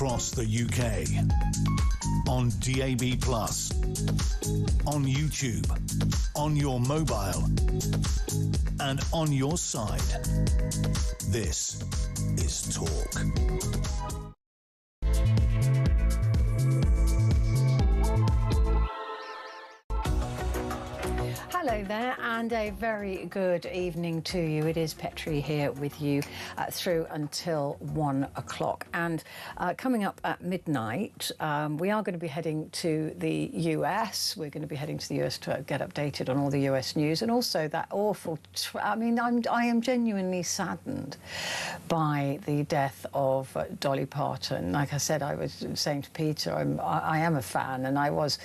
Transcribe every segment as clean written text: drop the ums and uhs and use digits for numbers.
across the UK, on DAB+, on YouTube, on your mobile, and on your side. This is Talk. Hello there, and a very good evening to you. It is Petrie here with you through until 1 o'clock. And coming up at midnight, we are going to be heading to the US. We're going to be heading to the US to get updated on all the US news, and also that awful... I am genuinely saddened by the death of Dolly Parton. Like I said, I was saying to Peter, I am a fan, and I was,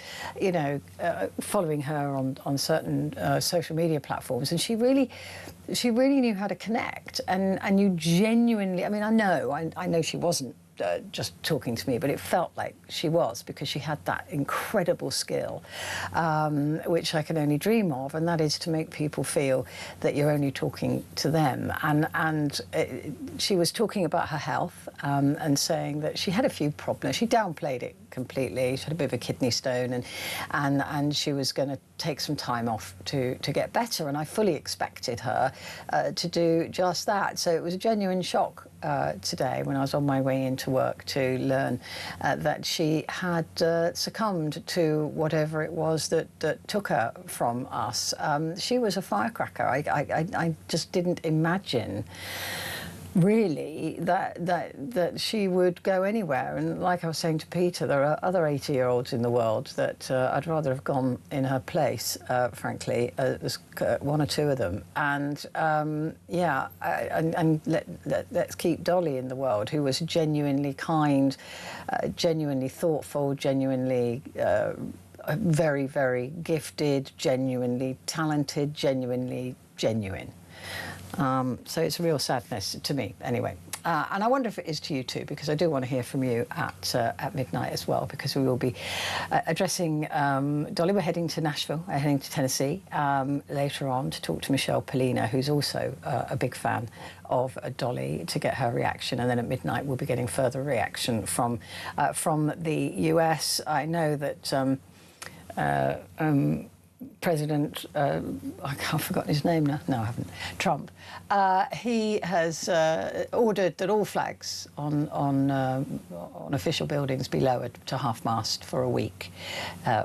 following her on certain social media platforms, and she really knew how to connect, and you genuinely, I know she wasn't just talking to me, but it felt like she was, because she had that incredible skill, which I can only dream of, and that is to make people feel that you're only talking to them. And she was talking about her health, and saying that she had a few problems. She downplayed it completely. She had a bit of a kidney stone, and she was going to take some time off to get better, and I fully expected her to do just that. So it was a genuine shock today when I was on my way into work to learn that she had succumbed to whatever it was that took her from us. She was a firecracker. I just didn't imagine really that she would go anywhere. And like I was saying to Peter, there are other 80-year-olds in the world that I'd rather have gone in her place, frankly. There's one or two of them, and let's keep Dolly in the world, who was genuinely kind, genuinely thoughtful, genuinely very, very gifted, genuinely talented, genuinely genuine. So it's a real sadness to me, anyway. And I wonder if it is to you too, because I do want to hear from you at midnight as well, because we will be addressing Dolly. We're heading to Nashville, we're heading to Tennessee later on to talk to Michelle Polina, who's also a big fan of Dolly, to get her reaction. And then at midnight we'll be getting further reaction from the US. I know that President, I've forgotten his name now. No, I haven't. Trump. He has ordered that all flags on official buildings be lowered to half-mast for a week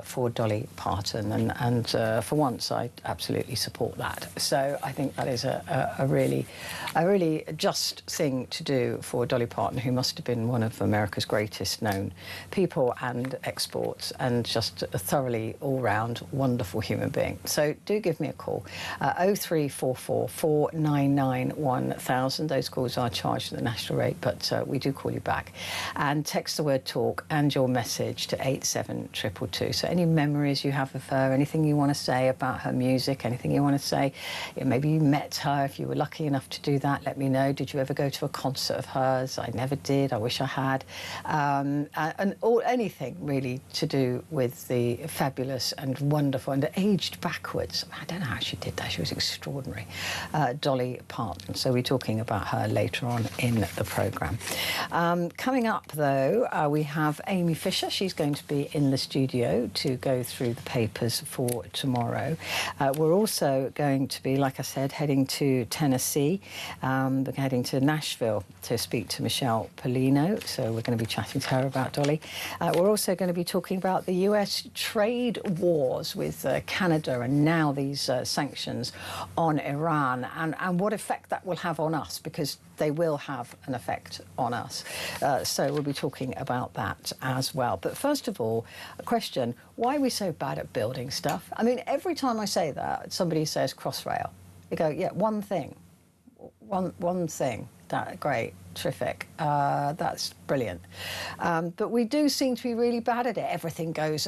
for Dolly Parton, and for once I absolutely support that. So I think that is a really just thing to do for Dolly Parton, who must have been one of America's greatest known people and exports, and just a thoroughly all-round wonderful human being. So do give me a call, 0344 499 1000. Those calls are charged at the national rate, but we do call you back. And text the word talk and your message to 87222. So any memories you have of her, anything you want to say about her music, anything you want to say, maybe you met her, if you were lucky enough to do that, let me know. Did you ever go to a concert of hers? I never did. I wish I had. Or anything really to do with the fabulous and wonderful and aged backwards. I don't know how she did that. She was extraordinary. Dolly Parton. So we're talking about her later on in the programme. Coming up, though, we have Amy Fisher. She's going to be in the studio to go through the papers for tomorrow. We're also going to be, like I said, heading to Tennessee. We're heading to Nashville to speak to Michelle Polino. So we're going to be chatting to her about Dolly. We're also going to be talking about the US trade wars with Canada, and now these sanctions on Iran, and what effect that will have on us, because they will have an effect on us. So we'll be talking about that as well. But first of all, a question: why are we so bad at building stuff? I mean, every time I say that, somebody says Crossrail. You go, yeah, one thing. One thing. That great, terrific. That's brilliant. But we do seem to be really bad at it. Everything goes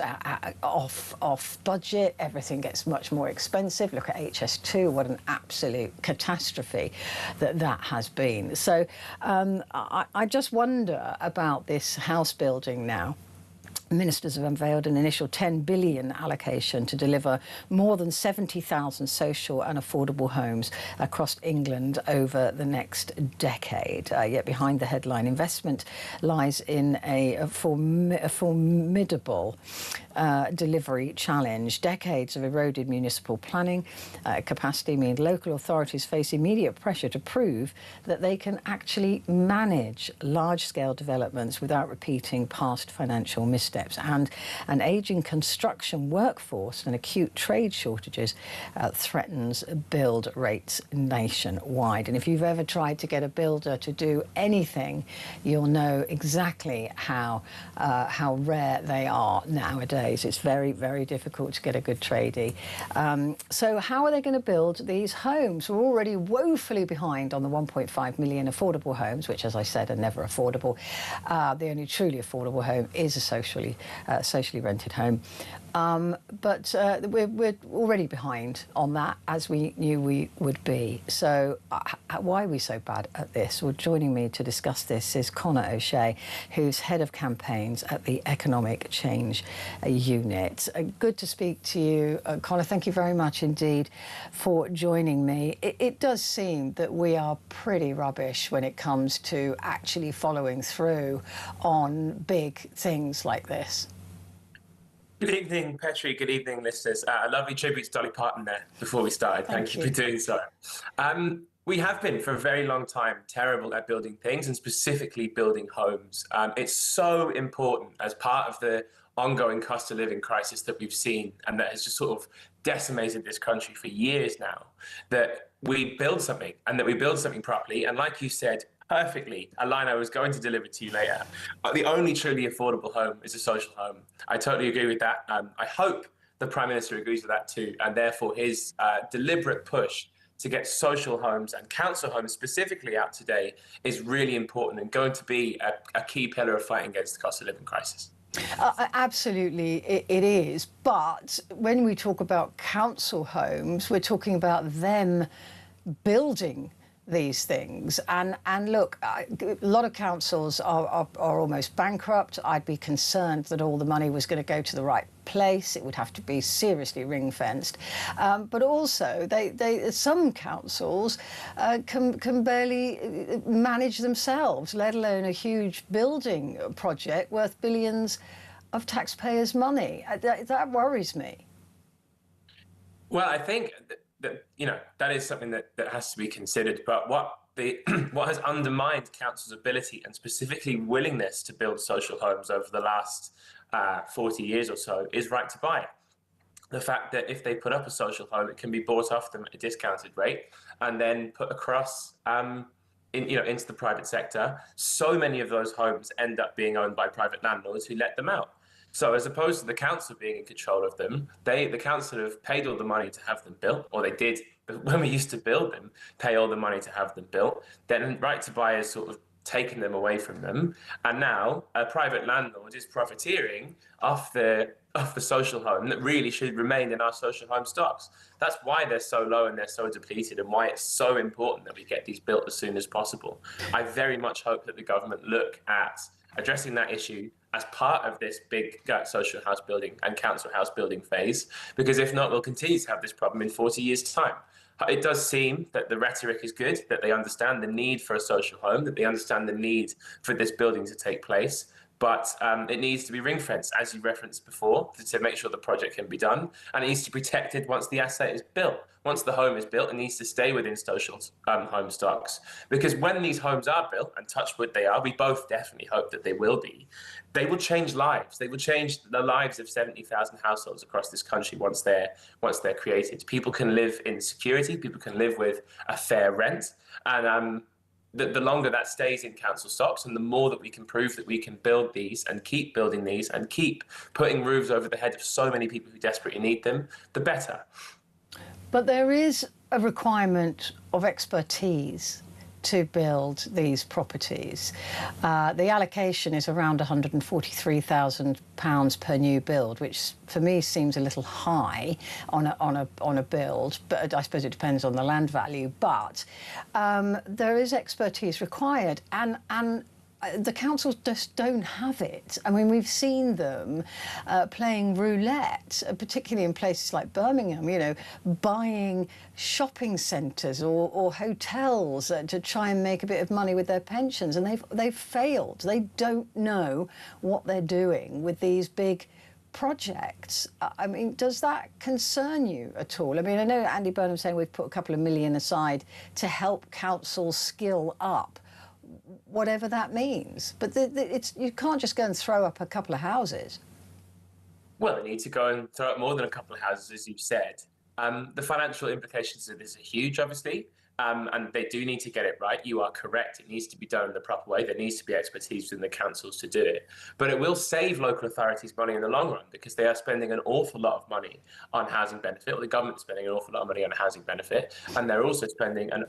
off budget. Everything gets much more expensive. Look at HS2. What an absolute catastrophe that has been. So I just wonder about this house building now. Ministers have unveiled an initial 10 billion allocation to deliver more than 70,000 social and affordable homes across England over the next decade. Yet behind the headline investment lies in a formidable delivery challenge. Decades of eroded municipal planning capacity mean local authorities face immediate pressure to prove that they can actually manage large-scale developments without repeating past financial missteps. And an ageing construction workforce and acute trade shortages threatens build rates nationwide. And if you've ever tried to get a builder to do anything, you'll know exactly how rare they are nowadays. It's very, very difficult to get a good tradie. So how are they going to build these homes? We're already woefully behind on the 1.5 million affordable homes, which, as I said, are never affordable. The only truly affordable home is a socially rented home. But we're already behind on that, as we knew we would be. So why are we so bad at this? Well, joining me to discuss this is Conor O'Shea, who's Head of Campaigns at the Economic Change Unit. Good to speak to you, Conor. Thank you very much indeed for joining me. It does seem that we are pretty rubbish when it comes to actually following through on big things like this. Good evening, Petrie. Good evening, listeners. A lovely tribute to Dolly Parton there before we started. Thank you for doing so. We have been, for a very long time, terrible at building things, and specifically building homes. It's so important as part of the ongoing cost of living crisis that we've seen, and that has just sort of decimated this country for years now, that we build something, and that we build something properly. And like you said, perfectly, a line I was going to deliver to you later. The only truly affordable home is a social home. I totally agree with that. I hope the Prime Minister agrees with that too, and therefore his deliberate push to get social homes and council homes specifically out today is really important and going to be a key pillar of fighting against the cost of living crisis. Absolutely, it is. But when we talk about council homes, we're talking about them building these things. And look, a lot of councils are almost bankrupt. I'd be concerned that all the money was going to go to the right place. It would have to be seriously ring-fenced. But also, some councils can barely manage themselves, let alone a huge building project worth billions of taxpayers' money. That worries me. Well, I think that is something that has to be considered. But what has undermined councils' ability and specifically willingness to build social homes over the last 40 years or so is right to buy. The fact that if they put up a social home, it can be bought off them at a discounted rate and then put across into the private sector. So many of those homes end up being owned by private landlords who let them out. So as opposed to the council being in control of them, the council have paid all the money to have them built, or they did when we used to build them, pay all the money to have them built. Then right to buy has sort of taken them away from them, and now a private landlord is profiteering off the social home that really should remain in our social home stocks. That's why they're so low and they're so depleted, and why it's so important that we get these built as soon as possible. I very much hope that the government look at addressing that issue as part of this big social house building and council house building phase, because if not, we'll continue to have this problem in 40 years' time. It does seem that the rhetoric is good, that they understand the need for a social home, that they understand the need for this building to take place, but it needs to be ring-fenced, as you referenced before, to make sure the project can be done, and it needs to be protected once the asset is built. Once the home is built, it needs to stay within social home stocks. Because when these homes are built, and touch wood they are, we both definitely hope that they will be, they will change lives. They will change the lives of 70,000 households across this country once they're created. People can live in security, people can live with a fair rent, and the longer that stays in council stocks and the more that we can prove that we can build these and keep building these and keep putting roofs over the head of so many people who desperately need them, the better. But there is a requirement of expertise to build these properties. The allocation is around £143,000 per new build, which for me seems a little high on a build, but I suppose it depends on the land value. But there is expertise required, and the councils just don't have it. I mean, we've seen them playing roulette, particularly in places like Birmingham, you know, buying shopping centres or hotels to try and make a bit of money with their pensions, and they've failed. They don't know what they're doing with these big projects. I mean, does that concern you at all? I mean, I know Andy Burnham saying we've put a couple of million aside to help councils skill up, whatever that means. But you can't just go and throw up a couple of houses. Well, they need to go and throw up more than a couple of houses, as you've said. The financial implications of this are huge, obviously, and they do need to get it right. You are correct. It needs to be done in the proper way. There needs to be expertise within the councils to do it. But it will save local authorities money in the long run, because they are spending an awful lot of money on housing benefit, or the government's spending an awful lot of money on housing benefit, and they're also spending an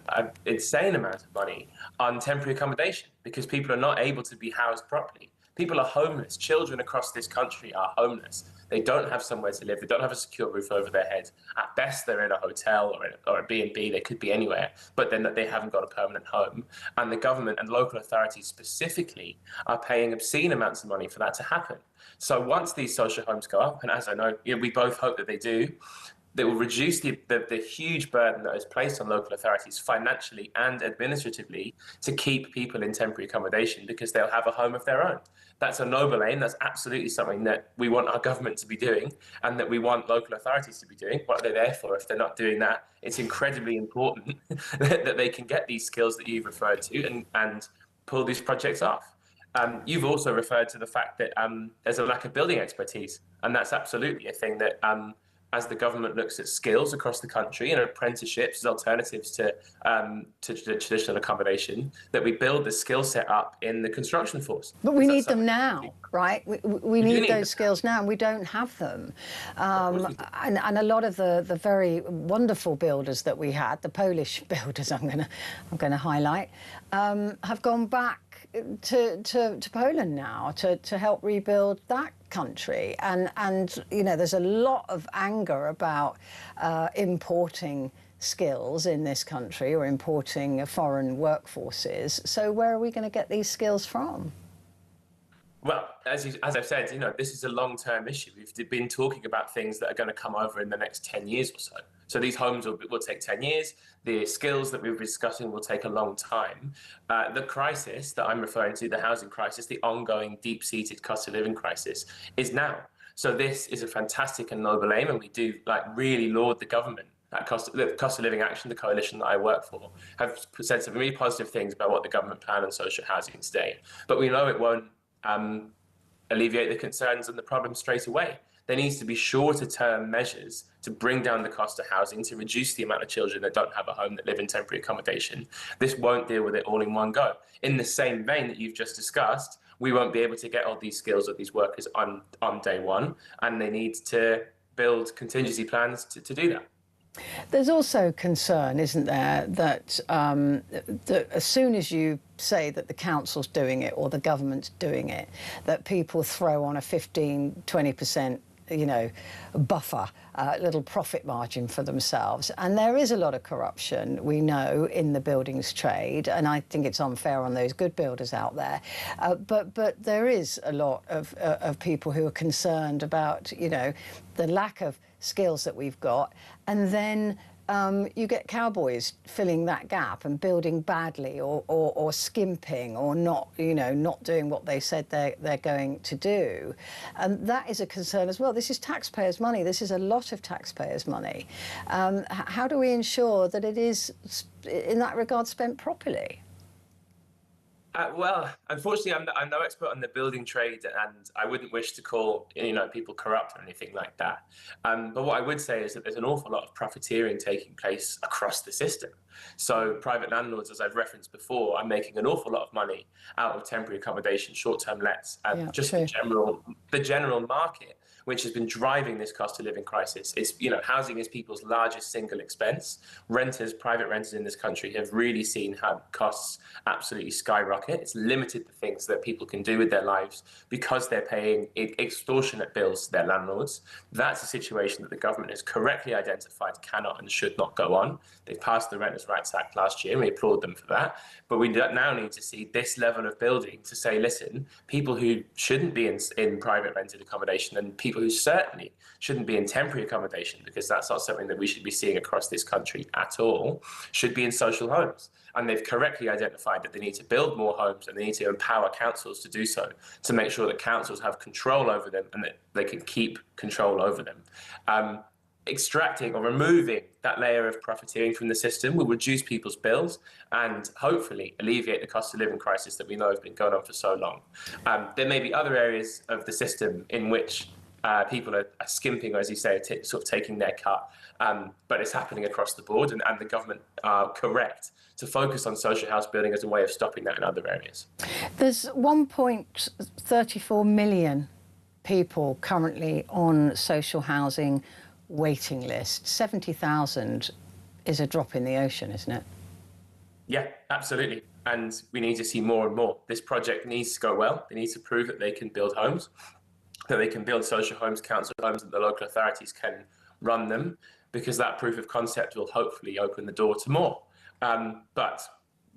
insane amount of money on temporary accommodation, because people are not able to be housed properly. People are homeless. Children across this country are homeless. They don't have somewhere to live. They don't have a secure roof over their head. At best, they're in a hotel or a B&B. They could be anywhere, but then they haven't got a permanent home. And the government and local authorities specifically are paying obscene amounts of money for that to happen. So once these social homes go up, and as I know, we both hope that they do, that will reduce the huge burden that is placed on local authorities financially and administratively to keep people in temporary accommodation, because they'll have a home of their own. That's a noble aim. That's absolutely something that we want our government to be doing, and that we want local authorities to be doing. What are they there for if they're not doing that? It's incredibly important that they can get these skills that you've referred to and pull these projects off. You've also referred to the fact that there's a lack of building expertise, and that's absolutely a thing that as the government looks at skills across the country and apprenticeships as alternatives to traditional accommodation, that we build the skill set up in the construction force. But we need them now, right? We need those skills now, and we don't have them. And a lot of the very wonderful builders that we had, the Polish builders, I'm going to highlight, have gone back to Poland now to help rebuild that country, and you know, there's a lot of anger about importing skills in this country, or importing foreign workforces. So where are we going to get these skills from? Well, as I've said, you know, this is a long-term issue. We've been talking about things that are going to come over in the next 10 years or so. So these homes will take 10 years. The skills that we've been discussing will take a long time. The crisis that I'm referring to, the housing crisis, the ongoing deep-seated cost of living crisis, is now. So this is a fantastic and noble aim, and we do really laud the government. The cost of living action, the coalition that I work for, have said some really positive things about what the government plan on social housing today. But we know it won't alleviate the concerns and the problems straight away. There needs to be shorter-term measures to bring down the cost of housing, to reduce the amount of children that don't have a home, that live in temporary accommodation. This won't deal with it all in one go. In the same vein that you've just discussed, we won't be able to get all these skills of these workers on day one, and they need to build contingency plans to do that. There's also concern, isn't there, that as soon as you say that the council's doing it or the government's doing it, that people throw on a 15-20%, you know, buffer, little profit margin for themselves. And there is a lot of corruption, we know, in the buildings trade, and I think it's unfair on those good builders out there. But there is a lot of people who are concerned about, you know, the lack of skills that we've got, and then you get cowboys filling that gap and building badly, or skimping, or not doing what they said they're going to do, and that is a concern as well. This is taxpayers' money. This is a lot of taxpayers' money. How do we ensure that it is, in that regard, spent properly? Well, unfortunately, I'm no expert on the building trade, and I wouldn't wish to call people corrupt or anything like that. But what I would say is that there's an awful lot of profiteering taking place across the system. So private landlords, as I've referenced before, are making an awful lot of money out of temporary accommodation, short-term lets, and the general market, which has been driving this cost of living crisis. It's, housing is people's largest single expense. Renters, private renters in this country have really seen how costs absolutely skyrocket. It's limited the things that people can do with their lives because they're paying extortionate bills to their landlords. That's a situation that the government has correctly identified cannot and should not go on. They passed the Renters' Rights Act last year, and we applaud them for that. But we now need to see this level of building to say, listen, people who shouldn't be in private rented accommodation and people who certainly shouldn't be in temporary accommodation, because that's not something that we should be seeing across this country at all, should be in social homes. And they've correctly identified that they need to build more homes and they need to empower councils to do so, to make sure that councils have control over them and that they can keep control over them. Extracting or removing that layer of profiteering from the system will reduce people's bills and hopefully alleviate the cost of living crisis that we know has been going on for so long. There may be other areas of the system in which people are skimping, or as you say, sort of taking their cut, but it's happening across the board, and the government are correct to focus on social house building as a way of stopping that in other areas. There's 1.34 million people currently on social housing waiting list. 70,000 is a drop in the ocean, isn't it? Yeah, absolutely. And we need to see more and more. This project needs to go well. They need to prove that they can build homes, that they can build social homes, council homes, that the local authorities can run them, because that proof of concept will hopefully open the door to more. But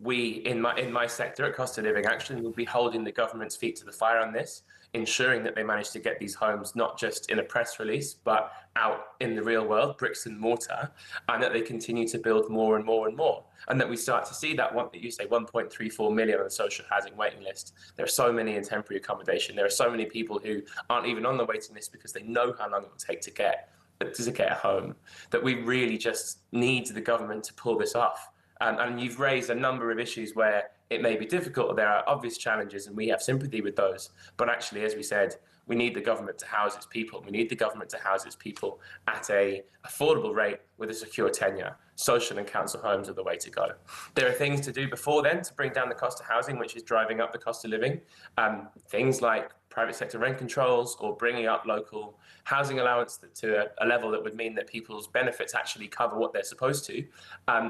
we, in my sector at Cost of Living Action, will be holding the government's feet to the fire on this, ensuring that they manage to get these homes not just in a press release, but out in the real world, bricks and mortar, and that they continue to build more and more and more. And that we start to see that one that you say 1.34 million on the social housing waiting list. There are so many in temporary accommodation. There are so many people who aren't even on the waiting list because they know how long it will take to get a home, that we really just need the government to pull this off. And you've raised a number of issues where it may be difficult, or there are obvious challenges, and we have sympathy with those. But actually, as we said, we need the government to house its people. We need the government to house its people at an affordable rate with a secure tenure. Social and council homes are the way to go. There are things to do before then to bring down the cost of housing, which is driving up the cost of living. Things like private sector rent controls, or bringing up local housing allowance to a level that would mean that people's benefits actually cover what they're supposed to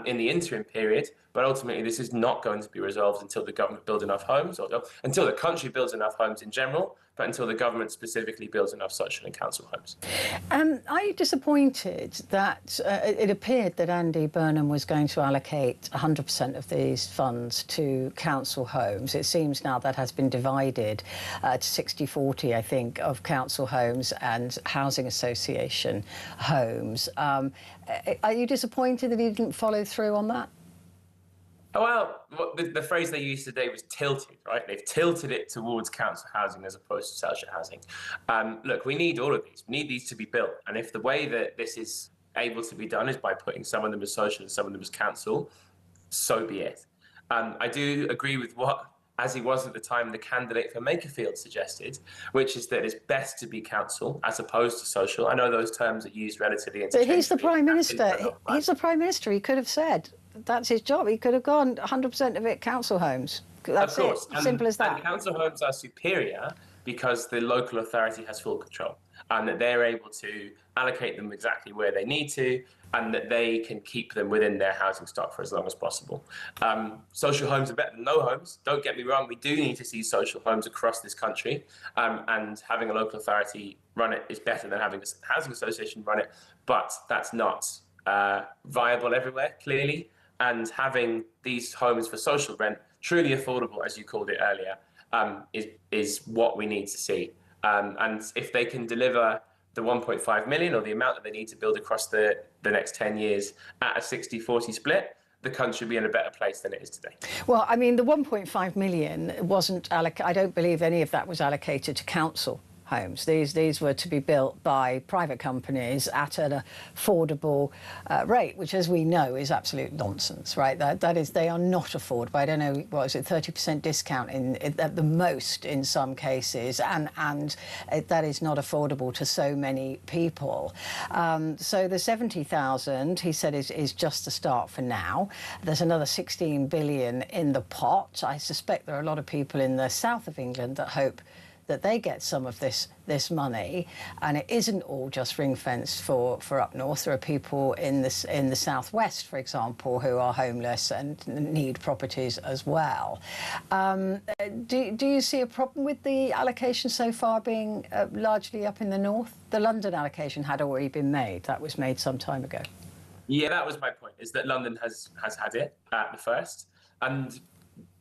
in the interim period. But ultimately, this is not going to be resolved until the government builds enough homes, or until the country builds enough homes in general, but until the government specifically builds enough social and council homes. Are you disappointed that it appeared that Andy Burnham was going to allocate 100% of these funds to council homes? It seems now that has been divided to 60-40, I think, of council homes and housing association homes. Are you disappointed that he didn't follow through on that? Well, the phrase they used today was tilted, right? They've tilted it towards council housing as opposed to social housing. Look, we need all of these. We need these to be built. And if the way that this is able to be done is by putting some of them as social and some of them as council, so be it. I do agree with what, as he was at the time, the candidate for Makerfield suggested, which is that it's best to be council as opposed to social. I know those terms are used relatively interchangeably. But he's the Prime Minister. He's the Prime Minister. He could have said that's his job. He could have gone 100% of it council homes. That's it. Simple as that. And council homes are superior because the local authority has full control, and that they're able to allocate them exactly where they need to, and that they can keep them within their housing stock for as long as possible. Social homes are better than no homes. Don't get me wrong, we do need to see social homes across this country, and having a local authority run it is better than having a housing association run it, but that's not viable everywhere, clearly. And having these homes for social rent, truly affordable, as you called it earlier, is what we need to see. And if they can deliver the 1.5 million, or the amount that they need to build across the next 10 years at a 60-40 split, the country will be in a better place than it is today. Well, I mean, the 1.5 million wasn't allocated. I don't believe any of that was allocated to council homes. These were to be built by private companies at an affordable rate, which, as we know, is absolute nonsense, right? That is, they are not affordable. I don't know, what is it, 30% discount at the most in some cases, and that is not affordable to so many people. So the 70,000, he said, is just the start for now. There's another 16 billion in the pot. I suspect there are a lot of people in the south of England that hope that they get some of this money, and it isn't all just ring fenced for up north. There are people in the southwest, for example, who are homeless and need properties as well. Do you see a problem with the allocation so far being largely up in the north? The London allocation had already been made. That was made some time ago. Yeah, that was my point, is that London has had it at the first. And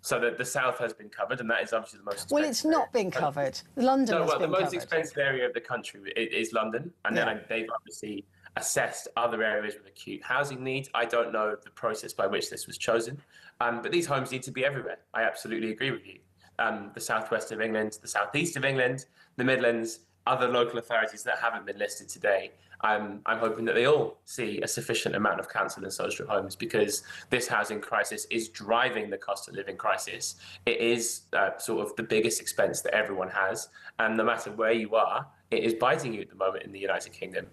so the south has been covered, and that is obviously the most expensive. Well, it's not been covered. London has been covered. The most expensive area of the country is London, and then they've obviously assessed other areas with acute housing needs. I don't know the process by which this was chosen, but these homes need to be everywhere. I absolutely agree with you. The southwest of England, the southeast of England, the Midlands, other local authorities that haven't been listed today. I'm hoping that they all see a sufficient amount of council and social homes, because this housing crisis is driving the cost of living crisis. It is sort of the biggest expense that everyone has, and no matter where you are, it is biting you at the moment in the United Kingdom.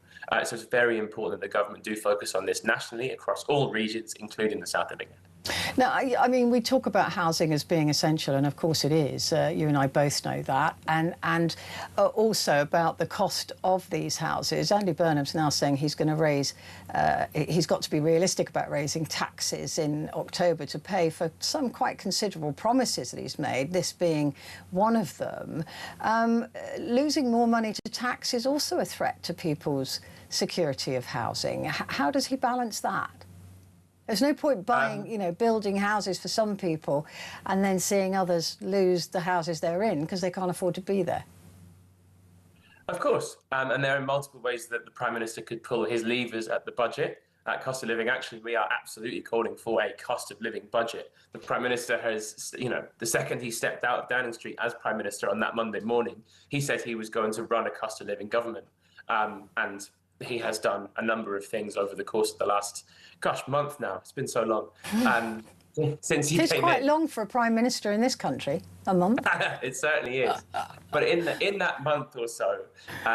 So it's very important that the government do focus on this nationally across all regions, including the south of England. Now, I mean, we talk about housing as being essential, and of course it is. You and I both know that. And also about the cost of these houses. Andy Burnham's now saying he's going to raise, he's got to be realistic about raising taxes in October to pay for some quite considerable promises that he's made, this being one of them. Losing more money to tax is also a threat to people's security of housing. How does he balance that? There's no point buying, building houses for some people and then seeing others lose the houses they're in because they can't afford to be there. Of course. And there are multiple ways that the Prime Minister could pull his levers at the budget. At cost of living, actually, we are absolutely calling for a cost of living budget. The Prime Minister has, the second he stepped out of Downing Street as Prime Minister on that Monday morning, he said he was going to run a cost of living government. And he has done a number of things over the course of the last, month now. It's been so long. Since he came in. It's quite long for a Prime Minister in this country, a month. It certainly is. But in that month or so,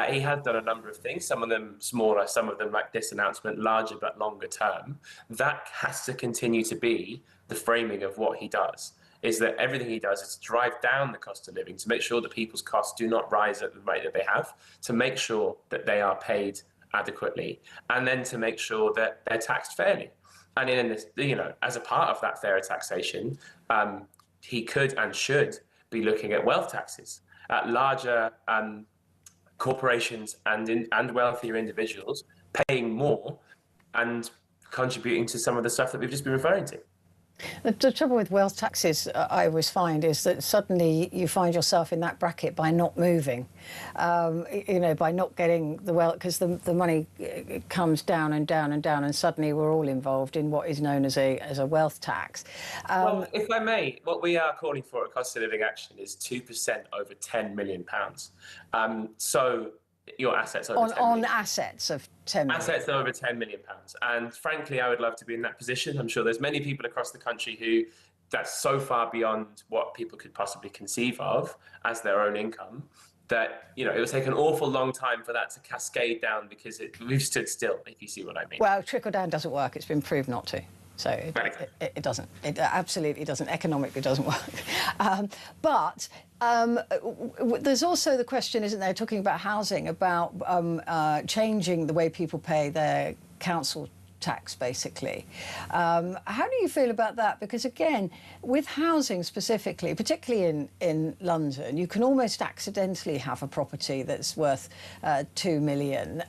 he has done a number of things, some of them smaller, some of them like this announcement, larger but longer term. That has to continue to be the framing of what he does, is that everything he does is to drive down the cost of living, to make sure that people's costs do not rise at the rate that they have, to make sure that they are paid adequately, and then to make sure that they're taxed fairly. And in this, as a part of that fairer taxation, he could and should be looking at wealth taxes, at larger corporations and wealthier individuals paying more and contributing to some of the stuff that we've just been referring to. The trouble with wealth taxes, I always find, is that suddenly you find yourself in that bracket by not moving, by not getting the wealth, because the money comes down and down and down, and suddenly we're all involved in what is known as a wealth tax. Well, if I may, what we are calling for at Cost of Living Action is 2% over £10 million. So your assets over 10 million. On assets of 10 million. Assets over £10 million. And frankly, I would love to be in that position. I'm sure there's many people across the country who that's so far beyond what people could possibly conceive of as their own income that, it will take an awful long time for that to cascade down because we've stood still, if you see what I mean. Well, trickle down doesn't work. It's been proved not to. So it doesn't. It absolutely doesn't. Economically doesn't work. But there's also the question, isn't there, talking about housing, about changing the way people pay their council tax, basically. How do you feel about that? Because, again, with housing specifically, particularly in London, you can almost accidentally have a property that's worth 2 million,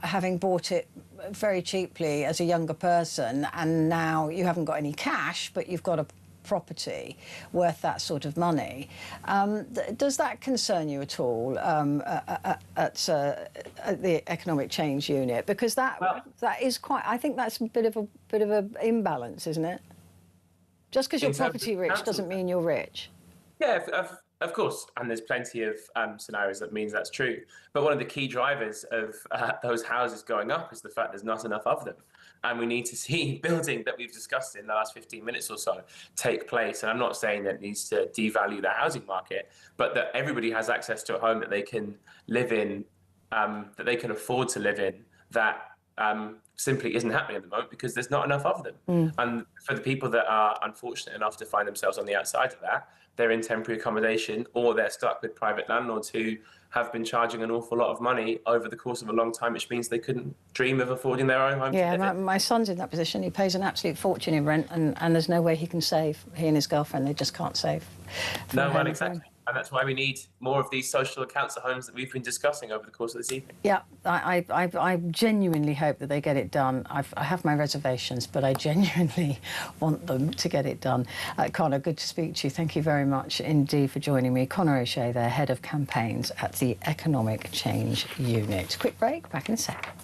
having bought it very cheaply as a younger person, and now you haven't got any cash, but you've got a property worth that sort of money. Does that concern you at all at the Economic Change Unit? Because that is quite. I think that's a bit of an imbalance, isn't it? Just because you're property rich doesn't mean you're rich. Yeah, of course, and there's plenty of scenarios that means that's true. But one of the key drivers of those houses going up is the fact there's not enough of them. And we need to see building that we've discussed in the last 15 minutes or so take place. And I'm not saying that it needs to devalue the housing market, but that everybody has access to a home that they can live in, that they can afford to live in, that simply isn't happening at the moment because there's not enough of them. And for the people that are unfortunate enough to find themselves on the outside of that, they're in temporary accommodation or they're stuck with private landlords who have been charging an awful lot of money over the course of a long time, which means they couldn't dream of affording their own home. Yeah, my son's in that position. He pays an absolute fortune in rent, and there's no way he can save. He and his girlfriend, they just can't save. No, well, exactly. And that's why we need more of these social council homes that we've been discussing over the course of this evening. Yeah, I genuinely hope that they get it done. I have my reservations, but I genuinely want them to get it done. Conor, good to speak to you. Thank you very much indeed for joining me. Conor O'Shea, their Head of Campaigns at the Economic Change Unit. Quick break, back in a sec.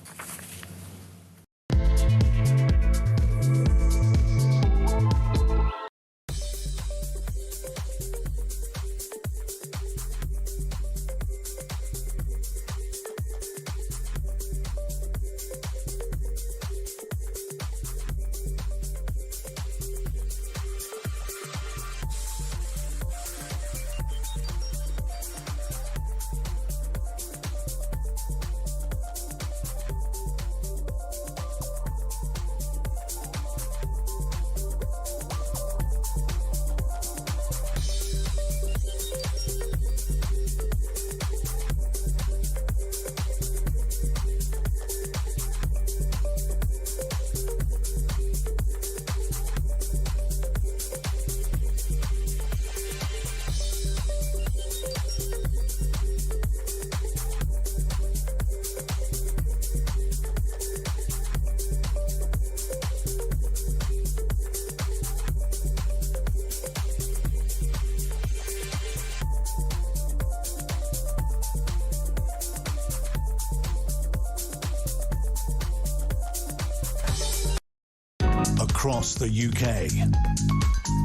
Across the UK,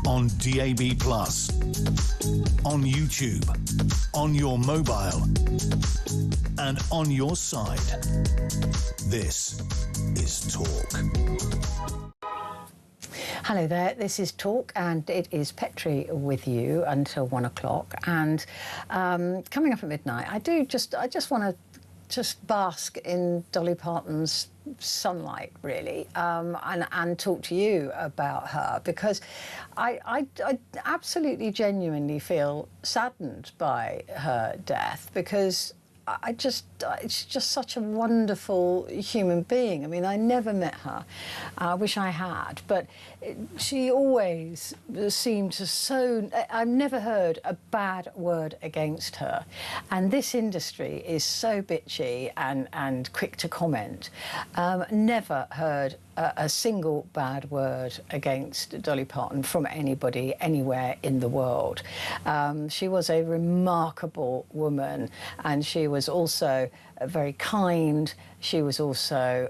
on DAB+, on YouTube, on your mobile, and on your side. This is Talk. Hello there, this is Talk, and it is Petrie with you until 1 o'clock. And coming up at midnight, I just want to bask in Dolly Parton's sunlight, really, and talk to you about her, because I absolutely genuinely feel saddened by her death, because it's just such a wonderful human being. I mean, I never met her. I wish I had, but she always seemed to I've never heard a bad word against her. And this industry is so bitchy and quick to comment. Never heard a single bad word against Dolly Parton from anybody anywhere in the world. She was a remarkable woman, and she was also very kind. She was also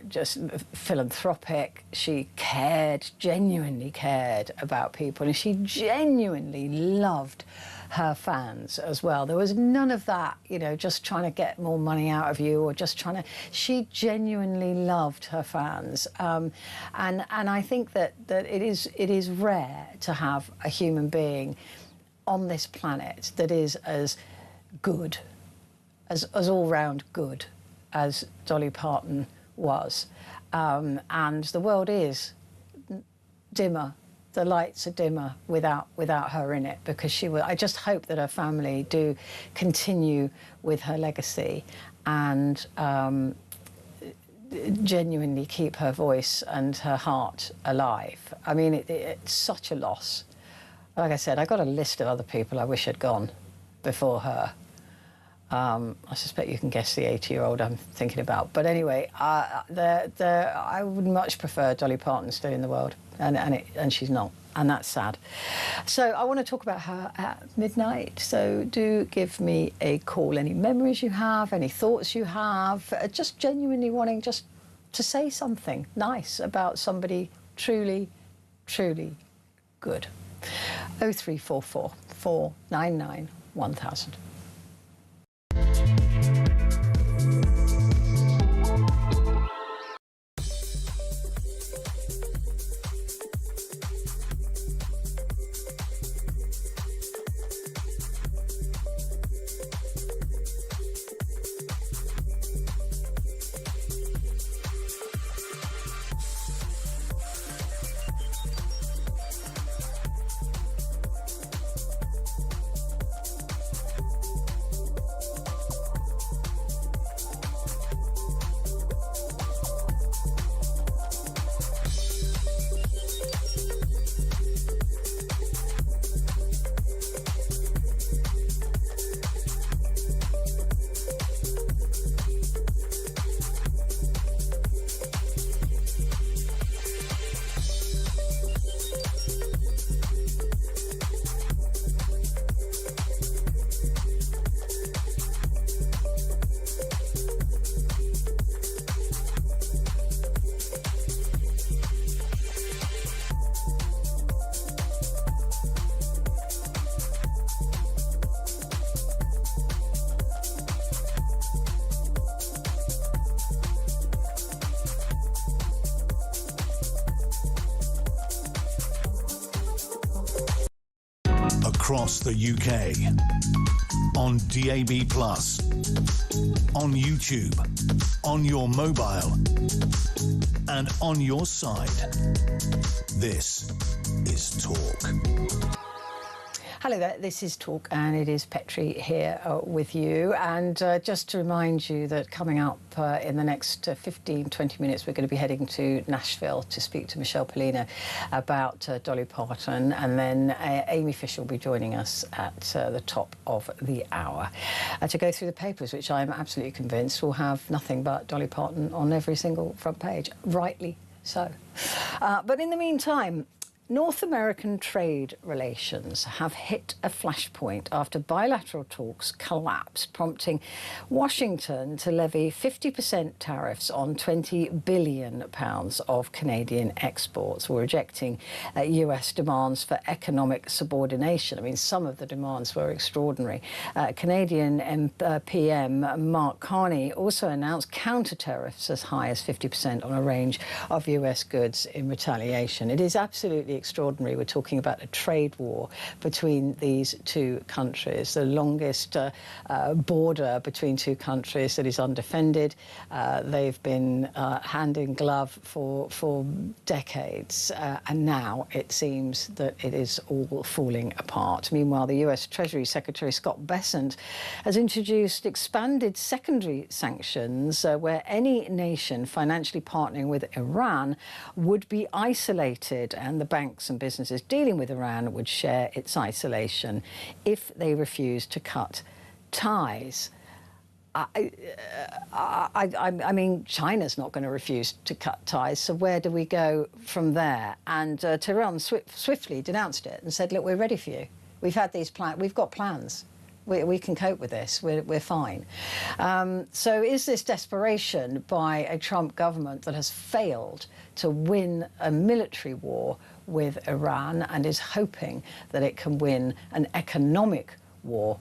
just philanthropic. She genuinely cared about people, and she genuinely loved her fans as well. There was none of that, just trying to get more money out of you or just trying to... She genuinely loved her fans. And I think that it is rare to have a human being on this planet that is as good, as all-round good as Dolly Parton was. And the world is dimmer. The lights are dimmer without her in it, because I just hope that her family do continue with her legacy and genuinely keep her voice and her heart alive. I mean, it's such a loss. Like I said, I got a list of other people I wish had gone before her. I suspect you can guess the 80-year-old I'm thinking about. But anyway, I would much prefer Dolly Parton still in the world, and she's not, and that's sad. So I want to talk about her at midnight. So do give me a call. Any memories you have, any thoughts you have, just genuinely wanting just to say something nice about somebody truly, truly good. 0344 499 1000. across the UK. On DAB+, on YouTube, on your mobile, and on your side. This is Talk. Hello there, this is Talk, and it is Petrie here with you. And just to remind you that coming up in the next 15-20 minutes, we're going to be heading to Nashville to speak to Michelle Polina about Dolly Parton, and then Amy Fisher will be joining us at the top of the hour to go through the papers, which I'm absolutely convinced will have nothing but Dolly Parton on every single front page, rightly so. But in the meantime, North American trade relations have hit a flashpoint after bilateral talks collapsed, prompting Washington to levy 50% tariffs on £20 billion of Canadian exports, or rejecting US demands for economic subordination. I mean, some of the demands were extraordinary. Canadian PM Mark Carney also announced counter tariffs as high as 50% on a range of US goods in retaliation. It is absolutely extraordinary. We're talking about a trade war between these two countries, the longest border between two countries that is undefended. They've been hand in glove for decades, and now it seems that it is all falling apart. Meanwhile, the US Treasury Secretary Scott Bessent has introduced expanded secondary sanctions where any nation financially partnering with Iran would be isolated, and the banks and businesses dealing with Iran would share its isolation if they refuse to cut ties. I mean, China's not going to refuse to cut ties, so where do we go from there? And Tehran swiftly denounced it and said, look, we're ready for you. We've had these plans. We've got plans. We can cope with this. We're fine. So is this desperation by a Trump government that has failed to win a military war with Iran and is hoping that it can win an economic war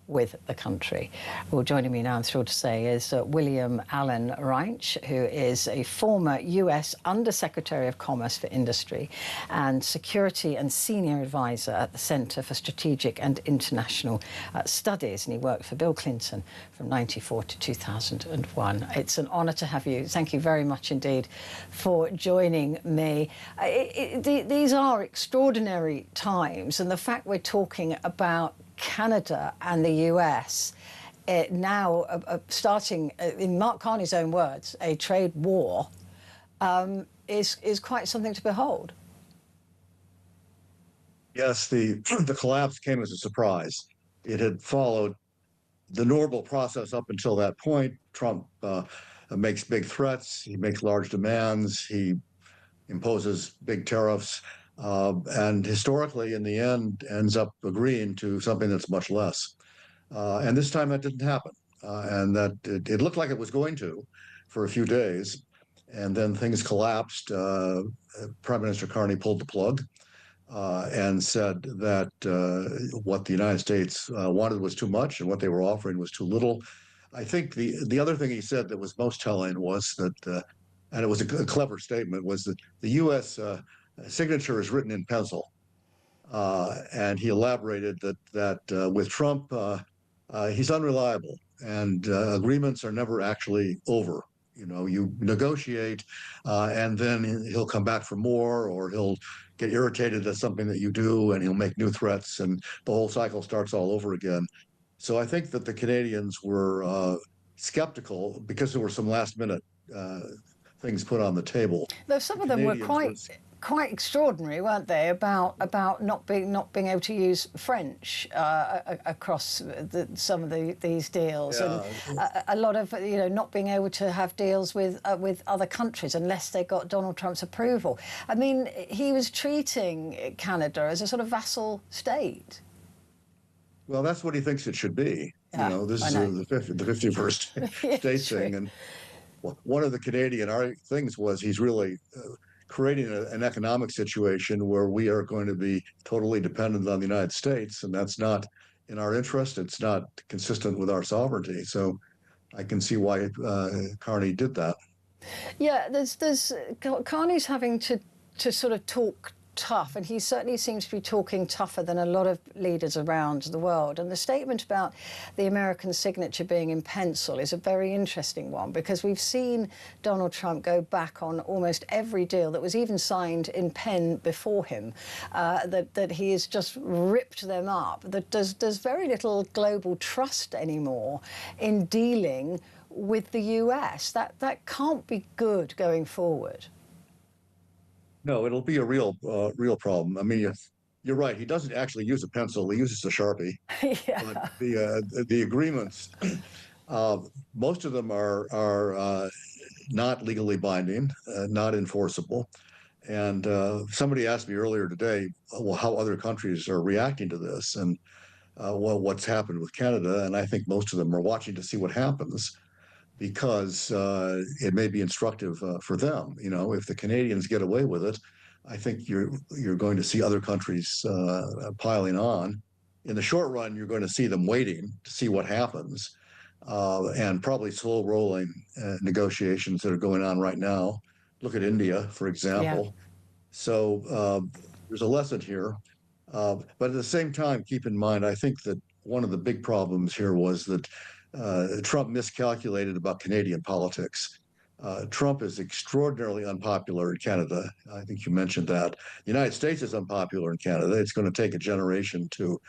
with the country? Well, joining me now, I'm thrilled to say, is William Allen Reich, who is a former US Undersecretary of Commerce for Industry and Security and Senior Advisor at the Center for Strategic and International Studies. And he worked for Bill Clinton from 1994 to 2001. It's an honour to have you. Thank you very much indeed for joining me. These are extraordinary times, and the fact we're talking about Canada and the US now starting, in Mark Carney's own words, a trade war, is quite something to behold. Yes, the collapse came as a surprise. It had followed the normal process up until that point. Trump makes big threats, he makes large demands, he imposes big tariffs, and historically, in the end, ends up agreeing to something that's much less. And this time that didn't happen. And that it looked like it was going to for a few days. And then things collapsed. Prime Minister Carney pulled the plug and said that what the United States wanted was too much and what they were offering was too little. I think the other thing he said that was most telling was that, and it was a clever statement, was that the U.S. Signature is written in pencil. And he elaborated that with Trump, he's unreliable and agreements are never actually over. You know, you negotiate and then he'll come back for more, or he'll get irritated at something that you do and he'll make new threats and the whole cycle starts all over again. So I think that the Canadians were skeptical because there were some last minute things put on the table. Though some of them were quite extraordinary, weren't they? About not being able to use French across some of these deals, yeah. And a lot of not being able to have deals with other countries unless they got Donald Trump's approval. I mean, he was treating Canada as a sort of vassal state. Well, that's what he thinks it should be. Yeah, this is the 51st state thing, and one of the Canadian things was he's really creating an economic situation where we are going to be totally dependent on the United States, and that's not in our interest. It's not consistent with our sovereignty. So I can see why Carney did that. Yeah, there's Carney's having to sort of talk tough, and he certainly seems to be talking tougher than a lot of leaders around the world. And the statement about the American signature being in pencil is a very interesting one, because we've seen Donald Trump go back on almost every deal that was even signed in pen before him, that he has just ripped them up. That there's very little global trust anymore in dealing with the US. That can't be good going forward. No, it'll be a real problem. I mean, you're right. He doesn't actually use a pencil; he uses a Sharpie. Yeah. But the agreements, most of them are not legally binding, not enforceable. And somebody asked me earlier today, well, how other countries are reacting to this, and well, what's happened with Canada. And I think most of them are watching to see what happens, because it may be instructive for them. You know, if the Canadians get away with it, I think you're going to see other countries piling on. In the short run, you're going to see them waiting to see what happens, and probably slow rolling negotiations that are going on right now. Look at India, for example. Yeah. So there's a lesson here. But at the same time, keep in mind, I think that one of the big problems here was that Trump miscalculated about Canadian politics. Trump is extraordinarily unpopular in Canada. I think you mentioned that. The United States is unpopular in Canada. It's going to take a generation to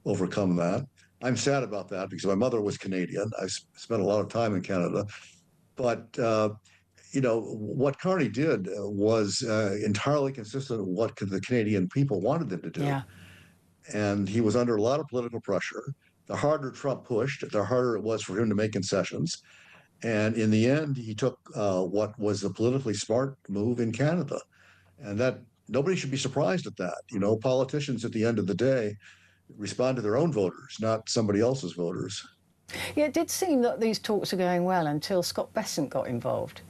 overcome that. I'm sad about that because my mother was Canadian. I spent a lot of time in Canada. But, you know, what Carney did was entirely consistent with what the Canadian people wanted them to do. Yeah. And he was under a lot of political pressure. The harder Trump pushed, the harder it was for him to make concessions. And in the end, he took what was a politically smart move in Canada. And that nobody should be surprised at that. You know, politicians at the end of the day respond to their own voters, not somebody else's voters. Yeah, it did seem that these talks are going well until Scott Bessent got involved.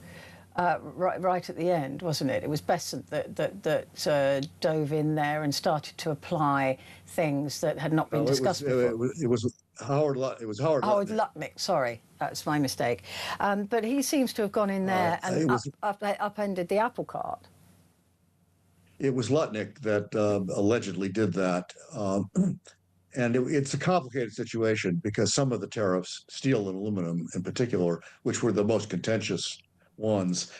Right at the end, wasn't it? It was Bessent that dove in there and started to apply things that had not been discussed before. It was Howard. It was Howard. Howard Lutnick. Lutnick. Sorry, that's my mistake. But he seems to have gone in there and upended the apple cart. It was Lutnick that allegedly did that. And it's a complicated situation because some of the tariffs, steel and aluminum in particular, which were the most contentious ones,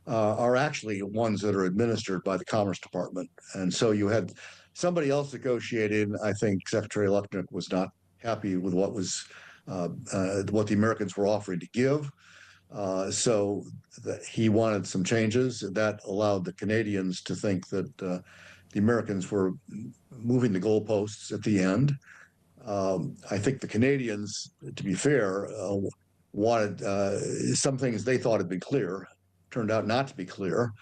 are actually ones that are administered by the Commerce Department. And so you had somebody else negotiating. I think Secretary Lutnick was not happy with what the Americans were offering to give. So he wanted some changes that allowed the Canadians to think that the Americans were moving the goalposts at the end. I think the Canadians, to be fair, wanted some things they thought had been clear, turned out not to be clear.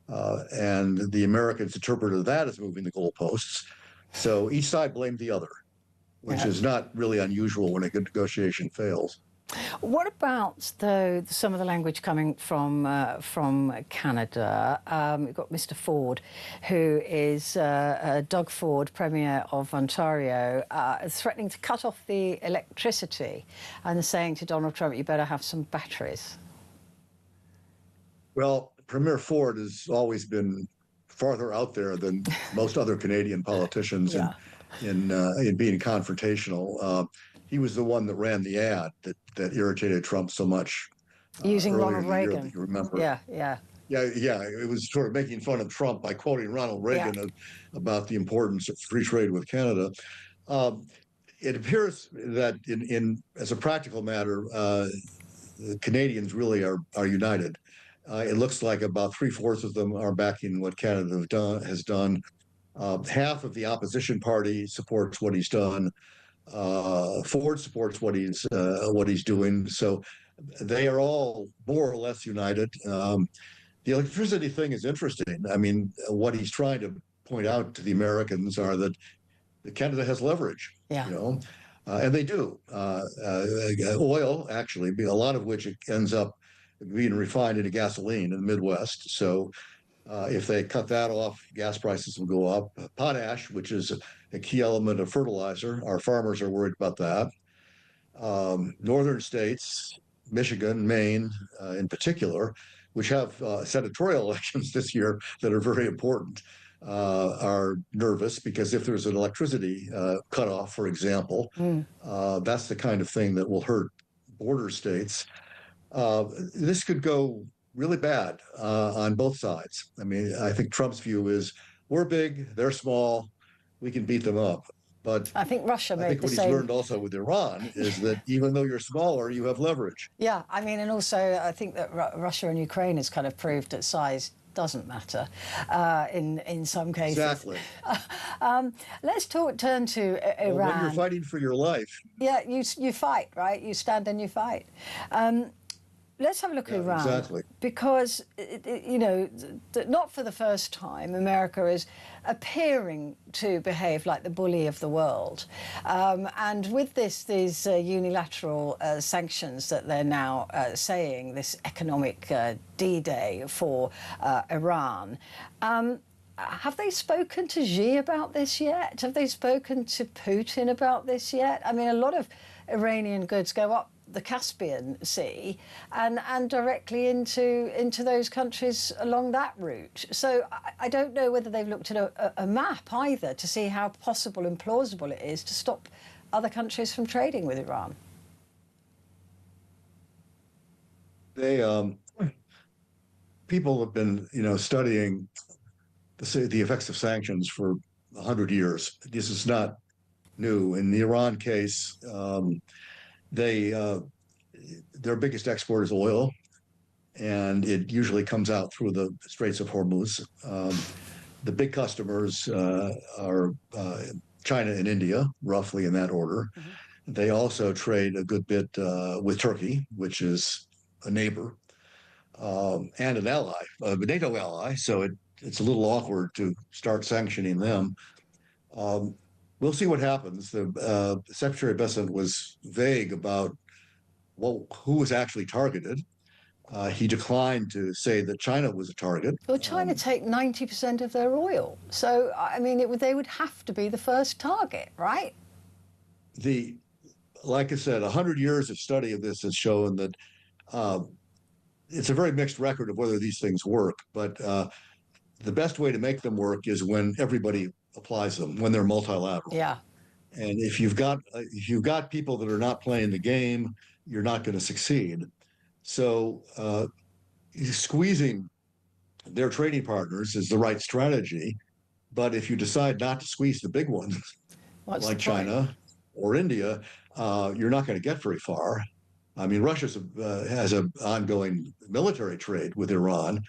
And the Americans interpreted that as moving the goalposts. So each side blamed the other, which is not really unusual when a good negotiation fails. What about, though, some of the language coming from Canada? We've got Mr. Ford, who is Doug Ford, Premier of Ontario, threatening to cut off the electricity and saying to Donald Trump, you better have some batteries. Well, Premier Ford has always been farther out there than most other Canadian politicians in being confrontational. He was the one that ran the ad that irritated Trump so much. Using Ronald Reagan. You remember? Yeah. It was sort of making fun of Trump by quoting Ronald Reagan about the importance of free trade with Canada. It appears that as a practical matter, the Canadians really are united. It looks like about 3/4 of them are backing what Canada has done. Half of the opposition party supports what he's done. Ford supports what he's doing. So they are all more or less united. The electricity thing is interesting. I mean, what he's trying to point out to the Americans are that Canada has leverage. Yeah. You know, and they do. Oil, actually, a lot of which ends up being refined into gasoline in the Midwest. So if they cut that off, gas prices will go up. Potash, which is a key element of fertilizer, our farmers are worried about that. Northern states, Michigan, Maine in particular, which have senatorial elections this year that are very important, are nervous because if there's an electricity cutoff, for example, that's the kind of thing that will hurt border states. This could go really bad on both sides. I mean, I think Trump's view is we're big, they're small, we can beat them up. But I think Russia I made think the what he's same. learned also with Iran is that even though you're smaller, you have leverage. Yeah, I mean, and also I think that Russia and Ukraine has kind of proved that size doesn't matter in some cases. Exactly. Let's turn to Iran. Well, when you're fighting for your life. Yeah, you fight, right? You stand and you fight. Let's have a look at Iran. Exactly. Because, you know, not for the first time, America is appearing to behave like the bully of the world. And with these unilateral sanctions that they're now saying, this economic D-Day for Iran, have they spoken to Xi about this yet? Have they spoken to Putin about this yet? I mean, a lot of Iranian goods go up the Caspian Sea and directly into those countries along that route. So I don't know whether they've looked at a map either to see how possible and plausible it is to stop other countries from trading with Iran. People have been, studying the effects of sanctions for 100 years. This is not new. In the Iran case, their biggest export is oil, and it usually comes out through the Straits of Hormuz. The big customers are China and India, roughly in that order. Mm-hmm. They also trade a good bit with Turkey, which is a neighbor and an ally, a NATO ally. So it's a little awkward to start sanctioning them. We'll see what happens. The Secretary Bessent was vague about who was actually targeted. He declined to say that China was a target. Well, China take 90% of their oil. So, I mean, they would have to be the first target, right? Like I said, 100 years of study of this has shown that it's a very mixed record of whether these things work. But the best way to make them work is when everybody applies them, when they're multilateral. Yeah. And if you've got people that are not playing the game, you're not going to succeed. So squeezing their trading partners is the right strategy. But if you decide not to squeeze the big ones, like China or India, you're not going to get very far. I mean, Russia has an ongoing military trade with Iran,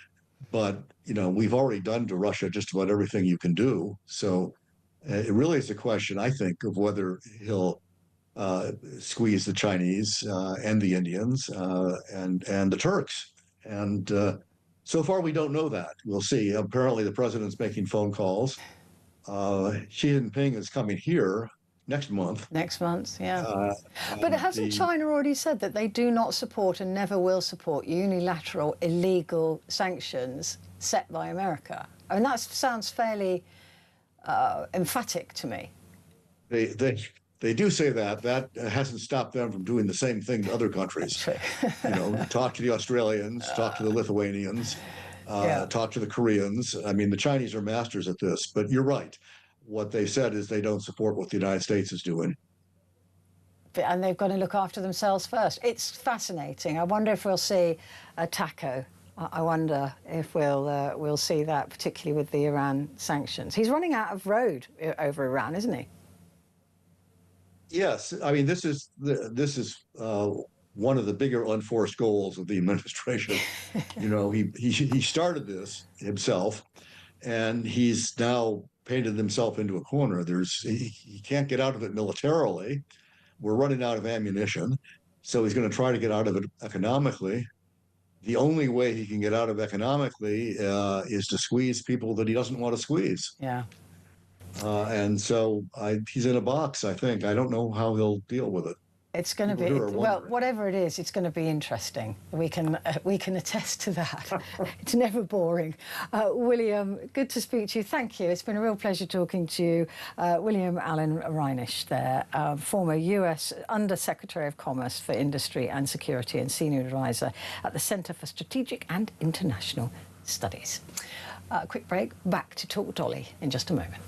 but we've already done to Russia just about everything you can do. So it really is a question, I think, of whether he'll squeeze the Chinese and the Indians and the Turks. And so far, we don't know that. We'll see. Apparently, the president's making phone calls. Xi Jinping is coming here next month. Next month, yeah. But hasn't China already said that they do not support and never will support unilateral illegal sanctions set by America? I mean, that sounds fairly emphatic to me. They do say that. That hasn't stopped them from doing the same thing to other countries. That's true. Talk to the Australians, talk to the Lithuanians, talk to the Koreans. I mean, the Chinese are masters at this. But you're right. What they said is they don't support what the United States is doing. And they've got to look after themselves first. It's fascinating. I wonder if we'll see a taco. I wonder if we'll see that, particularly with the Iran sanctions. He's running out of road over Iran, isn't he? Yes. I mean, this is one of the bigger unforced goals of the administration. He started this himself, and he's now painted himself into a corner. He can't get out of it militarily. We're running out of ammunition, so he's going to try to get out of it economically. The only way he can get out of economically is to squeeze people that he doesn't want to squeeze. Yeah. And so he's in a box, I think. I don't know how he'll deal with it. It's going to be, well, whatever it is, it's going to be interesting. We can attest to that. It's never boring. William, good to speak to you. Thank you. It's been a real pleasure talking to you. William Allen Reinisch there, former US Under-Secretary of Commerce for Industry and Security and Senior Advisor at the Centre for Strategic and International studies. Quick break, back to Talk Dolly in just a moment.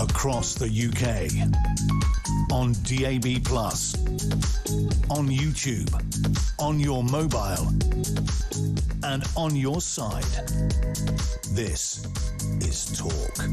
Across the UK, on DAB+, on YouTube, on your mobile, and on your side. This is Talk.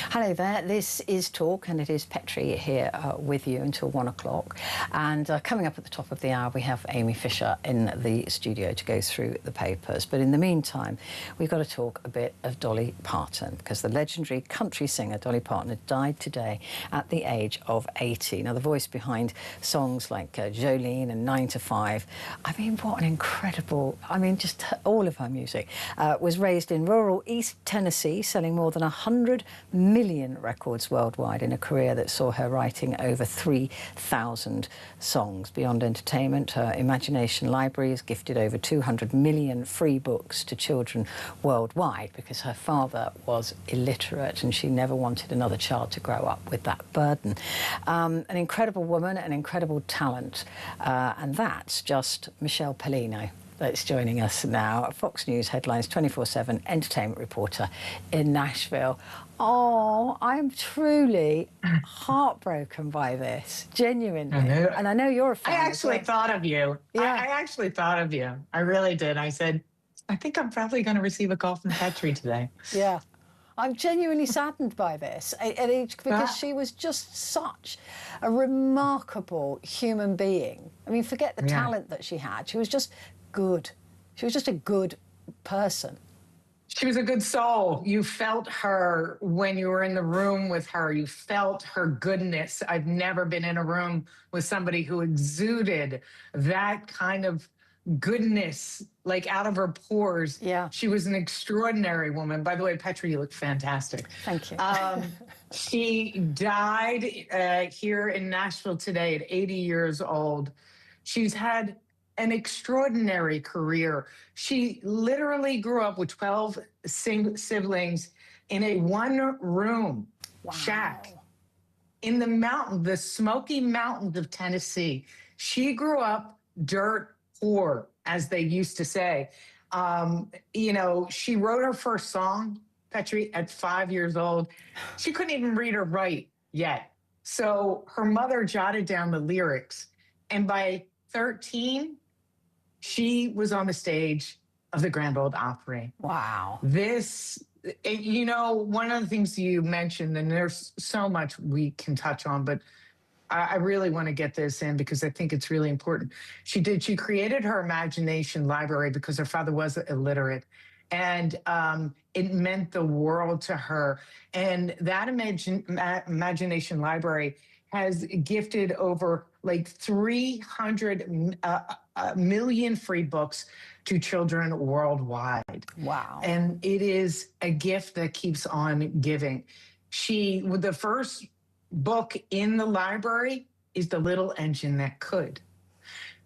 Hello there, this is Talk, and it is Petrie here with you until 1 o'clock. And coming up at the top of the hour, we have Amy Fisher in the studio to go through the papers. But in the meantime, we've got to talk a bit of Dolly Parton, because the legendary country singer Dolly Parton died today at the age of 80. Now, the voice behind songs like Jolene and 9 to 5, I mean, what an incredible, I mean, just all of her music, was raised in rural East Tennessee, selling more than 100 million records worldwide in a career that saw her writing over 3,000 songs. Beyond entertainment, her imagination library has gifted over 200 million free books to children worldwide, because her father was illiterate and she never wanted another child to grow up with that burden. An incredible woman, an incredible talent, and that's just Michelle Pollino that's joining us now, Fox News Headlines 24/7 entertainment reporter in Nashville. Oh, I'm truly heartbroken by this, genuinely. And I know you're a fan. I actually thought of you. Yeah. I actually thought of you. I really did. I said, I think I'm probably going to receive a call from Petrie today. Yeah. I'm genuinely saddened by this, because she was just such a remarkable human being. I mean, forget the talent that she had. She was just good. She was just a good person. She was a good soul. You felt her when you were in the room with her. You felt her goodness. I've never been in a room with somebody who exuded that kind of goodness, like out of her pores. Yeah. She was an extraordinary woman. By the way, Petrie, you look fantastic. Thank you. She died here in Nashville today at 80 years old. She's had an extraordinary career. She literally grew up with 12 siblings in a one-room shack in the Smoky Mountains of Tennessee. She grew up dirt poor, as they used to say. You know, she wrote her first song, Petrie, at 5 years old. She couldn't even read or write yet. So her mother jotted down the lyrics. And by 13, she was on the stage of the Grand Ole Opry. Wow. This, you know, one of the things you mentioned, and there's so much we can touch on, but I really want to get this in because I think it's really important. She created her imagination library because her father was illiterate. And it meant the world to her. And that imagination library has gifted over like 300 million free books to children worldwide. Wow. And it is a gift that keeps on giving. The first book in the library is The Little Engine That Could,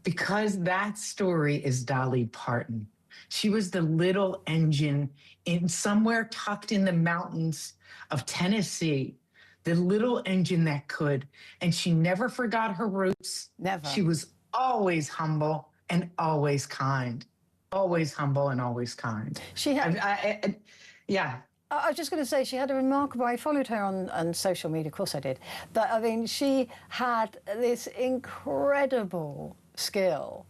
because that story is Dolly Parton. She was the little engine in somewhere tucked in the mountains of Tennessee, the little engine that could. And she never forgot her roots. Never. She was always humble and always kind. Always humble and always kind. She had... yeah. I was just going to say, she had a remarkable. I followed her on social media, of course I did. But I mean, she had this incredible skill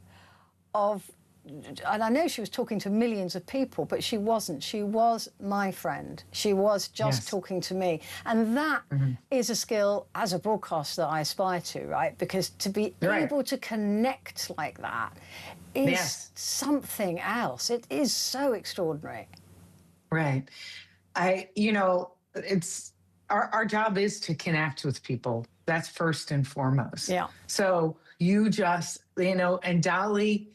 of, and I know she was talking to millions of people, but she wasn't. She was my friend. She was just talking to me. And that is a skill as a broadcaster that I aspire to, right? Because to be able to connect like that is something else. It is so extraordinary. Right. It's our job is to connect with people. That's first and foremost. Yeah. So you just, and Dolly,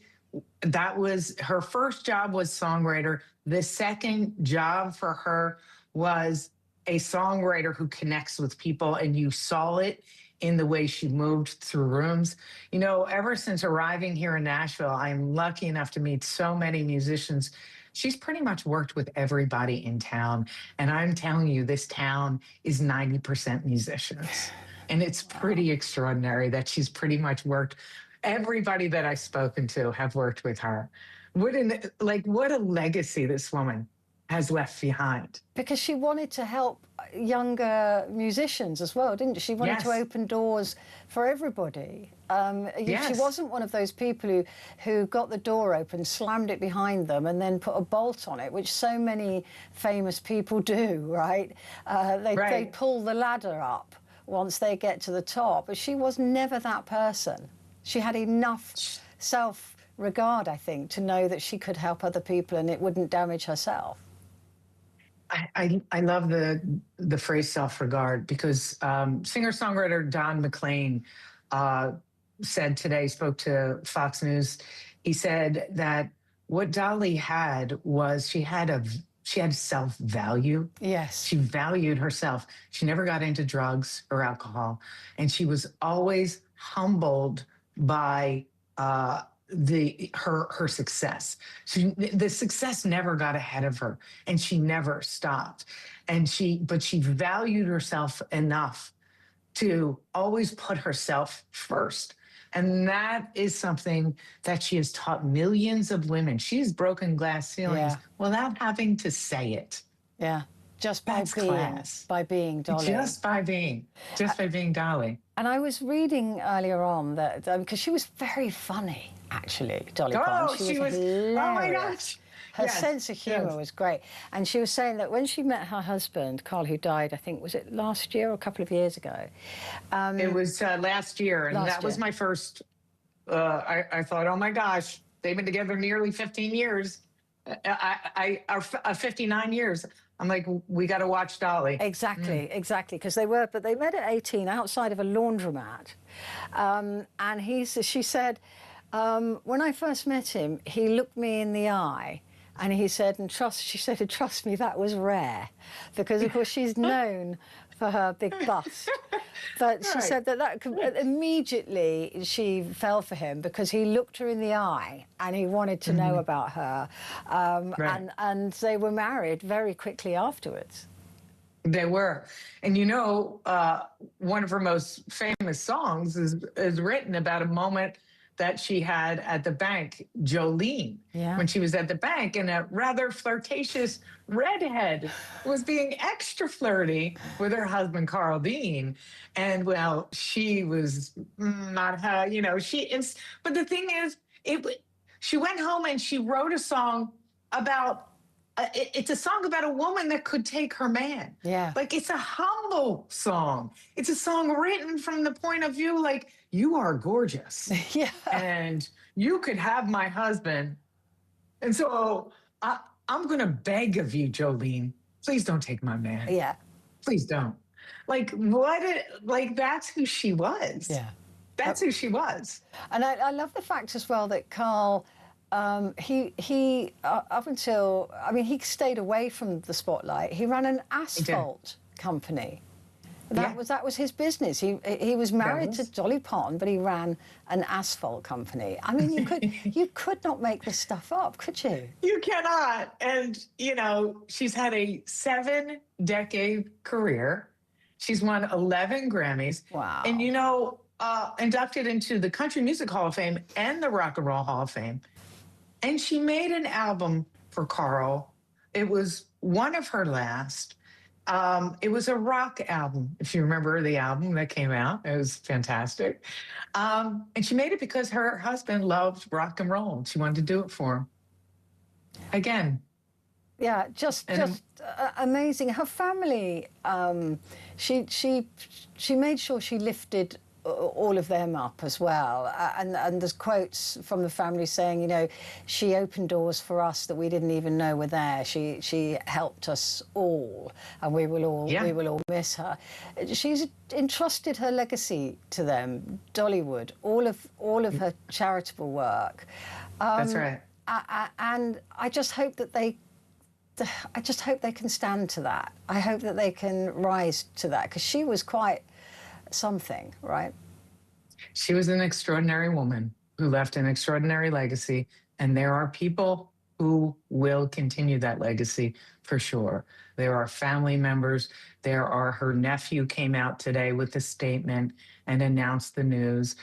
that was her first job was songwriter. The second job for her was a songwriter who connects with people, and you saw it in the way she moved through rooms. Ever since arriving here in Nashville, I'm lucky enough to meet so many musicians. She's pretty much worked with everybody in town. And I'm telling you, this town is 90% musicians. And it's pretty extraordinary that she's pretty much worked. Everybody that I've spoken to have worked with her. What a legacy this woman has left behind. Because she wanted to help younger musicians as well, didn't she? She wanted to open doors for everybody. She wasn't one of those people who got the door open, slammed it behind them, and then put a bolt on it, which so many famous people do, right? They pull the ladder up once they get to the top. But she was never that person. She had enough self-regard, I think, to know that she could help other people and it wouldn't damage herself. I love the phrase self-regard, because singer-songwriter Don McLean said today, spoke to Fox News. He said that what Dolly had was she had self-value. Yes. She valued herself. She never got into drugs or alcohol. And she was always humbled by her success. The success never got ahead of her, and she never stopped. But she valued herself enough to always put herself first. And that is something that she has taught millions of women. She's broken glass ceilings without having to say it. Yeah. Just by being Dolly. Just by being Dolly. And I was reading earlier on that, because she was very funny, actually, Dolly Parton. She was hilarious. Oh my gosh. Her sense of humour was great. And she was saying that when she met her husband, Carl, who died, I think, was it last year or a couple of years ago? It was last year. And that was my first, I thought, oh my gosh, they've been together nearly 15 years. 59 years. I'm like, we got to watch Dolly. Exactly, because they met at 18 outside of a laundromat. And she said, when I first met him, he looked me in the eye. And he said, she said, trust me, that was rare. Because, of course, she's known for her big bust. But she said that immediately she fell for him because he looked her in the eye and he wanted to know about her. And they were married very quickly afterwards. They were. And one of her most famous songs is written about a moment that she had at the bank, Jolene, when she was at the bank, and a rather flirtatious redhead was being extra flirty with her husband, Carl Dean. And well, she was not her, but the thing is, she went home and she wrote a song about, it's a song about a woman that could take her man. Yeah. Like, it's a humble song. It's a song written from the point of view, like, you are gorgeous. Yeah. And you could have my husband. And so I'm going to beg of you, Jolene, please don't take my man. Yeah. Please don't. Like, that's who she was. Yeah. That's who she was. And I love the fact as well that Carl, he up until, he stayed away from the spotlight. He ran an asphalt company. That was his business. He was married to Dolly Parton, but he ran an asphalt company. You could not make this stuff up, could you? You cannot. And she's had a 7-decade career. She's won 11 Grammys. Wow. And inducted into the Country Music Hall of Fame and the Rock and Roll Hall of Fame. And she made an album for Carl It was one of her last. It was a rock album, if you remember the album that came out. It was fantastic. And she made it because her husband loved rock and roll. She wanted to do it for him. Again. Yeah, just amazing. Her family, she made sure she lifted all of them up as well. And there's quotes from the family saying, you know, she opened doors for us that we didn't even know were there. She helped us all, and we will all miss her. She's entrusted her legacy to them, Dollywood, all of her charitable work. That's right. And I just hope that they can stand to that. I hope that they can rise to that, because she was quite something, right? She was an extraordinary woman who left an extraordinary legacy, and there are people who will continue that legacy for sure. There are family members. Her nephew came out today with a statement and announced the news.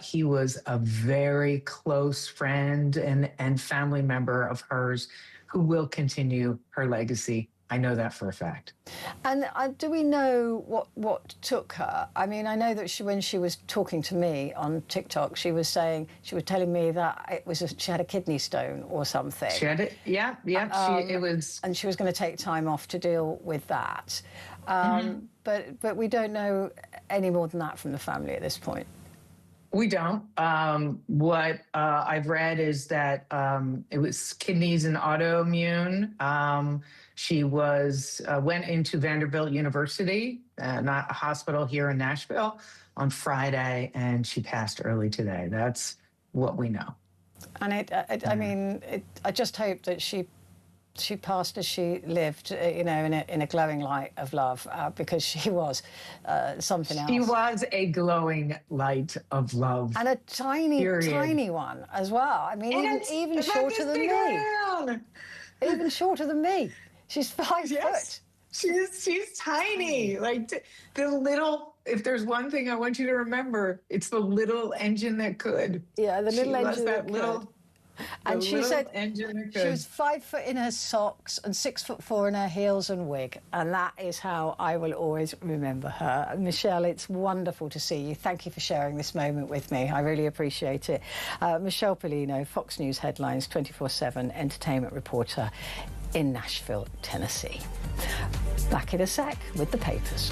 He was a very close friend and family member of hers who will continue her legacy. I know that for a fact. And do we know what took her? I mean, I know that when she was talking to me on TikTok, she was telling me that she had a kidney stone or something. She had it, yeah. It was, and she was going to take time off to deal with that. But we don't know any more than that from the family at this point. We don't. What I've read is that it was kidneys and autoimmune. She went into Vanderbilt University, not a hospital here in Nashville, on Friday, and she passed early today. That's what we know. And I mean, I just hope that she passed as she lived, you know, in a glowing light of love, because she was something else. She was a glowing light of love. And a tiny one as well. I mean, even shorter than me. Even shorter than me. She's 5 foot. She's tiny. Like the little. If there's one thing I want you to remember, it's the little engine that could. Yeah, the little engine that could. And she said she was 5 foot in her socks and 6'4" in her heels and wig. And that is how I will always remember her. Michelle, it's wonderful to see you. Thank you for sharing this moment with me. I really appreciate it. Michelle Pollino, Fox News Headlines 24/7 entertainment reporter in Nashville, Tennessee. Back in a sec with the papers.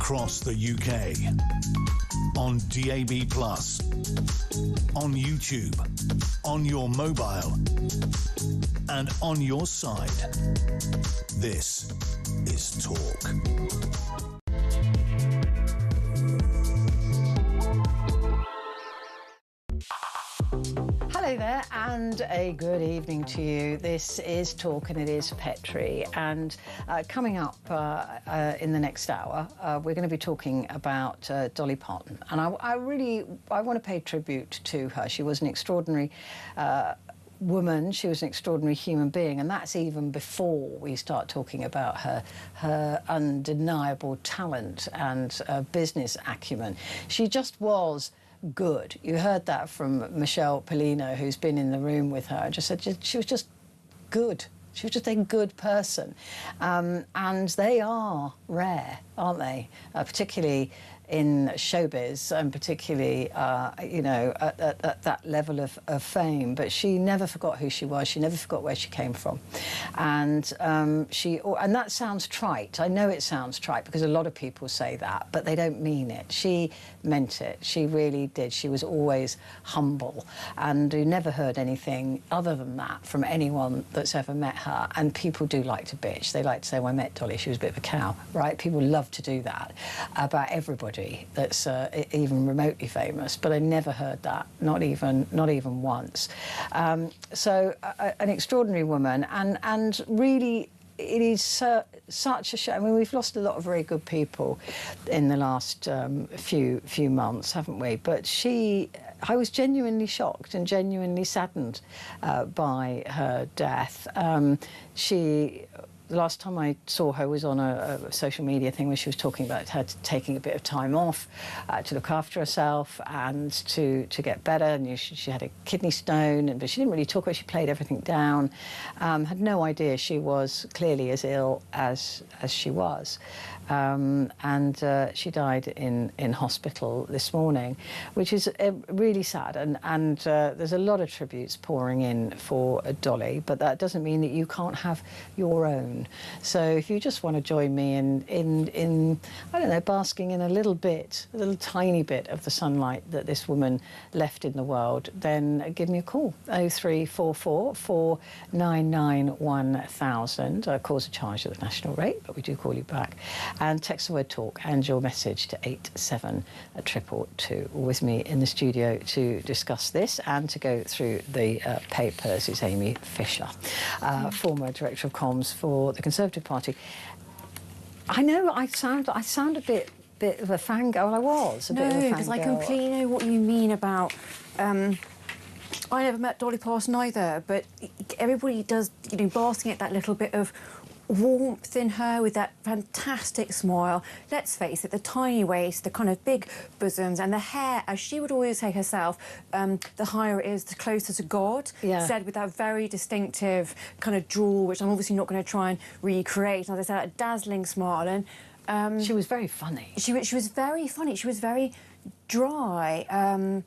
across the UK. On DAB+, on YouTube, on your mobile, and on your side. This is Talk. Hello there, and a good evening to you. This is Talk, and it is Petrie. And coming up in the next hour, we're going to be talking about Dolly Parton. And I want to pay tribute to her. She was an extraordinary woman. She was an extraordinary human being, and that's even before we start talking about her undeniable talent and business acumen. She just was good. You heard that from Michelle Polino, who's been in the room with her. Just said she was just good. She was just a good person. And they are rare, aren't they? Particularly in showbiz, and particularly, at that level of fame. But she never forgot who she was. She never forgot where she came from. And and that sounds trite. I know it sounds trite because a lot of people say that, but they don't mean it. She meant it. She really did. She was always humble, and you never heard anything other than that from anyone that's ever met her. And people do like to bitch. They like to say, well, I met Dolly, she was a bit of a cow, right? People love to do that about everybody that's even remotely famous, but I never heard that, not even once. So an extraordinary woman, and really it is such a shame. I mean, we've lost a lot of very good people in the last few months, haven't we? But I was genuinely shocked and genuinely saddened by her death. The last time I saw her was on a social media thing where she was talking about her taking a bit of time off to look after herself and to get better. And she had a kidney stone, but she didn't really talk about it. She played everything down. Had no idea she was clearly as ill as she was. And she died in hospital this morning, which is really sad. And there's a lot of tributes pouring in for Dolly, but that doesn't mean that you can't have your own. So if you just want to join me in I don't know, basking in a little tiny bit of the sunlight that this woman left in the world, then give me a call. 0344 499 1000. Calls are charged at the national rate, but we do call you back. And text the word talk and your message to 87222. With me in the studio to discuss this and to go through the papers is Amy Fisher, former Director of Comms for the Conservative Party. I know I sound a bit of a fangirl. I was a bit of a fangirl. No, because I completely know what you mean about. I never met Dolly Parton either, but everybody does, basking at that little bit of warmth in her with that fantastic smile. Let's face it, the tiny waist, the kind of big bosoms, and the hair, as she would always say herself, the higher it is, the closer to God. Yeah. Said with that very distinctive kind of drawl, which I'm obviously not going to try and recreate. And as I said, a dazzling smile. And she was very funny. She was very funny. She was very dry,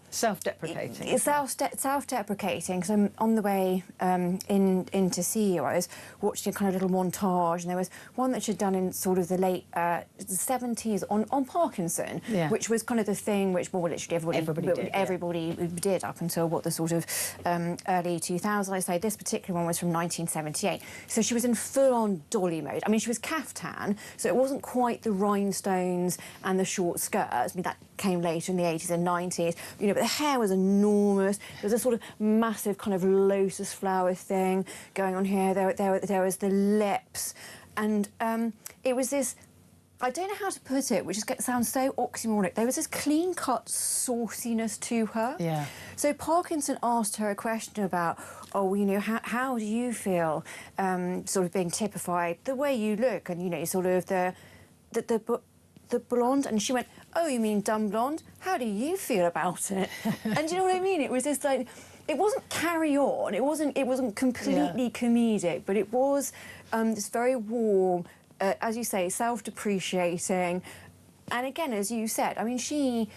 self-deprecating. Self-deprecating. Because I'm on the way in to see you. I was watching a kind of little montage, and there was one that she'd done in sort of the late 70s on Parkinson, yeah, which was kind of the thing which, well, literally everybody did up until what the sort of early 2000s. I say this particular one was from 1978. So she was in full-on Dolly mode. I mean, she was caftan, so it wasn't quite the rhinestones and the short skirts. I mean, that came later in the 80s and 90s, but the hair was enormous. There was a sort of massive kind of lotus flower thing going on here. There was the lips, and it was this, I don't know how to put it, which sounds so oxymoronic. There was this clean-cut sauciness to her. Yeah. So Parkinson asked her a question about, how do you feel sort of being typified, the way you look, and, sort of the blonde, and she went, oh, you mean dumb blonde? How do you feel about it? And do you know what I mean? It was just like, it wasn't carry on, it wasn't completely comedic, but it was this very warm, as you say, self-depreciating. And again, as you said, I mean, she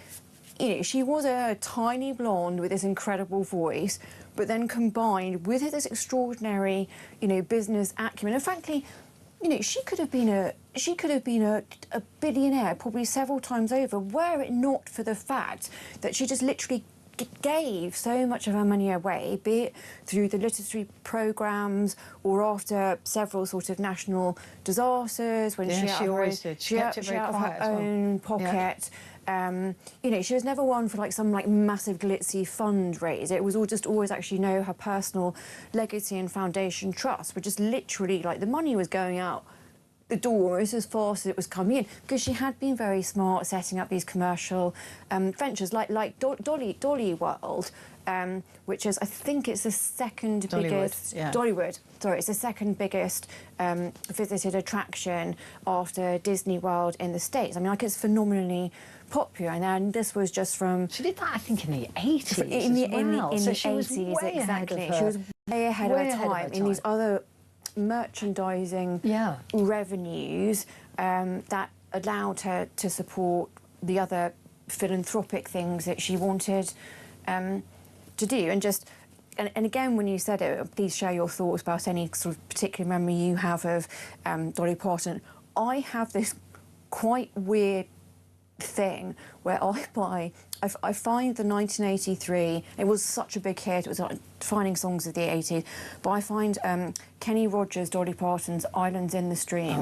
was a tiny blonde with this incredible voice, but then combined with this extraordinary, business acumen. And frankly, you know, she could have been a billionaire probably several times over, were it not for the fact that she just literally gave so much of her money away, be it through the literary programmes or after several sort of national disasters when she always did. She kept it very out of quiet her as well. own pocket. You know, she was never one for like some like massive glitzy fundraiser. It was all just always actually her personal legacy and foundation trust were just literally like the money was going out the door as fast as it was coming in, because she had been very smart setting up these commercial ventures like Dolly World, which is, I think it's the second biggest... Dollywood, sorry, it's the second biggest visited attraction after Disney World in the States. I mean, like, it's phenomenally popular, and this was just from... She did that, I think, in the 80s In the 80s, exactly. She was way ahead of her time in these other merchandising revenues that allowed her to support the other philanthropic things that she wanted to do. And again, when you said it, please share your thoughts about any sort of particular memory you have of Dolly Parton. I have this quite weird thing where I find the 1983, it was such a big hit, it was like defining songs of the 80s, but I find Kenny Rogers, Dolly Parton's Islands in the Stream,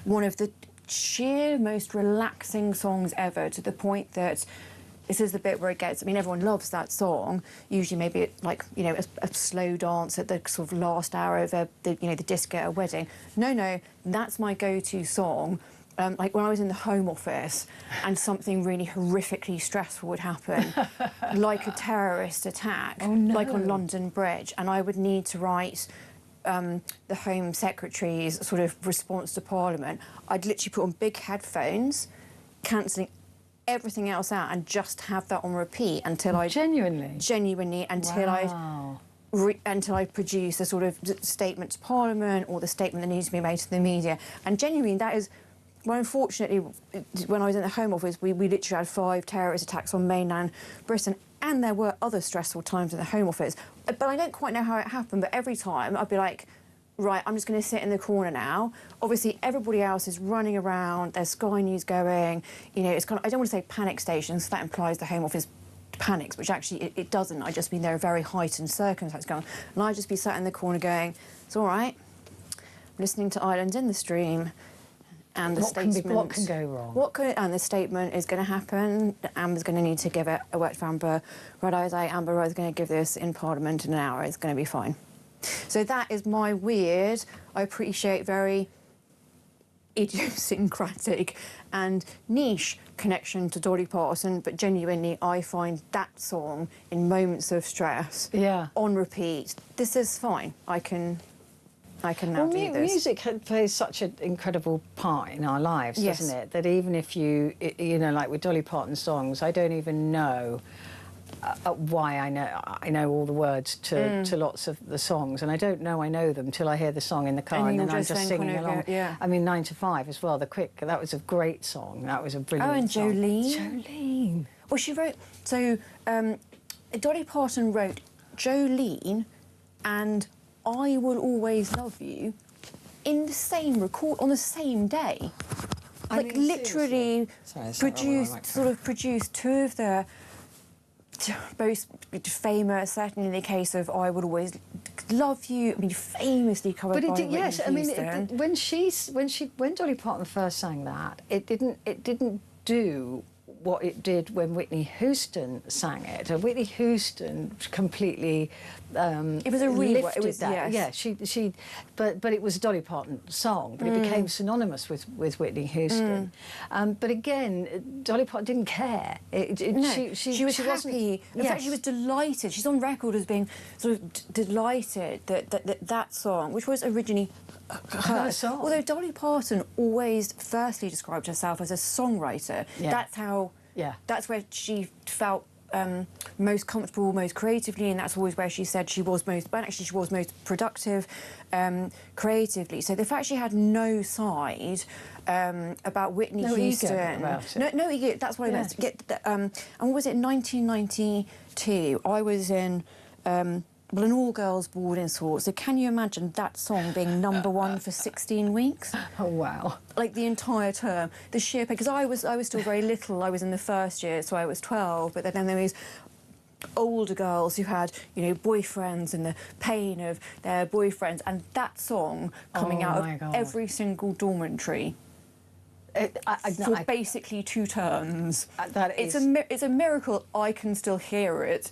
one of the sheer most relaxing songs ever, to the point that this is the bit where it gets, I mean, everyone loves that song, usually maybe it's like, you know, a slow dance at the sort of last hour of the disco at a wedding. No, that's my go-to song. Like when I was in the Home Office and something really horrifically stressful would happen, like a terrorist attack, like on London Bridge, and I would need to write the Home Secretary's sort of response to Parliament, I'd literally put on big headphones, cancelling everything else out, and just have that on repeat until I... Genuinely, until until I produce a sort of statement to Parliament or the statement that needs to be made to the media. And genuinely, that is... Well, unfortunately, when I was in the Home Office, we literally had 5 terrorist attacks on mainland Britain, and there were other stressful times in the Home Office. But I don't quite know how it happened, but every time I'd be like, right, I'm just going to sit in the corner now. Obviously, everybody else is running around, there's Sky News going, you know, it's kind of, I don't want to say panic stations, that implies the Home Office panics, which actually it doesn't. I just mean there are very heightened circumstances going on. And I'd just be sat in the corner going, it's all right, I'm listening to Islands in the Stream. And the statement... What can go wrong? And the statement is going to happen. Amber's going to need to give it. I worked for Amber Rudd. I was like, Amber Rudd's going to give this in Parliament in an hour. It's going to be fine. So that is my weird, I appreciate, very idiosyncratic and niche connection to Dolly Parton, but genuinely I find that song in moments of stress on repeat. This is fine. I can now do this. Music plays such an incredible part in our lives, doesn't it? That even if you know, like with Dolly Parton songs, I don't even know why I know all the words to lots of the songs, and I don't know I know them till I hear the song in the car, and then I'm just singing along. I mean, 9 to 5 as well. That was a great song. That was a brilliant song. Jolene. Well, she wrote. So Dolly Parton wrote Jolene and I Will Always Love You in the same on the same day. Like, literally produced 2 of the most famous, certainly in the case of I Would Always Love You, I mean, famously covered by Whitney Houston. When Dolly Parton first sang that, it didn't do what it did when Whitney Houston sang it. And Whitney Houston completely it was a rework. It was that. But it was a Dolly Parton song, but it became synonymous with Whitney Houston. But again, Dolly Parton didn't care. She was happy. In fact, she was delighted. She's on record as being sort of delighted that song, which was originally her song. Although Dolly Parton always firstly described herself as a songwriter. That's where she felt most comfortable, most creatively, and that's always where she said she was most productive creatively. So the fact she had no side about Whitney Houston, no ego. That's what I meant. And what was it? 1992. I was in well, an all-girls boarding school. So can you imagine that song being #1 for 16 weeks? Oh, wow. Like the entire term, the sheer pain. Because I was still very little. I was in the first year, so I was 12. But then there was older girls who had, you know, boyfriends and the pain of their boyfriends, and that song coming out of every single dormitory. For basically 2 terms. It's a miracle I can still hear it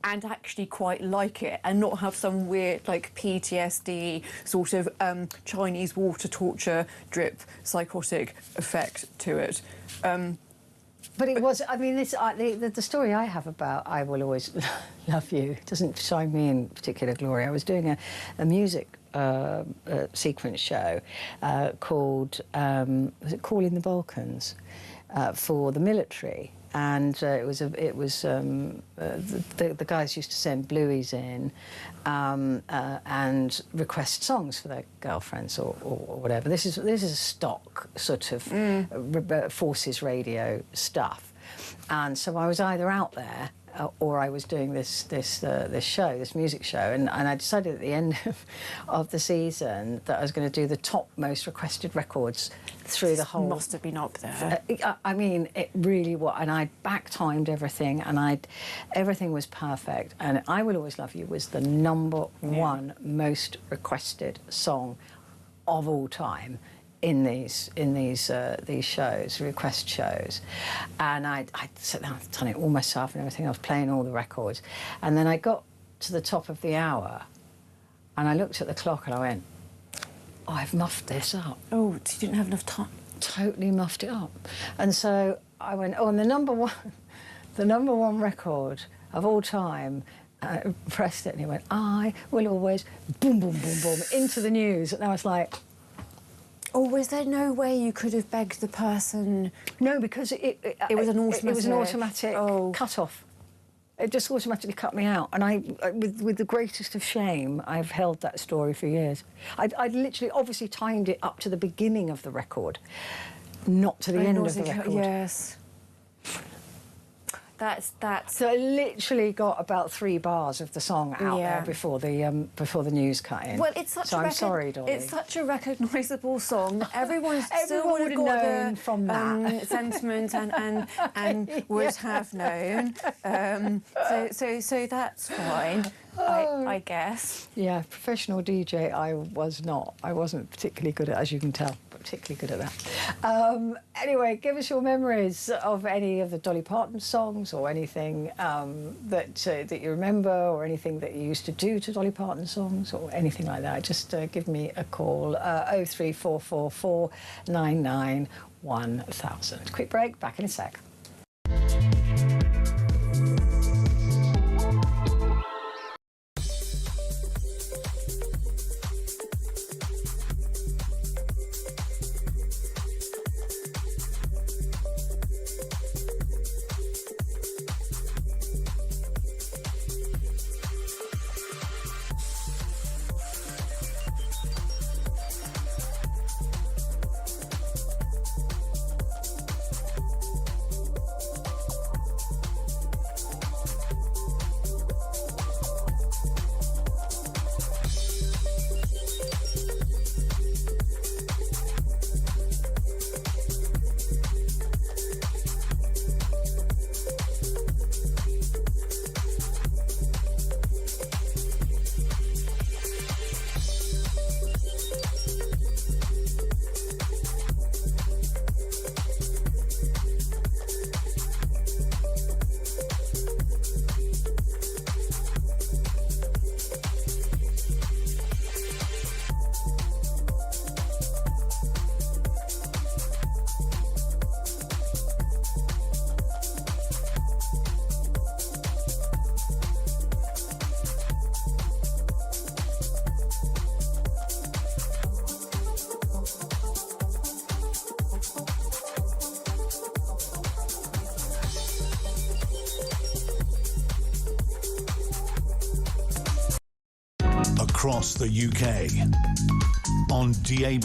and actually quite like it and not have some weird, like, PTSD sort of Chinese water torture drip psychotic effect to it. But it was, I mean, the story I have about I Will Always Love You doesn't shine me in particular glory. I was doing a music sequence show called, was it Calling the Balkans, for the military. And the guys used to send blueies in and request songs for their girlfriends or whatever. This is a stock sort of forces radio stuff, and so I was either out there or I was doing this show, this music show, and I decided at the end of the season that I was going to do the top most requested records through the whole. Must have been up there. I mean, it really was, and I'd back-timed everything, and everything was perfect. And I Will Always Love You was the #1 most requested song of all time in these shows, request shows. And I'd sit down, I'd done it all myself and everything. I was playing all the records, and then I got to the top of the hour, and I looked at the clock and I went, oh, I've muffed this up. Oh, so you didn't have enough time. Totally muffed it up. And so I went, oh, and the #1 record of all time, pressed it, and it went, I will always, boom, boom, boom, boom, into the news. And I was like... Or was there no way you could have begged the person? No, because it was an automatic. It was an automatic cut-off. It just automatically cut me out, and with the greatest of shame, I've held that story for years. I'd literally, obviously, timed it up to the beginning of the record, not to the end of the record. Yes. That's. So I literally got about 3 bars of the song out there before the news cut in. Well, it's such I'm sorry, Dolly. It's such a recognisable song. Everyone still would have got known from that sentiment and would have known. So that's fine. I guess. Yeah, professional DJ I was not. I wasn't particularly good at, as you can tell, particularly good at that. Anyway, give us your memories of any of the Dolly Parton songs or anything that you remember, or anything that you used to do to Dolly Parton songs or anything like that. Just give me a call, 03444 99 1000. Quick break, back in a sec. Across the UK, on DAB+,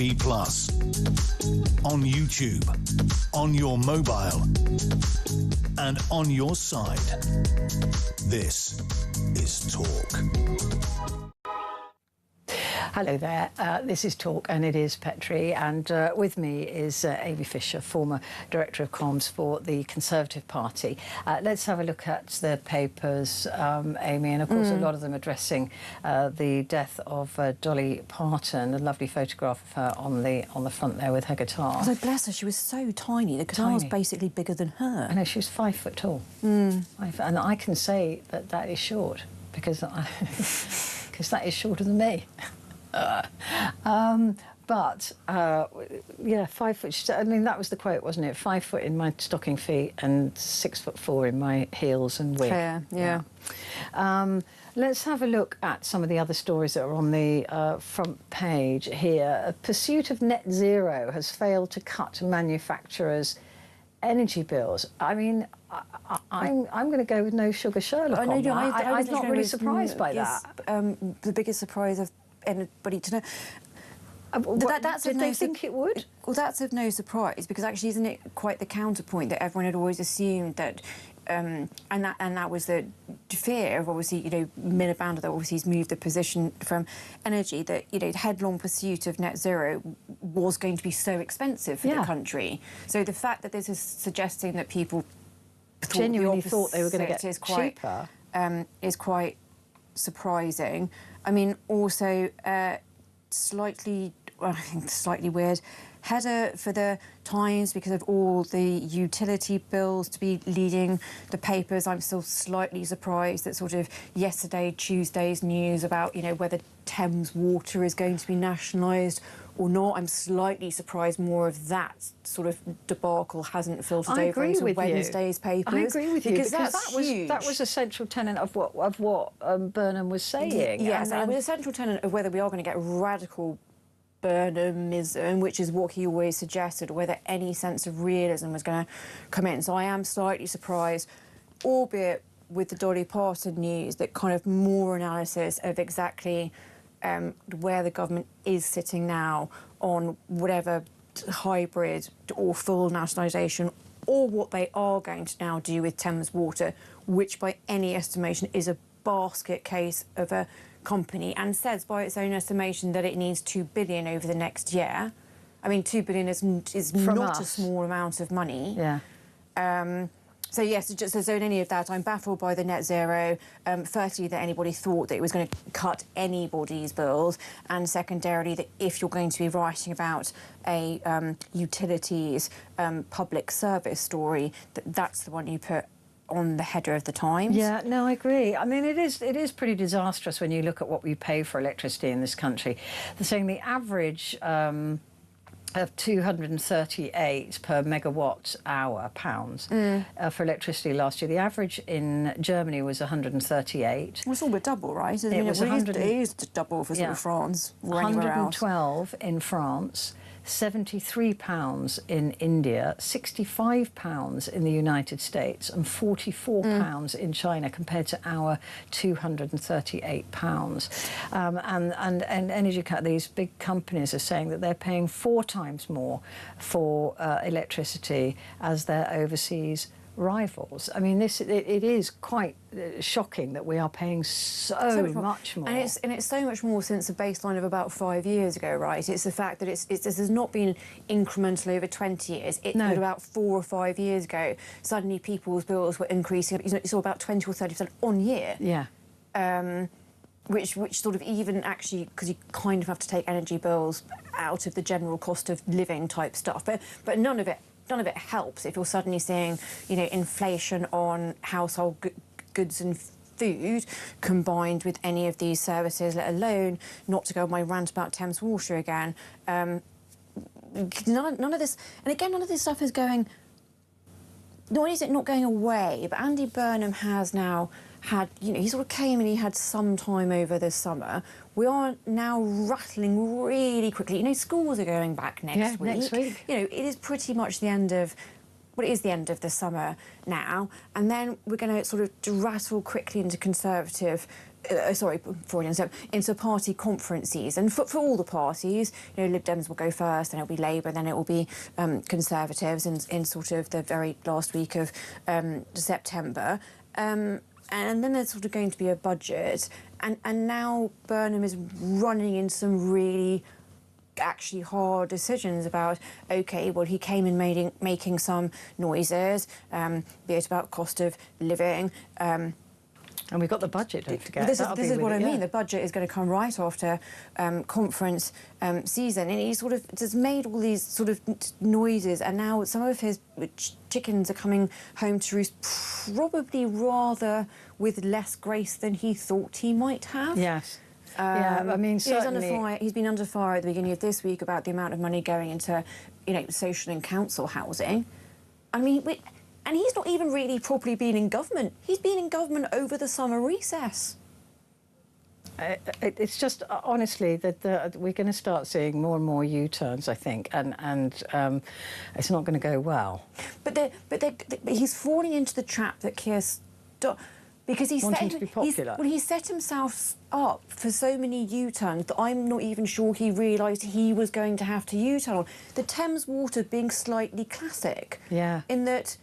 on YouTube, on your mobile, and on your side. This is Talk. Hello there, this is Talk and it is Petrie, and with me is Amy Fisher, former Director of Comms for the Conservative Party. Let's have a look at the papers, Amy, and of course a lot of them addressing the death of Dolly Parton, a lovely photograph of her on the front there with her guitar. So bless her, she was so tiny, the guitar was basically bigger than her. I know, she was 5 foot tall. And I can say that that is short, because that is shorter than me. Yeah, 5 foot. I mean, that was the quote, wasn't it? 5 foot in my stocking feet and 6'4" in my heels and wig. Fair, yeah. Let's have a look at some of the other stories that are on the front page here. A pursuit of net zero has failed to cut manufacturers' energy bills. I mean, I'm going to go with no sugar Sherlock on that. I'm not really surprised by that. The biggest surprise of anybody to know. Did they think it would? Well, that's of no surprise, because actually, isn't it quite the counterpoint that everyone had always assumed that, and that was the fear of, obviously, Miliband, that obviously has moved the position from energy, that the headlong pursuit of net zero was going to be so expensive for the country. So the fact that this is suggesting that people genuinely thought they were going to get cheaper is quite surprising. I mean, also slightly weird header for the Times because of all the utility bills to be leading the papers. I'm still slightly surprised that sort of yesterday, Tuesday's news about, whether Thames Water is going to be nationalised or not. I'm slightly surprised more of that sort of debacle hasn't filtered over into Wednesday's papers. I agree with you, because that was a central tenet of what Burnham was saying. Yes, and it was a central tenet of whether we are going to get radical Burnhamism, which is what he always suggested, or whether any sense of realism was going to come in. So I am slightly surprised, albeit with the Dolly Parton news, that kind of more analysis of exactly where the government is sitting now on whatever hybrid or full nationalisation, or what they are going to now do with Thames Water, which by any estimation is a basket case of a company, and says by its own estimation that it needs $2 billion over the next year. I mean, $2 billion is not a small amount of money. Yeah. So yes, so in any of that, I'm baffled by the net zero. Firstly, that anybody thought that it was going to cut anybody's bills, and secondarily, that if you're going to be writing about a utilities public service story, that's the one you put on the header of the Times. Yeah, no, I agree. I mean, it is pretty disastrous when you look at what we pay for electricity in this country. They're saying the average of 238 per megawatt hour pounds for electricity last year. The average in Germany was 138. Well, it's all but double, right? It was 100. It is double for sort of France or anywhere else. 112 in France. £73 in India, £65 in the United States, and £44 in China, compared to our £238. And energy these big companies are saying that they're paying 4 times more for electricity as their overseas rivals. I mean, it is quite shocking that we are paying so much more. And it's so much more since a baseline of about 5 years ago, right? It's the fact that this has not been incremental over 20 years. But about 4 or 5 years ago, suddenly people's bills were increasing. You saw about 20 or 30% on year. Yeah. Which sort of even actually, because you kind of have to take energy bills out of the general cost of living type stuff, but none of it helps if you're suddenly seeing, inflation on household goods and food combined with any of these services, let alone, not to go on my rant about Thames Water again. None of this, and again, none of this stuff is going. Not only is it not going away, but Andy Burnham has now had, he sort of came and he had some time over the summer. We are now rattling really quickly. Schools are going back next week. Next week. It is pretty much the end of, it is the end of the summer now. And then we're going to sort of rattle quickly into Conservative, into party conferences. And for all the parties, Lib Dems will go first, then it'll be Labour, then it will be Conservatives in sort of the very last week of September. and then there's sort of going to be a budget, and now Burnham is running in some really actually hard decisions about, okay, well, he came in making some noises, be it about cost of living. And we've got the budget, don't forget. This is what I mean. Yeah. The budget is going to come right after conference season. And he sort of just made all these sort of noises, and now some of his chickens are coming home to roost, probably rather with less grace than he thought he might have. Yes. Yeah, I mean, certainly... He's been under fire at the beginning of this week about the amount of money going into, you know, social and council housing. I mean, and he's not even really properly been in government. He's been in government over the summer recess. It's just, honestly, that we're going to start seeing more and more U-turns, I think, and it's not going to go well. But he's falling into the trap that Keir because he set himself up for so many U-turns that I'm not even sure he realised he was going to have to U-turn on. The Thames Water being slightly classic. Yeah. In that...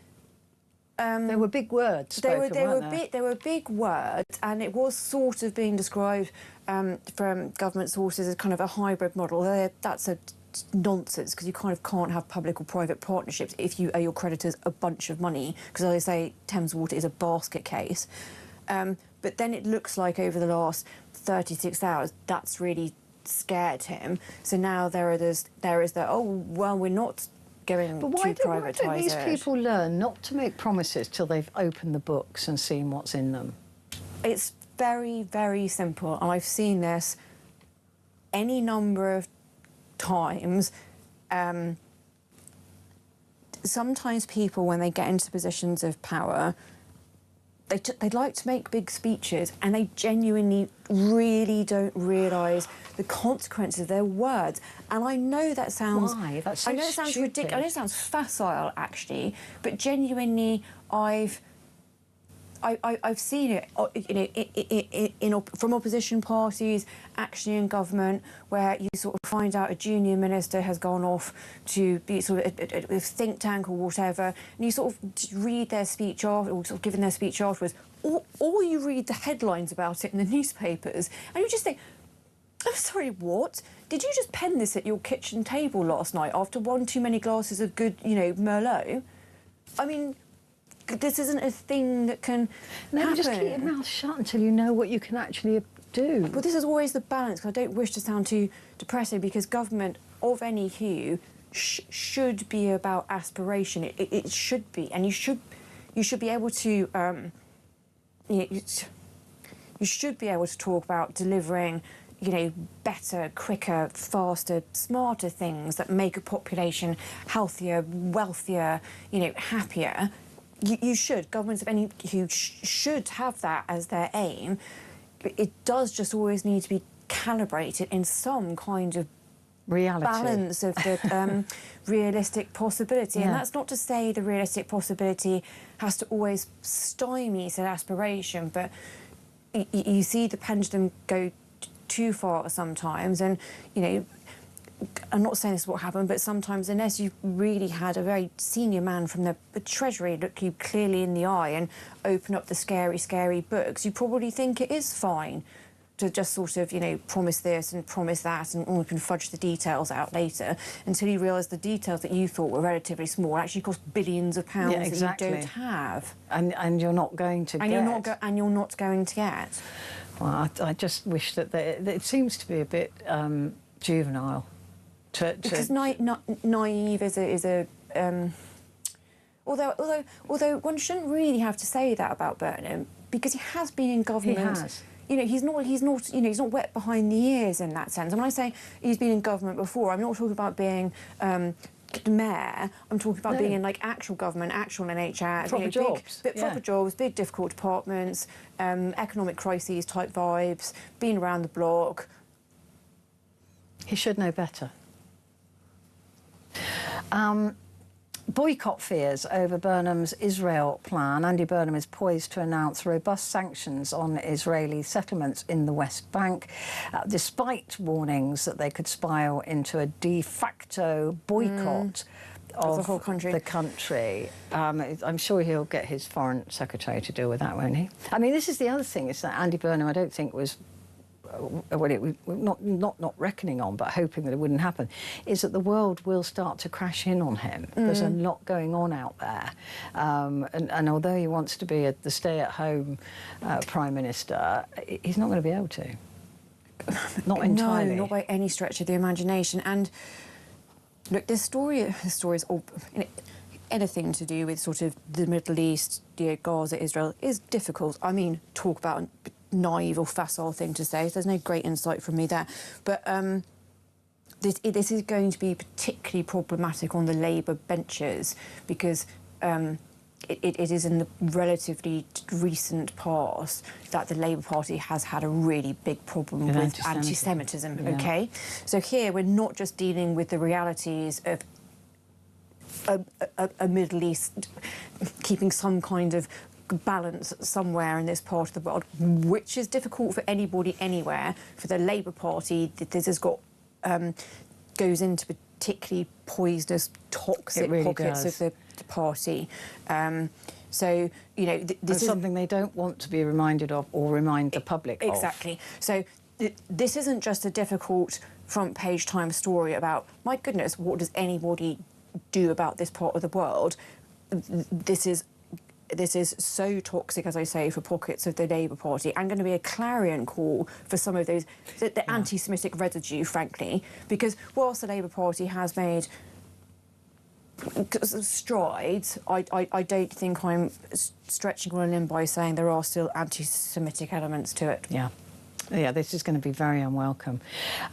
there were big words spoken, there were big words, and it was sort of being described from government sources as kind of a hybrid model. That's a nonsense, because you kind of can't have public or private partnerships if you owe your creditors a bunch of money, because as I say, Thames Water is a basket case. But then it looks like over the last 36 hours, that's really scared him. So now there is the, oh, well, we're not going to privatise it. Why don't these people learn not to make promises till they've opened the books and seen what's in them? It's very, very simple, and I've seen this any number of times. Sometimes people, when they get into positions of power, they'd like to make big speeches, and they genuinely really don't realise the consequences of their words. And I know that sounds... Why? That's so I know it sounds stupid. ridiculous. I know it sounds facile, actually, but genuinely, I've seen it, you know, from opposition parties actually in government, where you sort of find out a junior minister has gone off to be sort of a think tank or whatever, and you sort of read their speech after, or sort of given their speech afterwards, or you read the headlines about it in the newspapers, and you just think, I'm sorry, what? Did you just pen this at your kitchen table last night after one too many glasses of good, you know, Merlot? I mean, this isn't a thing that can happen. Just keep your mouth shut until you know what you can actually do. Well, this is always the balance, because I don't wish to sound too depressing, because government of any hue should be about aspiration. It should be, and you should be able to you should be able to talk about delivering, you know, better, quicker, faster, smarter things that make a population healthier, wealthier, you know, happier. You should. Governments of any hue should have that as their aim. But it does just always need to be calibrated in some kind of reality balance of the realistic possibility. Yeah. And that's not to say the realistic possibility has to always stymie said aspiration, but you see the pendulum go too far sometimes, and, you know, I'm not saying this is what happened, but sometimes, unless you really had a very senior man from the Treasury look you clearly in the eye and open up the scary, scary books, you probably think it is fine to just sort of, you know, promise this and promise that, and we can fudge the details out later, until you realise the details that you thought were relatively small actually cost billions of pounds that you don't have. And you're not going to get. And you're not going to get. Well, I just wish that it seems to be a bit juvenile. Because naive is a although one shouldn't really have to say that about Burnham, because he has been in government. He has. You know, he's not you know, he's not wet behind the ears in that sense. And when I say he's been in government before, I'm not talking about being mayor. I'm talking about being in, like, actual government, actual NHS, proper jobs, proper jobs, big difficult departments, economic crises type vibes, being around the block. He should know better. Boycott fears over Burnham's Israel plan. Andy Burnham is poised to announce robust sanctions on Israeli settlements in the West Bank, despite warnings that they could spiral into a de facto boycott of the whole country. the country. I'm sure he'll get his foreign secretary to deal with that, won't he? I mean, this is the other thing, is that Andy Burnham, I don't think was not reckoning on, but hoping that it wouldn't happen, is that the world will start to crash in on him. There's a lot going on out there. And although he wants to be the stay-at-home Prime Minister, he's not going to be able to. Not entirely. No, not by any stretch of the imagination. And look, this story is all anything to do with sort of the Middle East, Gaza, Israel, is difficult. I mean, talk about a naive or facile thing to say. So there's no great insight from me there. But this is going to be particularly problematic on the Labour benches because it is in the relatively recent past that the Labour Party has had a really big problem with anti-Semitism, OK? So here we're not just dealing with the realities of a Middle East keeping some kind of balance somewhere in this part of the world, which is difficult for anybody anywhere. For the Labour Party, this has got goes into particularly poisonous, toxic pockets of the party. So, you know, this is something they don't want to be reminded of or remind the public of. Exactly. So this isn't just a difficult front-page Times story about, my goodness, what does anybody do about this part of the world? This is so toxic, as I say, for pockets of the Labour Party, and going to be a clarion call for some of those, the anti-Semitic residue, frankly, because whilst the Labour Party has made strides, I don't think I'm stretching on a limb by saying there are still anti-Semitic elements to it. Yeah, this is going to be very unwelcome.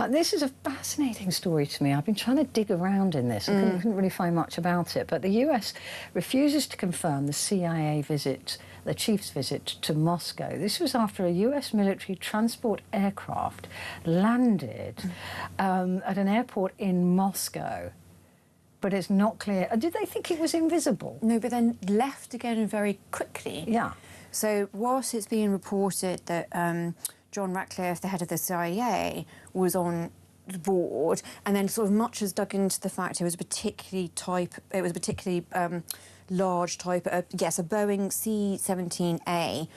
This is a fascinating story to me. I've been trying to dig around in this. I couldn't really find much about it. But the US refuses to confirm the CIA visit, the chief's visit to Moscow. This was after a US military transport aircraft landed at an airport in Moscow. But it's not clear. Did they think it was invisible? No, but then left again very quickly. Yeah. So whilst it's being reported that John Ratcliffe, the head of the CIA, was on board, and then sort of much has dug into the fact it was a particularly large type, a Boeing C-17A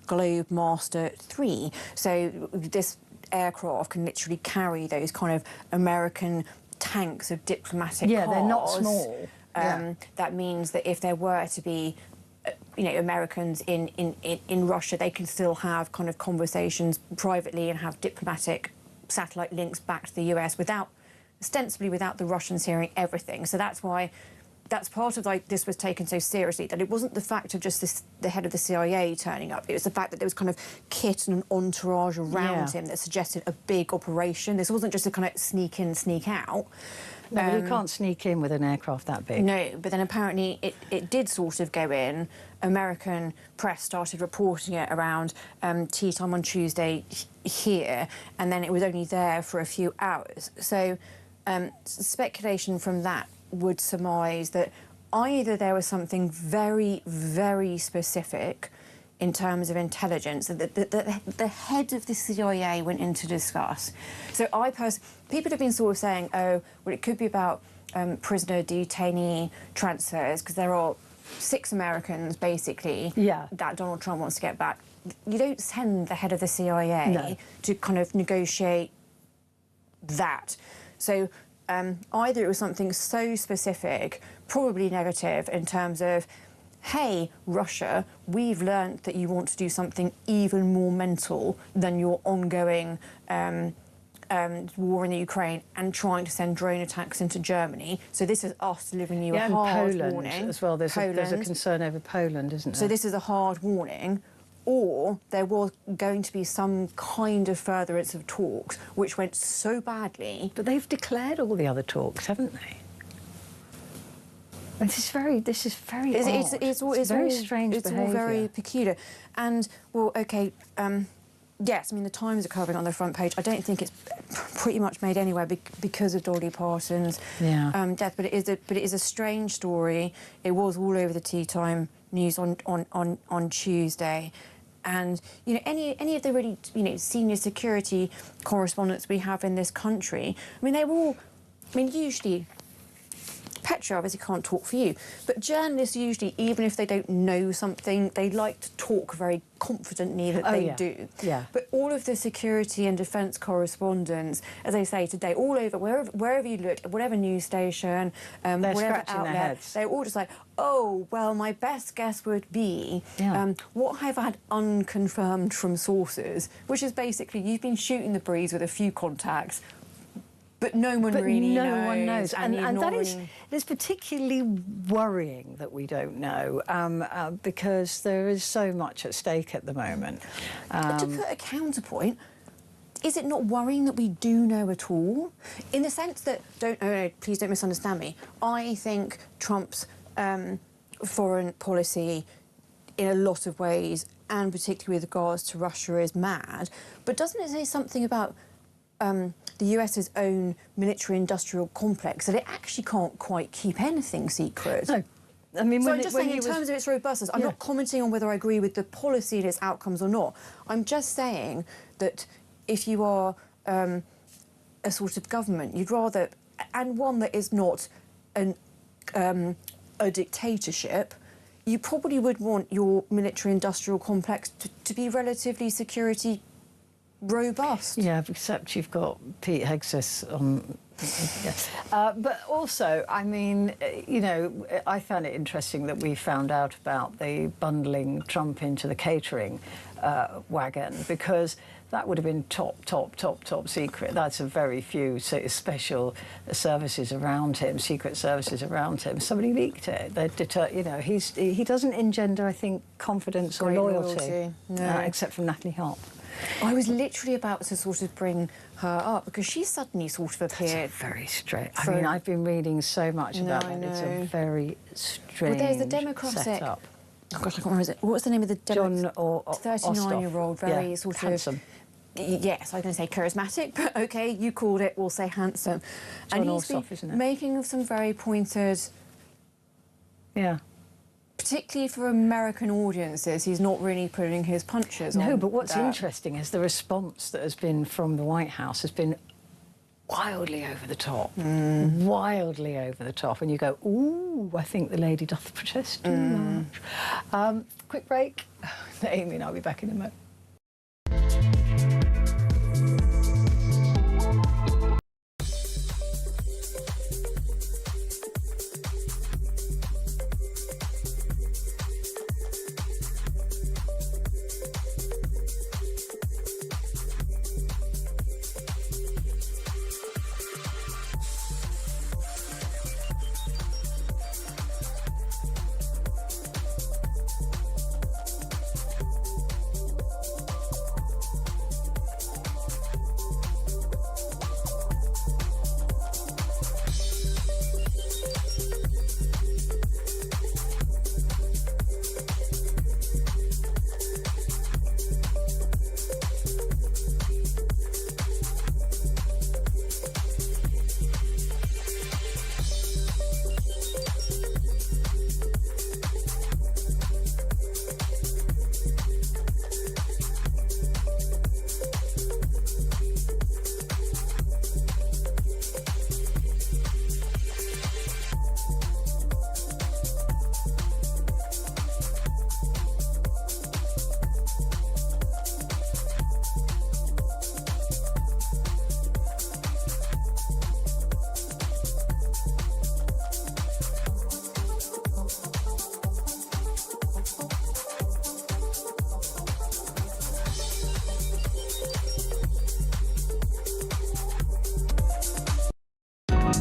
Globemaster 3. So this aircraft can literally carry those kind of American tanks of diplomatic cars. Yeah, they're not small. That means that if there were to be Americans in Russia, they can still have kind of conversations privately and have diplomatic satellite links back to the US ostensibly without the Russians hearing everything. So that's why, that's part of this was taken so seriously, that it wasn't the fact of just the head of the CIA turning up. It was the fact that there was kind of kit and an entourage around him that suggested a big operation. This wasn't just a kind of sneak in, sneak out. No, but you can't sneak in with an aircraft that big. No, but then apparently it did sort of go in. American press started reporting it around tea time on Tuesday here, and then it was only there for a few hours. So speculation from that would surmise that either there was something very, very specific in terms of intelligence that the head of the CIA went in to discuss. So people have been sort of saying, oh, well, it could be about prisoner detainee transfers, because there are 6 Americans, basically, that Donald Trump wants to get back. You don't send the head of the CIA to kind of negotiate that. So either it was something so specific, probably negative in terms of, hey, Russia, we've learned that you want to do something even more mental than your ongoing war in the Ukraine and trying to send drone attacks into Germany. So this is us delivering you a hard warning. As well. There's a concern over Poland, isn't there? So this is a hard warning. Or there was going to be some kind of furtherance of talks which went so badly. But they've declared all the other talks, haven't they? This is very odd. It's very strange behaviour. It's all very peculiar. And, well, OK, yes, I mean, the Times are covering on the front page. I don't think it's pretty much made anywhere because of Dolly Parton's death. But it is a strange story. It was all over the tea time news on Tuesday. And, you know, any of the really, senior security correspondents we have in this country, I mean, they were all, usually Petrie obviously can't talk for you, but journalists usually, even if they don't know something, they like to talk very confidently that they do. Yeah. But all of the security and defence correspondents, as I say today, all over, wherever you look, whatever news station, whatever outlet, they're all just like, oh, well, my best guess would be what I've had unconfirmed from sources, which is basically you've been shooting the breeze with a few contacts, but no one really knows. No one knows. And that really... is particularly worrying that we don't know, because there is so much at stake at the moment. But to put a counterpoint, is it not worrying that we do know at all? In the sense that, please don't misunderstand me, I think Trump's foreign policy in a lot of ways, and particularly with regards to Russia, is mad. But doesn't it say something about the US's own military-industrial complex, that it actually can't quite keep anything secret? No. I mean, so I'm just saying, in terms of its robustness, I'm not commenting on whether I agree with the policy and its outcomes or not. I'm just saying that if you are a sort of government, you'd rather, and one that is not a dictatorship, you probably would want your military-industrial complex to be relatively security robust. Yeah, except you've got Pete Hegseth on. But also, I mean, you know, I found it interesting that we found out about the bundling Trump into the catering wagon, because that would have been top secret. That's a very few special services around him, secret services around him. Somebody leaked it. They're you know, he doesn't engender, I think, confidence or loyalty. No. Except from Natalie Hart. I was literally about to sort of bring her up, because she suddenly sort of appeared. That's very strange. I mean, I've been reading so much about it. It's a very strange. Well, there's the Democratic. Setup. Oh gosh, I can't remember. Is it? What was the name of the John or 39-year-old, very sort handsome. of. Yes, I was going to say charismatic, but OK, you called it. We'll say handsome. John and he's Ossoff, isn't it? making some very pointed. Yeah. Particularly for American audiences, he's not really putting his punches on. No, but what's interesting is the response that has been from the White House has been wildly over the top. Wildly over the top. And you go, ooh, I think the lady doth protest too much. Quick break. Amy and I'll be back in a moment.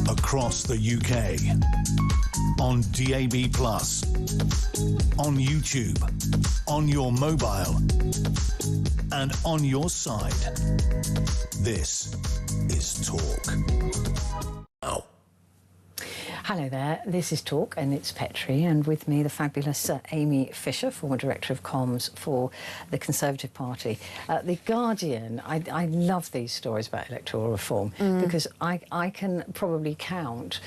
Across the UK, on DAB+, on YouTube, on your mobile, and on your side. This is Talk. Oh. Hello there, this is Talk and it's Petrie, and with me the fabulous Amy Fisher, former Director of Comms for the Conservative Party. The Guardian, I love these stories about electoral reform because I can probably count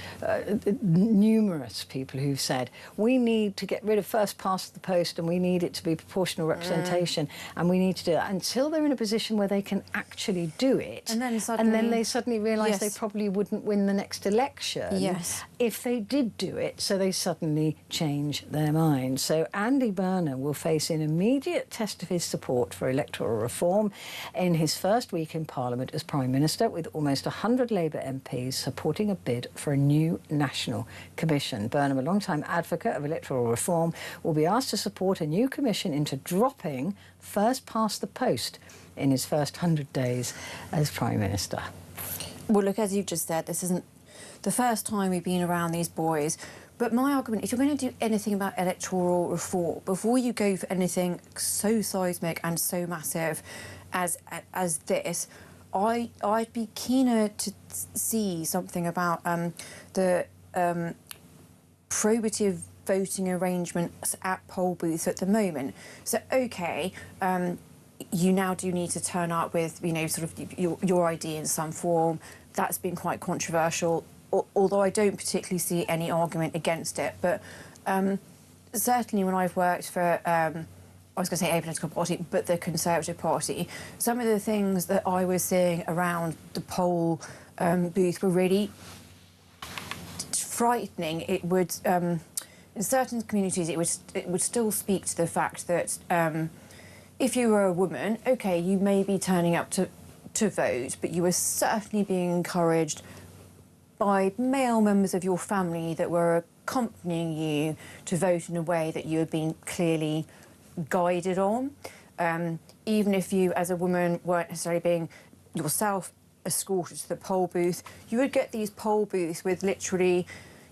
numerous people who've said we need to get rid of first past the post and we need it to be proportional representation and we need to do that until they're in a position where they can actually do it. And then they suddenly realise they probably wouldn't win the next election. Yes. if they did do it, so they suddenly change their mind. So Andy Burnham will face an immediate test of his support for electoral reform in his first week in Parliament as Prime Minister, with almost 100 Labour MPs supporting a bid for a new national commission. Burnham, a long-time advocate of electoral reform, will be asked to support a new commission into dropping first past the post in his first 100 days as Prime Minister. Well, look, as you've just said, this isn't the first time we've been around these boys. But my argument, if you're going to do anything about electoral reform, before you go for anything so seismic and so massive as this, I'd be keener to see something about the probative voting arrangements at poll booths at the moment. So, OK, you now do need to turn up with, you know, sort of your ID in some form. That's been quite controversial, although I don't particularly see any argument against it. But certainly when I've worked for, I was going to say a political party, but the Conservative Party, some of the things that I was seeing around the poll booth were really frightening. It would, in certain communities, it would still speak to the fact that if you were a woman, OK, you may be turning up to vote, but you were certainly being encouraged by male members of your family that were accompanying you to vote in a way that you had been clearly guided on. Even if you, as a woman, weren't necessarily being yourself escorted to the poll booth, you would get these poll booths with literally,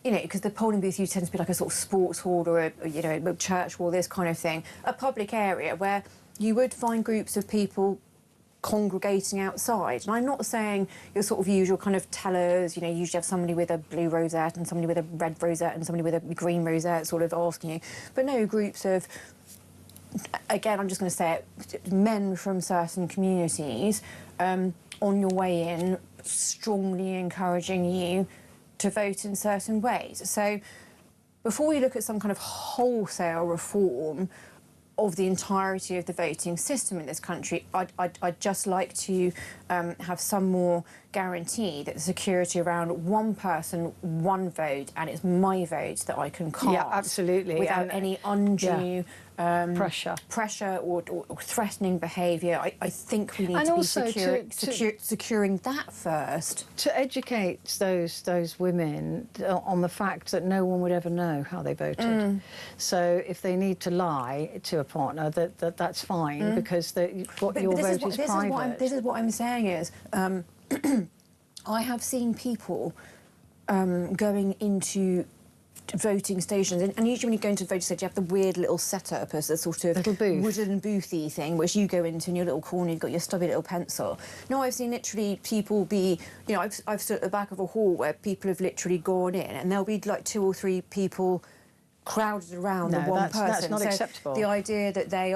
you know, because the polling booth you tend to be like a sort of sports hall or a church hall, this kind of thing, a public area where you would find groups of people congregating outside. And I'm not saying your sort of usual kind of tellers, you know, you usually have somebody with a blue rosette and somebody with a red rosette and somebody with a green rosette sort of asking you. But no, groups of, again, I'm just going to say it, men from certain communities on your way in, strongly encouraging you to vote in certain ways. So before we look at some kind of wholesale reform of the entirety of the voting system in this country, I'd just like to have some more guarantee that the security around one person, one vote, and it's my vote that I can cast. Yeah, absolutely. Without any undue pressure or threatening behaviour. I think we need and to also be securing that first. To educate those women on the fact that no one would ever know how they voted. So if they need to lie to a partner, that's fine, because your vote is private. This is what I'm saying is, I have seen people going into voting stations, and usually when you go into a voting station, you have the weird little setup as a sort of little booth, wooden boothy thing, which you go into in your little corner, you've got your stubby little pencil. No, I've seen literally people be, you know, I've stood at the back of a hall where people have literally gone in, and there'll be like 2 or 3 people crowded around the one person. That's not acceptable. The idea that they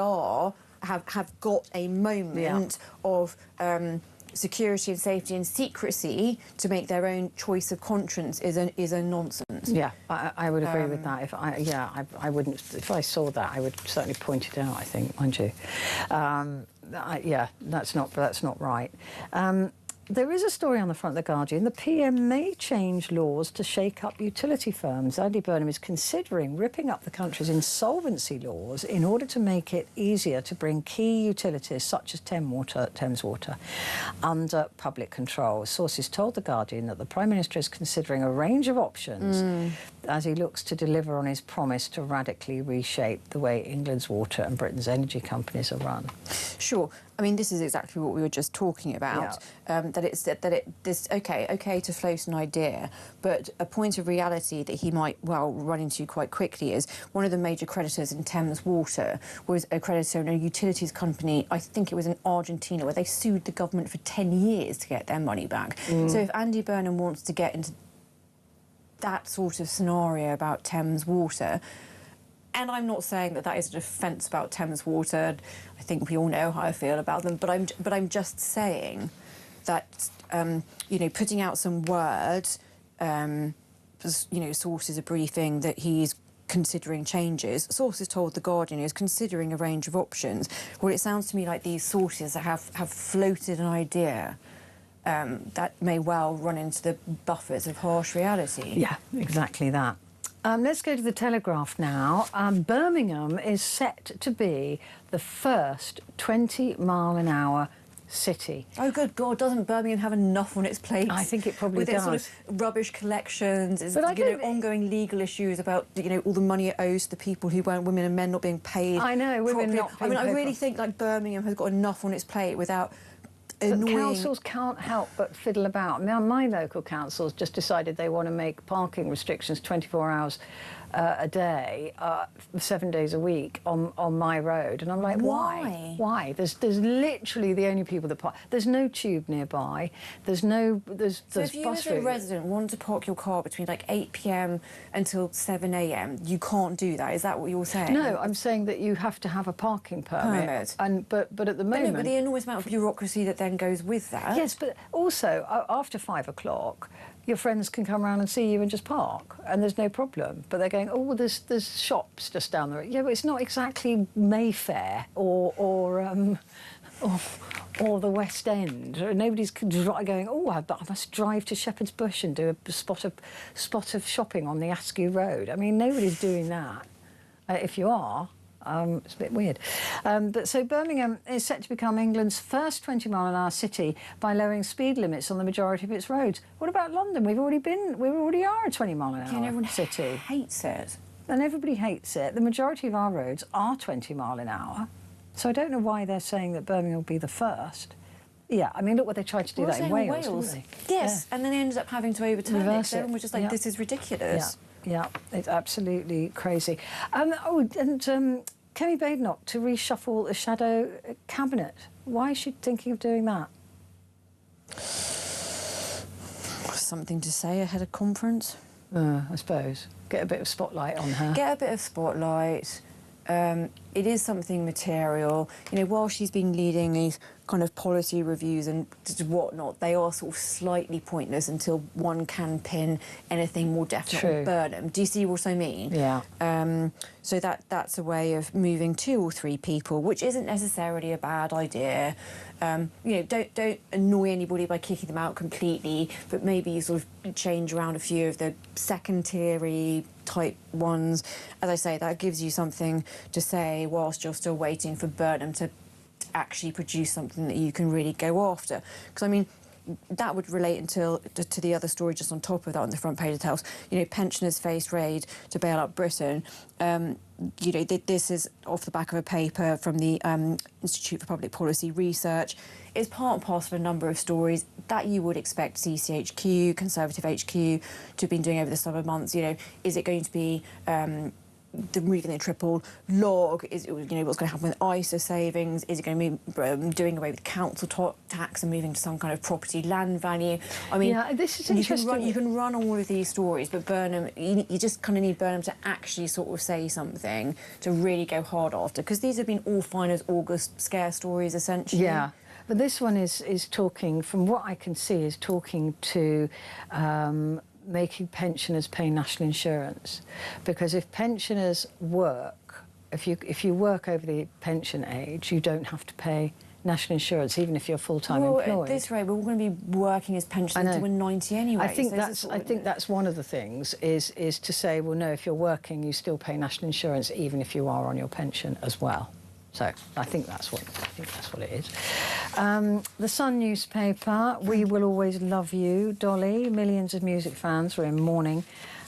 have got a moment of security and safety and secrecy to make their own choice of conscience is a nonsense. Yeah, I would agree with that. I wouldn't. If I saw that, I would certainly point it out. I think, mind you. That's not right. There is a story on the front of The Guardian. The PM may change laws to shake up utility firms. Andy Burnham is considering ripping up the country's insolvency laws in order to make it easier to bring key utilities such as Thames Water under public control. Sources told The Guardian that the Prime Minister is considering a range of options as he looks to deliver on his promise to radically reshape the way England's water and Britain's energy companies are run. Sure. I mean, this is exactly what we were just talking about. Okay to float an idea, but a point of reality that he might run into quite quickly is one of the major creditors in Thames Water was a creditor in a utilities company. I think it was in Argentina, where they sued the government for 10 years to get their money back. So if Andy Burnham wants to get into that sort of scenario about Thames Water. And I'm not saying that is a defence about Thames Water. I think we all know how I feel about them. But I'm just saying that putting out some words, sources are briefing that he's considering changes. Sources told The Guardian is considering a range of options. Well, it sounds to me like these sources have floated an idea that may well run into the buffers of harsh reality. Yeah, exactly that. Let's go to the Telegraph now. Birmingham is set to be the first 20-mile-an-hour city. Oh, good God, doesn't Birmingham have enough on its plate? I think it probably with does. With its sort of rubbish collections, its ongoing legal issues about, all the money it owes to the people who weren't women and men not being paid. I know, women properly. not being paid. I really think, Birmingham has got enough on its plate without But annoying... councils can't help but fiddle about. Now, my local council's just decided they want to make parking restrictions 24 hours a day, 7 days a week on my road, and I'm like, why? Why? There's literally the only people that park. There's no tube nearby. There's So if you bus as a route. resident want to park your car between 8 p.m. until 7 a.m, you can't do that. Is that what you're saying? No, I'm saying that you have to have a parking permit. But at the moment, But the enormous amount of bureaucracy that then goes with that. Yes, but also after 5 o'clock, your friends can come around and see you and just park, and there's no problem. But they're going, oh, well, there's shops just down the road. Yeah, but it's not exactly Mayfair or the West End. Nobody's going, oh, I must drive to Shepherd's Bush and do a spot of shopping on the Askew Road. I mean, nobody's doing that. If you are, it's a bit weird. So Birmingham is set to become England's first 20-mile-an-hour city by lowering speed limits on the majority of its roads. What about London? We already are a 20-mile-an-hour Everyone city. hates it. And everybody hates it. The majority of our roads are 20 mile an hour. So I don't know why they're saying that Birmingham will be the first. Yeah, I mean, look what they tried to do that in Wales, didn't they? Yes, yeah. And then they ended up having to overturn it. So everyone was just like, this is ridiculous. Yeah, it's absolutely crazy. Kemi Badenoch to reshuffle the shadow cabinet. Why is she thinking of doing that? Something to say ahead of conference? I suppose. Get a bit of spotlight on her. Get a bit of spotlight. It is something material. While she's been leading these kind of policy reviews and whatnot, they are sort of slightly pointless until one can pin anything more definite on Burnham. Do you see what I mean? Yeah. So that's a way of moving 2 or 3 people, which isn't necessarily a bad idea. Don't annoy anybody by kicking them out completely, but maybe you sort of change around a few of the second-tier type ones. As I say, that gives you something to say whilst you're still waiting for Burnham to actually produce something that you can really go after. Because, I mean, that would relate to the other story just on top of that on the front page of the House. Pensioners face raid to bail out Britain. This is off the back of a paper from the Institute for Public Policy Research. It's part and parcel of a number of stories that you would expect CCHQ, Conservative HQ, to have been doing over the summer months. Is it going to be the moving the triple log? Is what's going to happen with ISA savings? Is it going to be doing away with council tax and moving to some kind of property land value? I mean, yeah, this is interesting. You can run all of these stories, but Burnham, you just kind of need Burnham to actually sort of say something to really go hard after, because these have been all fine as August scare stories, essentially. Yeah. But this one is talking, from what I can see, is talking to making pensioners pay national insurance. Because if pensioners work, if you work over the pension age, you don't have to pay national insurance, even if you're full-time employed. At this rate, we're all going to be working as pensioners until we're 90 anyway. I think that's one of the things, is to say, well, no, if you're working, you still pay national insurance, even if you are on your pension as well. So I think that's what it is. The Sun newspaper, we will always love you, Dolly. Millions of music fans were in mourning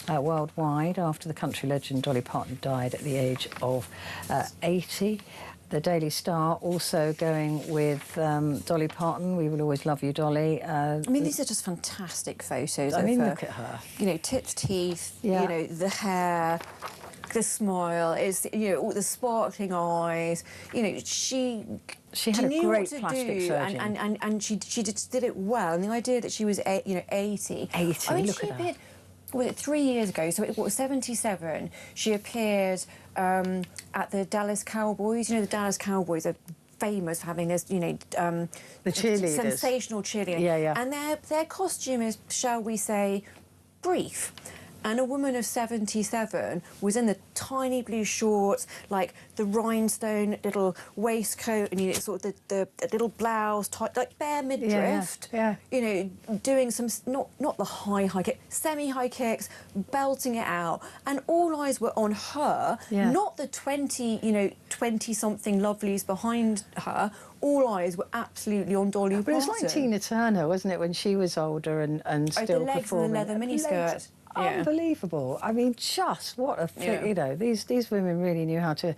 worldwide after the country legend Dolly Parton died at the age of 80. The Daily Star also going with Dolly Parton. We will always love you, Dolly. I mean, these are just fantastic photos. I mean, look at her. Tipped teeth. Yeah. The hair. The smile is, all the sparkling eyes. She had a great plastic surgeon, and she just did it well. And the idea that she was 80. 80. I mean, look she at appeared. Was it 3 years ago? So it was 77. She appeared at the Dallas Cowboys. The Dallas Cowboys are famous for having this, the cheerleaders, sensational cheerleader. Yeah. And their costume is, shall we say, brief. and a woman of 77 was in the tiny blue shorts, like the rhinestone little waistcoat, and sort of the little blouse, tight, like bare midriff. Yeah. You know, doing some not the high kick, semi-high kicks, belting it out, and all eyes were on her, not the 20-something lovelies behind her. All eyes were absolutely on Dolly Parton. But it was like Tina Turner, wasn't it, when she was older and still the legs performing? and the leather miniskirt. Unbelievable. I mean, just what a you know, these women really knew how to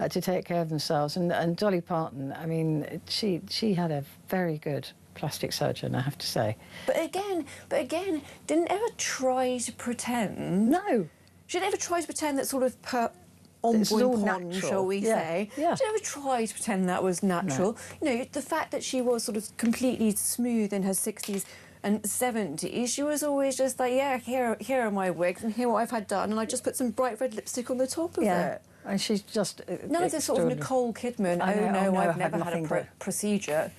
take care of themselves. And Dolly Parton, I mean, she had a very good plastic surgeon, I have to say. But again, didn't ever try to pretend. No. She didn't ever try to pretend that sort of on point, shall we say. Yeah. She never tried to pretend that was natural. No. You know, the fact that she was sort of completely smooth in her 60s and 70s, she was always just like, yeah, here are my wigs and here what I've had done, and I just put some bright red lipstick on the top of it. And she's just none of this sort of Nicole Kidman. I've never had a procedure.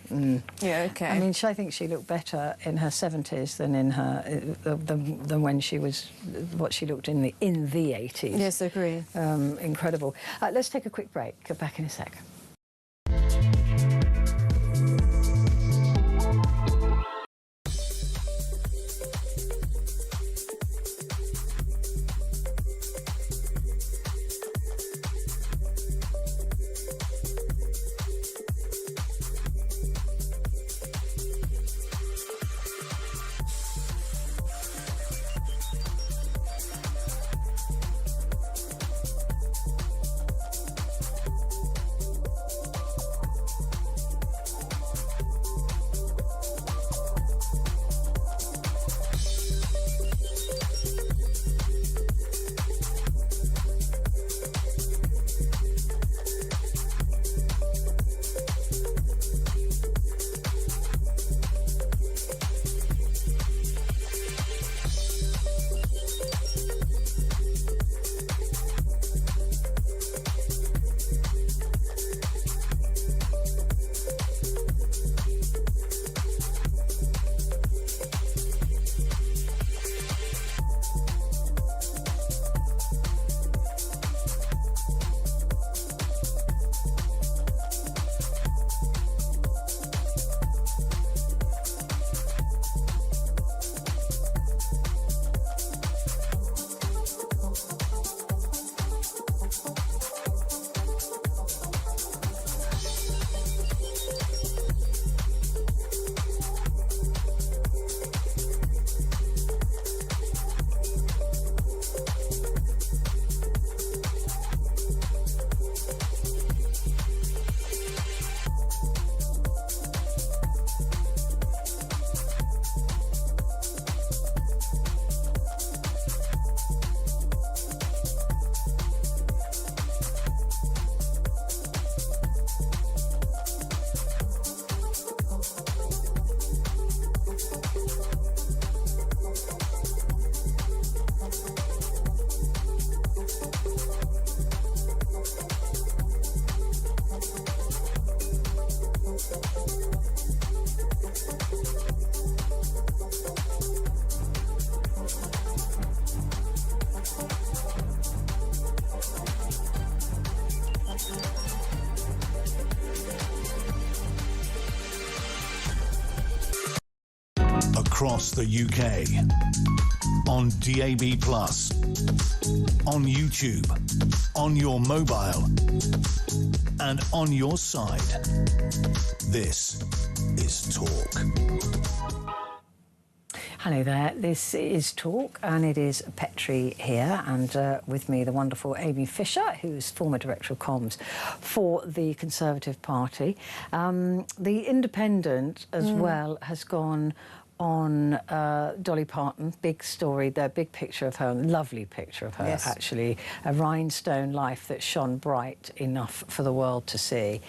Yeah, okay. I mean, I think she looked better in her 70s than in her than when she was what she looked in the 80s. Yes, I agree. Incredible. Let's take a quick break. Get back in a sec. Across the UK, on DAB+, on YouTube, on your mobile, and on your side. This is Talk. Hello there, this is Talk, and it is Petrie here, and with me the wonderful Amy Fisher, who's former Director of Comms for the Conservative Party. The Independent as well has gone on Dolly Parton, big story there, big picture of her, lovely picture of her, actually, a rhinestone life that shone bright enough for the world to see.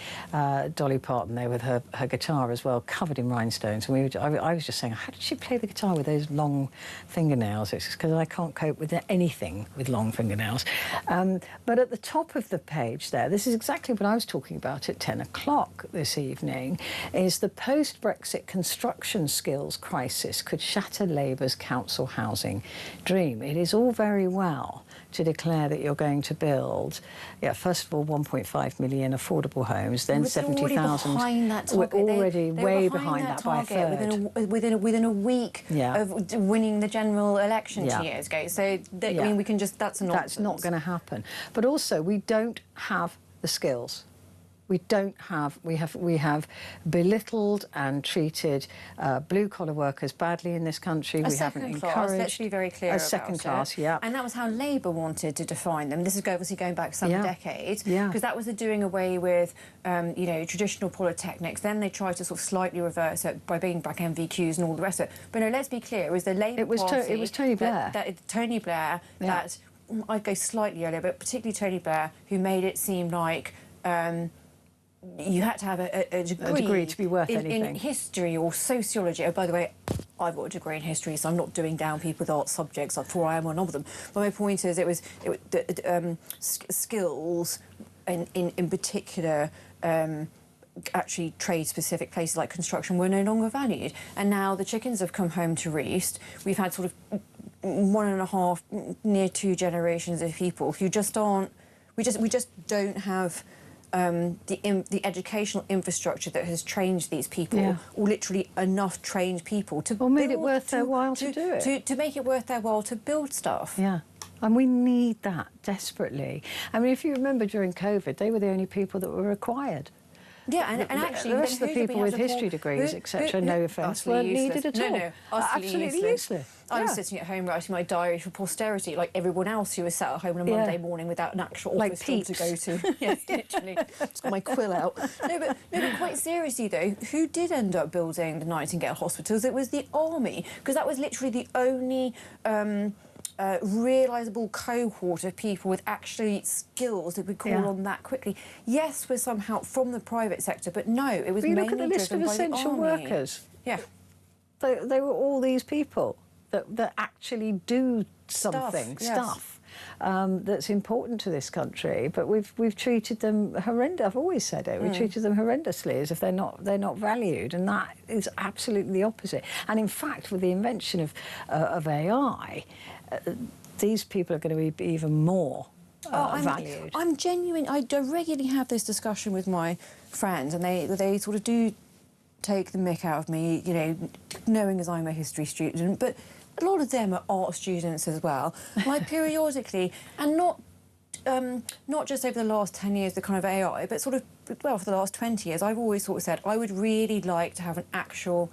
Dolly Parton there with her guitar as well, covered in rhinestones. And I was just saying, how did she play the guitar with those long fingernails? It's because I can't cope with anything with long fingernails. But at the top of the page there, this is exactly what I was talking about at 10 o'clock this evening, is the post-Brexit construction skills crisis crisis could shatter Labour's council housing dream. It is all very well to declare that you're going to build, first of all, 1.5 million affordable homes, then 70,000. We're already way behind that by a third. Within a week of winning the general election 2 years ago. So, I mean, we can just, that's a nonsense. That's not going to happen. But also, we don't have the skills. We don't have, we have belittled and treated blue-collar workers badly in this country. We haven't encouraged. Let's be very clear about second class, yeah. And that was how Labour wanted to define them. This is obviously going back some decades. Because that was the doing away with, traditional polytechnics. Then they tried to sort of slightly reverse it by bringing back MVQs and all the rest of it. But no, let's be clear, it was the Labour Party... It was Tony Blair. Tony Blair, that... I'd go slightly earlier, but particularly Tony Blair, who made it seem like... you had to have a degree to be worth anything. In history or sociology. Oh, by the way, I've got a degree in history, so I'm not doing down people with art subjects, for I am one of them. But my point is, skills, in particular, actually trade-specific places like construction were no longer valued. And now the chickens have come home to roost. We've had sort of 1.5, near 2 generations of people who just aren't... We just don't have... the educational infrastructure that has trained these people, or literally enough trained people to made it worth their while to do it. To make it worth their while to build stuff. Yeah. And we need that desperately. I mean, if you remember during COVID, they were the only people that were required. Yeah, and actually... The rest of the people with history degrees, etc., no offence, weren't needed at all. No, absolutely useless. I was sitting at home writing my diary for posterity, like everyone else who was sat at home on a Monday morning without an actual office job to go to. Yeah, literally. Just got my quill out. No, but quite seriously, though, who did end up building the Nightingale hospitals? It was the army, because that was literally the only... realisable cohort of people with actually skills that we call on that quickly. Yes, with some help from the private sector, but no, it was mainly driven by the army. Look at the list of essential workers. Yeah. They were all these people that actually do something, stuff that's important to this country, but we've treated them horrendous. I've always said it. We've treated them horrendously as if they're not valued, and that is absolutely the opposite. And in fact, with the invention of AI, these people are going to be even more valued. I'm genuine. I regularly have this discussion with my friends, and they sort of do take the mick out of me, knowing as I'm a history student, but a lot of them are art students as well. Like periodically, and not just over the last 10 years, the kind of AI, but sort of, well, for the last 20 years, I've always sort of said I would really like to have an actual,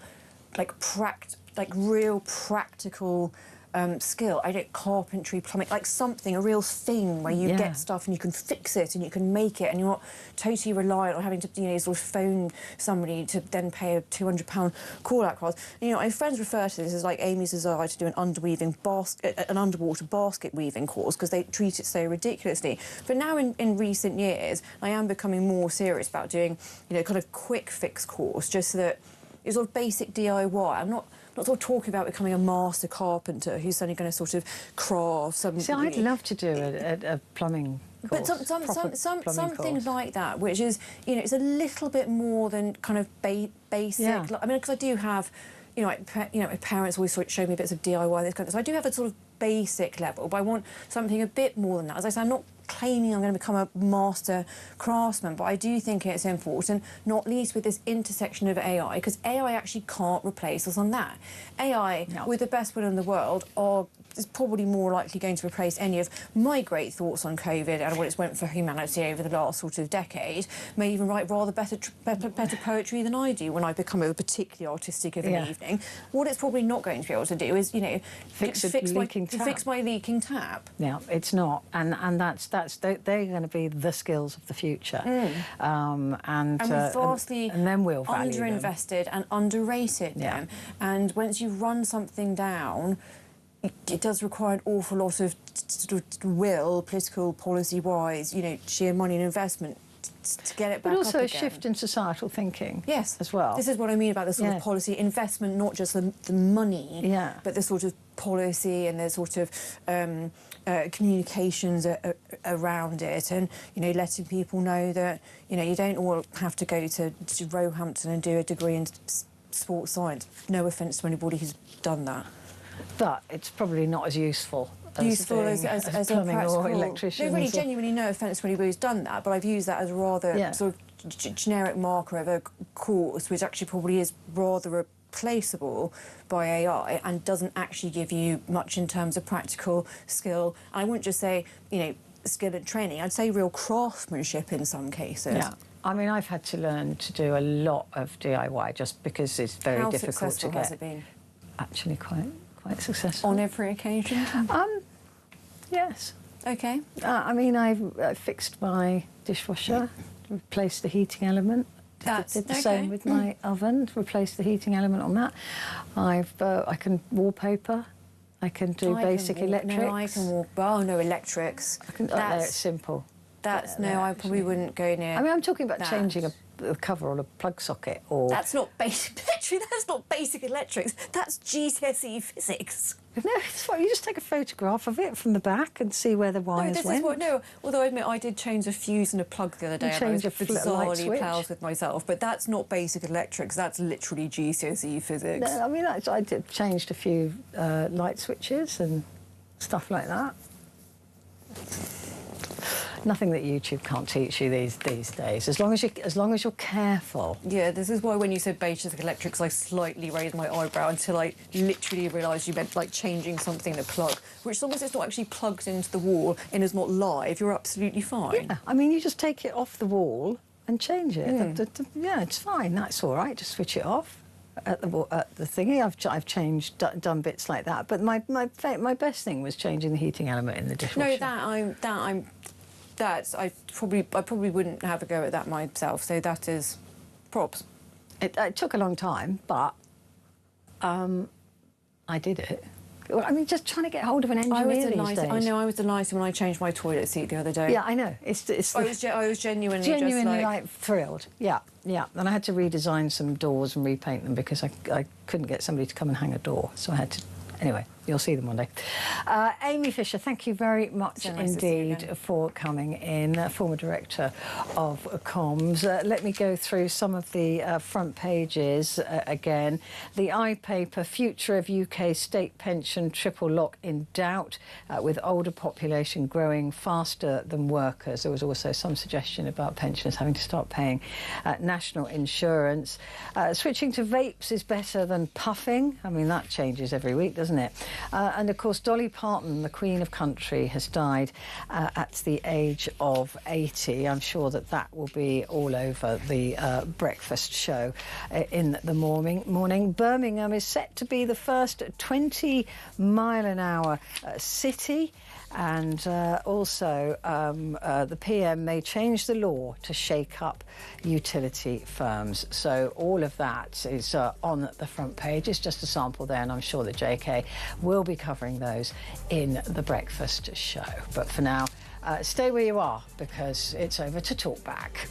real practical skill. I did carpentry, plumbing, like something, a real thing where you get stuff and you can fix it and you can make it, and you're not totally reliant on having to, sort of phone somebody to then pay a £200 call-out cost. My friends refer to this as like Amy's desire to do an underwater basket weaving course, because they treat it so ridiculously. But now in recent years, I am becoming more serious about doing, kind of quick fix course, just so that it's sort of basic DIY. I'm not sort of talking about becoming a master carpenter who's suddenly going to sort of craft something. See, I'd love to do a plumbing course. But something like that, which is, it's a little bit more than kind of basic. Yeah. I mean, because I do have, my parents always sort of showed me bits of DIY, this kind of, so I do have a sort of basic level, but I want something a bit more than that. As I say, I'm not claiming I'm going to become a master craftsman, but I do think it's important, not least with this intersection of AI, because AI actually can't replace us on that. AI, with the best will in the world, is probably more likely going to replace any of my great thoughts on COVID and what it's meant for humanity over the last sort of decade. May even write rather better poetry than I do when I become a particularly artistic of an evening. What it's probably not going to be able to do is, fix my leaking tap. Yeah, it's not, and they're going to be the skills of the future. And we've vastly and then we'll value underinvested and underrated them. And once you run something down, it does require an awful lot of sort of will, political, policy-wise, sheer money and investment to get it back up again. But also a shift in societal thinking. Yes. As well. This is what I mean about the sort of policy investment, not just the money, but the sort of policy and the sort of communications around it, and letting people know that you don't all have to go to Roehampton and do a degree in sports science. No offence to anybody who's done that. But it's probably not as useful As plumbing a practical, or electrician. No, really, genuinely, no offence to anybody who's done that, but I've used that as a rather sort of generic marker of a course, which actually probably is rather replaceable by AI and doesn't actually give you much in terms of practical skill. I wouldn't just say, you know, skill and training. I'd say real craftsmanship in some cases. Yeah. I mean, I've had to learn to do a lot of DIY just because it's very How difficult to successful get. has it been? Actually, quite successful. On every occasion? Yes. Okay. I mean, I fixed my dishwasher, replaced the heating element. Did the same with my oven, replaced the heating element on that. I can wallpaper. I can do basic electrics. No, I can walk. Oh no, electrics. That's simple. That's no, I probably wouldn't go near. I mean, I'm talking about changing a cover on a plug socket, or that's not basic. Literally, that's not basic electrics. That's GCSE physics. No, it's fine. You just take a photograph of it from the back and see where the wires went. Although I admit I did change a fuse and a plug the other day, and I was bizarrely pals with myself. But that's not basic electrics. That's literally GCSE physics. No, I mean, I changed a few light switches and stuff like that. Nothing that YouTube can't teach you these days, as long as you're careful. Yeah, this is why when you said basic electrics, I slightly raised my eyebrow until I literally realised you meant like changing something to plug, which as long as it's not actually plugged into the wall and is not live, you're absolutely fine. Yeah, I mean, you just take it off the wall and change it. Yeah, it's fine. That's all right. Just switch it off at the thingy. I've changed, done bits like that. But my best thing was changing the heating element in the dishwasher. No, I probably wouldn't have a go at that myself. So that is props. It took a long time, but I did it. I mean, just trying to get hold of an engineer these days. I know, I was delighted when I changed my toilet seat the other day. Yeah, I know. I was genuinely just like thrilled. Yeah, yeah. And I had to redesign some doors and repaint them because I couldn't get somebody to come and hang a door, so I had to. Anyway, you'll see them one day. Amy Fisher, thank you very much indeed for coming in, former Director of Comms. Let me go through some of the front pages again. The iPaper, Future of UK State Pension Triple Lock in Doubt, with older population growing faster than workers. There was also some suggestion about pensioners having to start paying national insurance. Switching to vapes is better than puffing. I mean, that changes every week, doesn't it? And of course, Dolly Parton, the Queen of Country, has died at the age of 80. I'm sure that will be all over the breakfast show in the morning. Birmingham is set to be the first 20-mile-an-hour city. And also, the PM may change the law to shake up utility firms. So all of that is on the front page. It's just a sample there, and I'm sure that JK will be covering those in the breakfast show. But for now, stay where you are, because it's over to Talkback.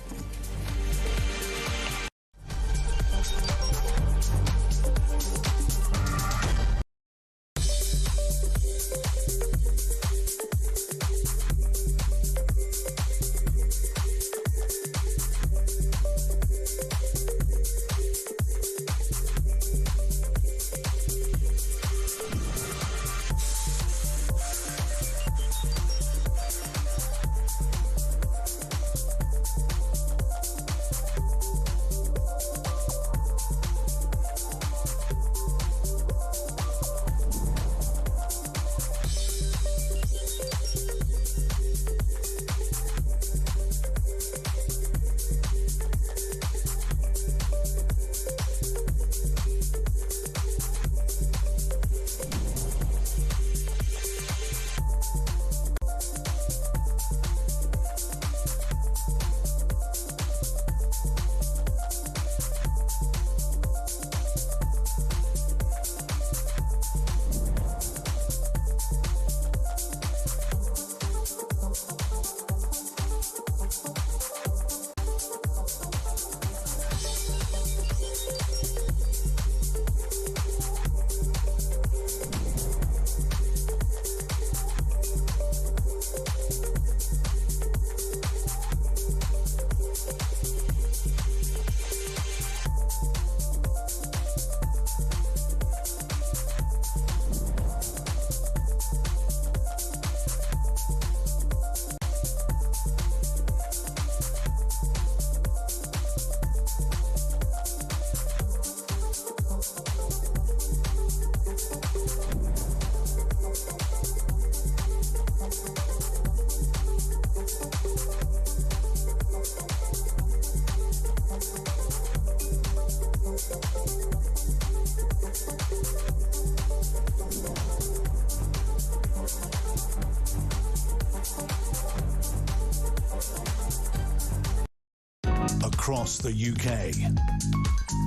across the UK.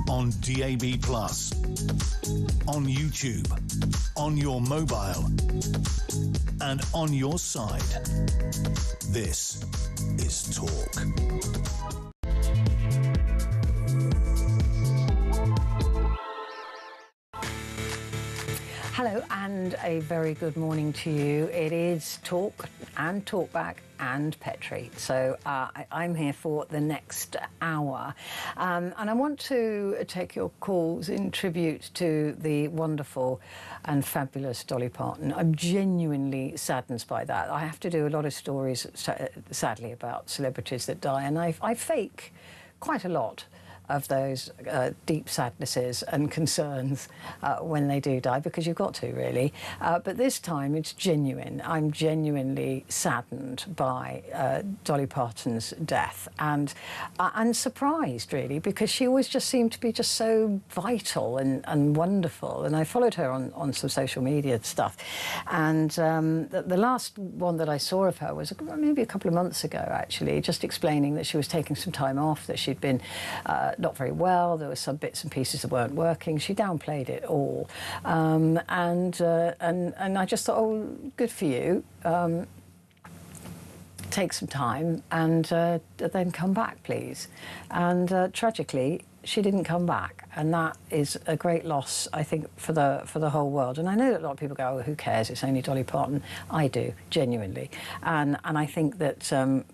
On DAB+, on YouTube, on your mobile, and on your side. This is Talk. Hello and a very good morning to you. It is Talk and Talkback and Petrie. So I'm here for the next hour. And I want to take your calls in tribute to the wonderful and fabulous Dolly Parton. I'm genuinely saddened by that. I have to do a lot of stories, sadly, about celebrities that die, and I fake quite a lot of those deep sadnesses and concerns when they do die, because you've got to, really. But this time it's genuine. I'm genuinely saddened by Dolly Parton's death, and surprised, really, because she always just seemed to be just so vital and wonderful. And I followed her on some social media stuff. And the last one that I saw of her was maybe a couple of months ago, actually, just explaining that she was taking some time off, that she'd been not very well. There were some bits and pieces that weren't working. She downplayed it all, and I just thought, oh, good for you. Take some time and then come back, please. And tragically, she didn't come back, and that is a great loss, I think, for the whole world. And I know that a lot of people go, oh, who cares? It's only Dolly Parton. I do, genuinely, and I think that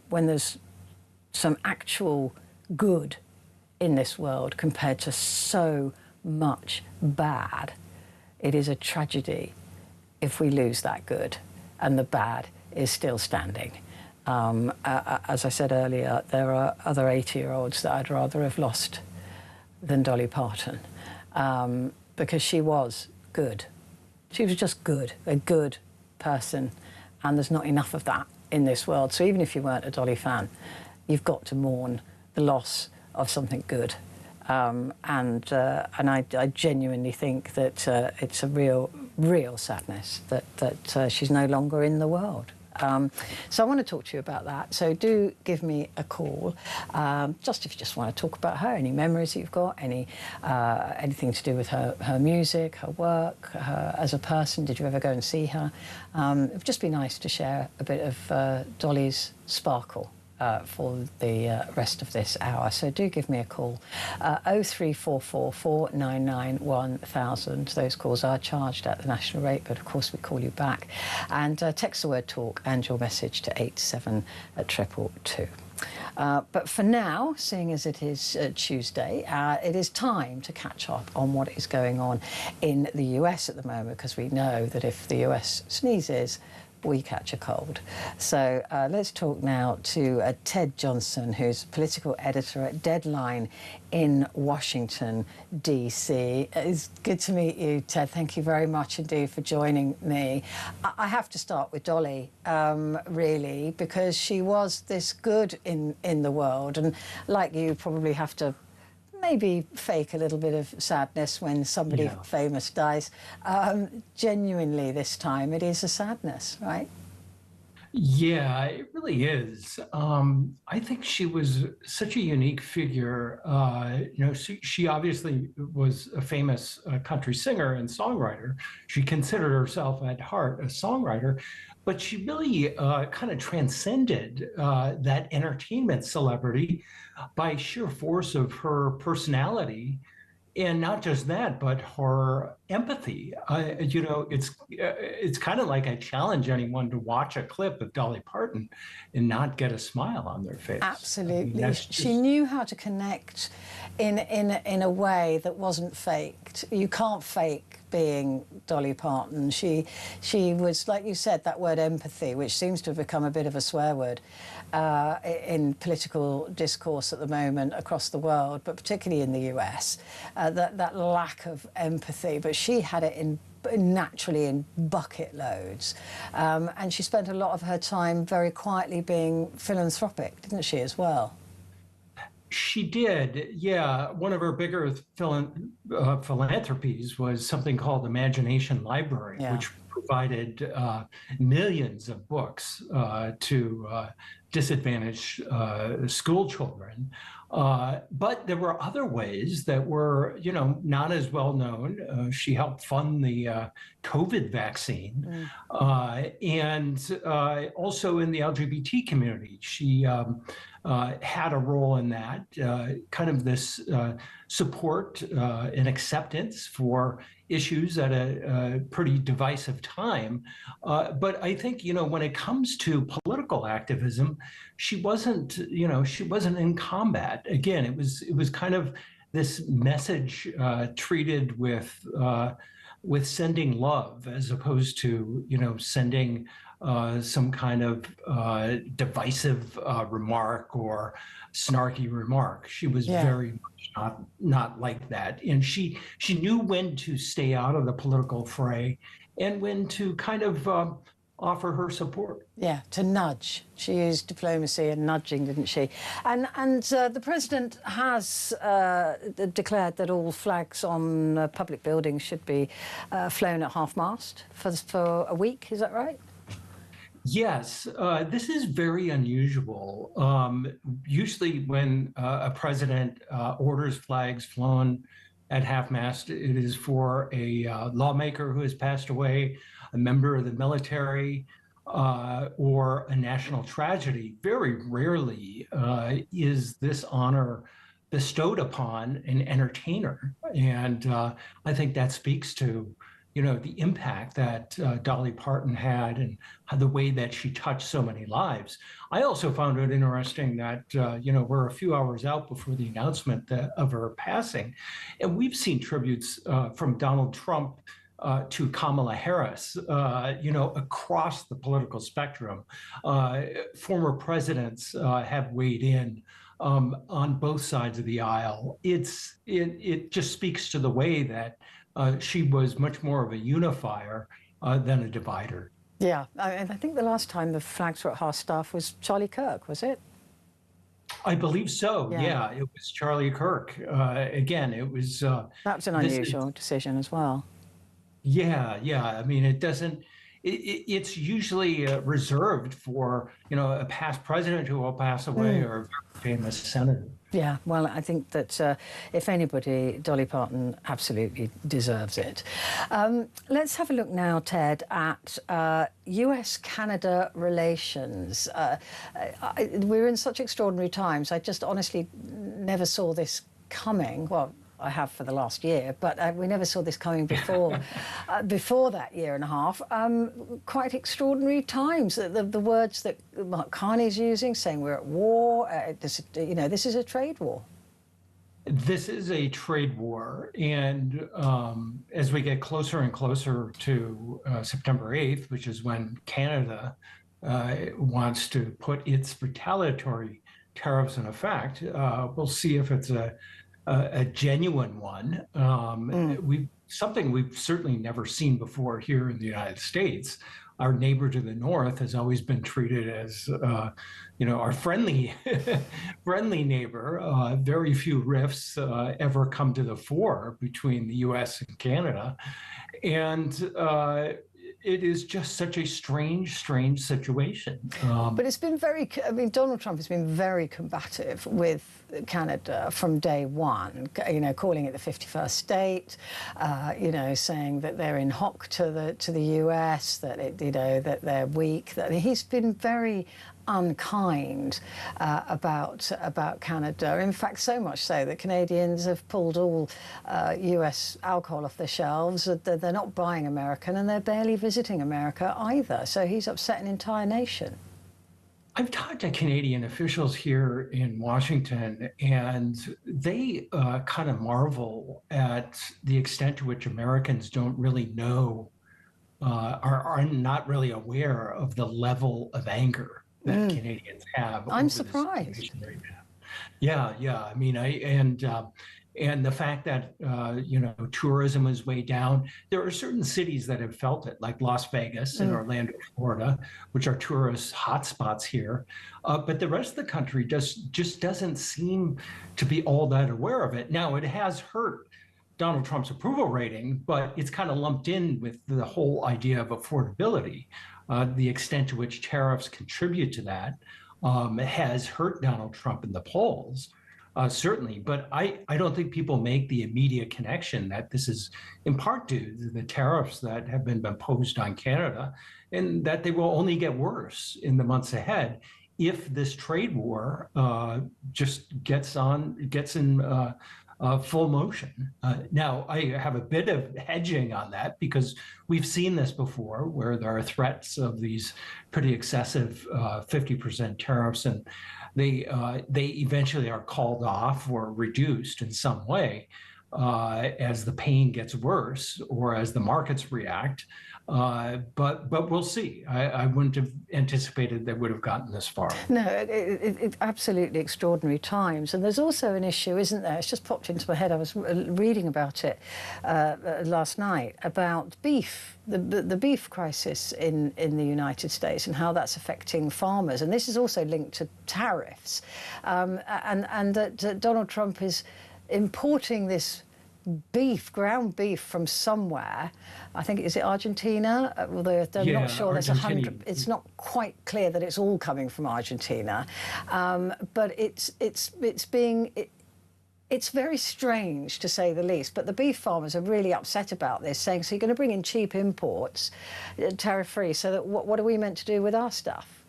when there's some actual good in this world compared to so much bad, it is a tragedy if we lose that good and the bad is still standing. As I said earlier, there are other 80-year-olds that I'd rather have lost than Dolly Parton, because she was good. She was just good, a good person, and there's not enough of that in this world. So even if you weren't a Dolly fan, you've got to mourn the loss of something good, and I genuinely think that it's a real sadness that she's no longer in the world. So I want to talk to you about that. So do give me a call, just if you just want to talk about her, any memories that you've got, anything to do with her music, her work, her as a person. Did you ever go and see her? It would just be nice to share a bit of Dolly's sparkle for the rest of this hour. So do give me a call. 0344 499 1000. Those calls are charged at the national rate, but of course we call you back. And text the word talk and your message to 87222. But for now, seeing as it is Tuesday, it is time to catch up on what is going on in the US at the moment, because we know that if the US sneezes, we catch a cold. So let's talk now to Ted Johnson, who's political editor at Deadline in Washington, D.C. It's good to meet you, Ted. Thank you very much indeed for joining me. I have to start with Dolly, really, because she was this good in the world, and like you, probably have to maybe fake a little bit of sadness when somebody famous dies. Genuinely, this time, it is a sadness, right? Yeah, it really is. I think she was such a unique figure. She obviously was a famous country singer and songwriter. She considered herself at heart a songwriter, but she really kind of transcended that entertainment celebrity by sheer force of her personality. And not just that, but her empathy. It's kind of like I challenge anyone to watch a clip of Dolly Parton and not get a smile on their face. Absolutely. I mean, she knew how to connect in a way that wasn't faked. You can't fake being Dolly Parton. She was, like you said, that word empathy, which seems to have become a bit of a swear word in political discourse at the moment across the world, but particularly in the US, that lack of empathy. But she had it naturally in bucket loads, and she spent a lot of her time very quietly being philanthropic, didn't she, as well? She did, yeah. One of her bigger philanthropies was something called Imagination Library, which provided millions of books to disadvantaged school children. But there were other ways that were, not as well known. She helped fund the COVID vaccine, and also in the LGBT community, she had a role in that, kind of this support and acceptance for issues at a pretty divisive time. But I think, when it comes to political activism, she wasn't in combat. Again, it was kind of this message treated with sending love, as opposed to, sending some kind of divisive remark or snarky remark. She was very much not like that, and she knew when to stay out of the political fray and when to kind of offer her support. Yeah, to nudge. She used diplomacy and nudging, didn't she? And the president has declared that all flags on public buildings should be flown at half-mast for a week. Is that right? Yes, this is very unusual. Usually when a president orders flags flown at half-mast, it is for a lawmaker who has passed away, a member of the military, or a national tragedy. Very rarely is this honor bestowed upon an entertainer. And I think that speaks to the impact that Dolly Parton had and the way that she touched so many lives. I also found it interesting that, we're a few hours out before the announcement of her passing. And we've seen tributes from Donald Trump to Kamala Harris, across the political spectrum. Former presidents have weighed in on both sides of the aisle. It just speaks to the way that she was much more of a unifier than a divider. Yeah, I think the last time the flags were at half-staff was Charlie Kirk, was it? I believe so. Yeah, it was Charlie Kirk. Again, it was. That was an unusual decision as well. Yeah. I mean, it doesn't. It's usually reserved for a past president who will pass away or a very famous senator. Yeah, well, I think that if anybody, Dolly Parton absolutely deserves it. Let's have a look now, Ted, at US-Canada relations. We're in such extraordinary times. I just honestly never saw this coming. Well, I have for the last year, but we never saw this coming before before that year and a half. Quite extraordinary times. The words that Mark Carney's using, saying we're at war, this is a trade war. This is a trade war, and as we get closer and closer to September 8th, which is when Canada wants to put its retaliatory tariffs in effect, we'll see if it's a genuine one. Something we've certainly never seen before here in the United States. Our neighbor to the north has always been treated as, our friendly neighbor. Very few rifts ever come to the fore between the U.S. and Canada, and it is just such a strange situation. But it's been Donald Trump has been very combative with Canada from day one, calling it the 51st state, saying that they're in hock to the US, that that they're weak. That he's been very unkind about Canada. In fact, so much so that Canadians have pulled all US alcohol off the shelves. They're not buying American, and they're barely visiting America either. So he's upset an entire nation. I've talked to Canadian officials here in Washington, and they kind of marvel at the extent to which Americans don't really know, are not really aware of the level of anger that Canadians have. I'm surprised. Right now. Yeah. I mean, and the fact that tourism is way down. There are certain cities that have felt it, like Las Vegas and Orlando, Florida, which are tourist hotspots here. But the rest of the country just doesn't seem to be all that aware of it. Now, it has hurt Donald Trump's approval rating, but it's kind of lumped in with the whole idea of affordability. The extent to which tariffs contribute to that has hurt Donald Trump in the polls. certainly. But I don't think people make the immediate connection that this is in part due to the tariffs that have been imposed on Canada, and that they will only get worse in the months ahead if this trade war just gets in full motion. Now, I have a bit of hedging on that because we've seen this before where there are threats of these pretty excessive 50% tariffs, and they eventually are called off or reduced in some way as the pain gets worse or as the markets react. But we'll see. I wouldn't have anticipated they would have gotten this far. No, it's absolutely extraordinary times. And there's also an issue, isn't there? It's just popped into my head. I was reading about it last night, about beef, the beef crisis in the United States and how that's affecting farmers. And this is also linked to tariffs. And that Donald Trump is importing this ground beef from somewhere. I think, is it Argentina? Although I'm not sure there's 100. It's not quite clear that it's all coming from Argentina, but it's very strange to say the least. But the beef farmers are really upset about this, saying, "So you're going to bring in cheap imports, tariff-free? So that what are we meant to do with our stuff?"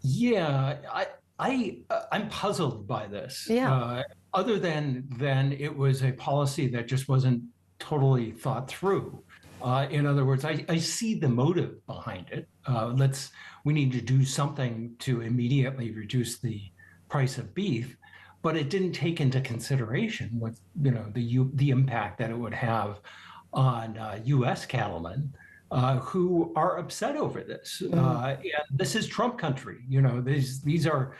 Yeah, I'm puzzled by this. Yeah. Other than it was a policy that just wasn't totally thought through. In other words, I see the motive behind it. We need to do something to immediately reduce the price of beef, but it didn't take into consideration what the impact that it would have on U.S. cattlemen who are upset over this. And this is Trump country. These are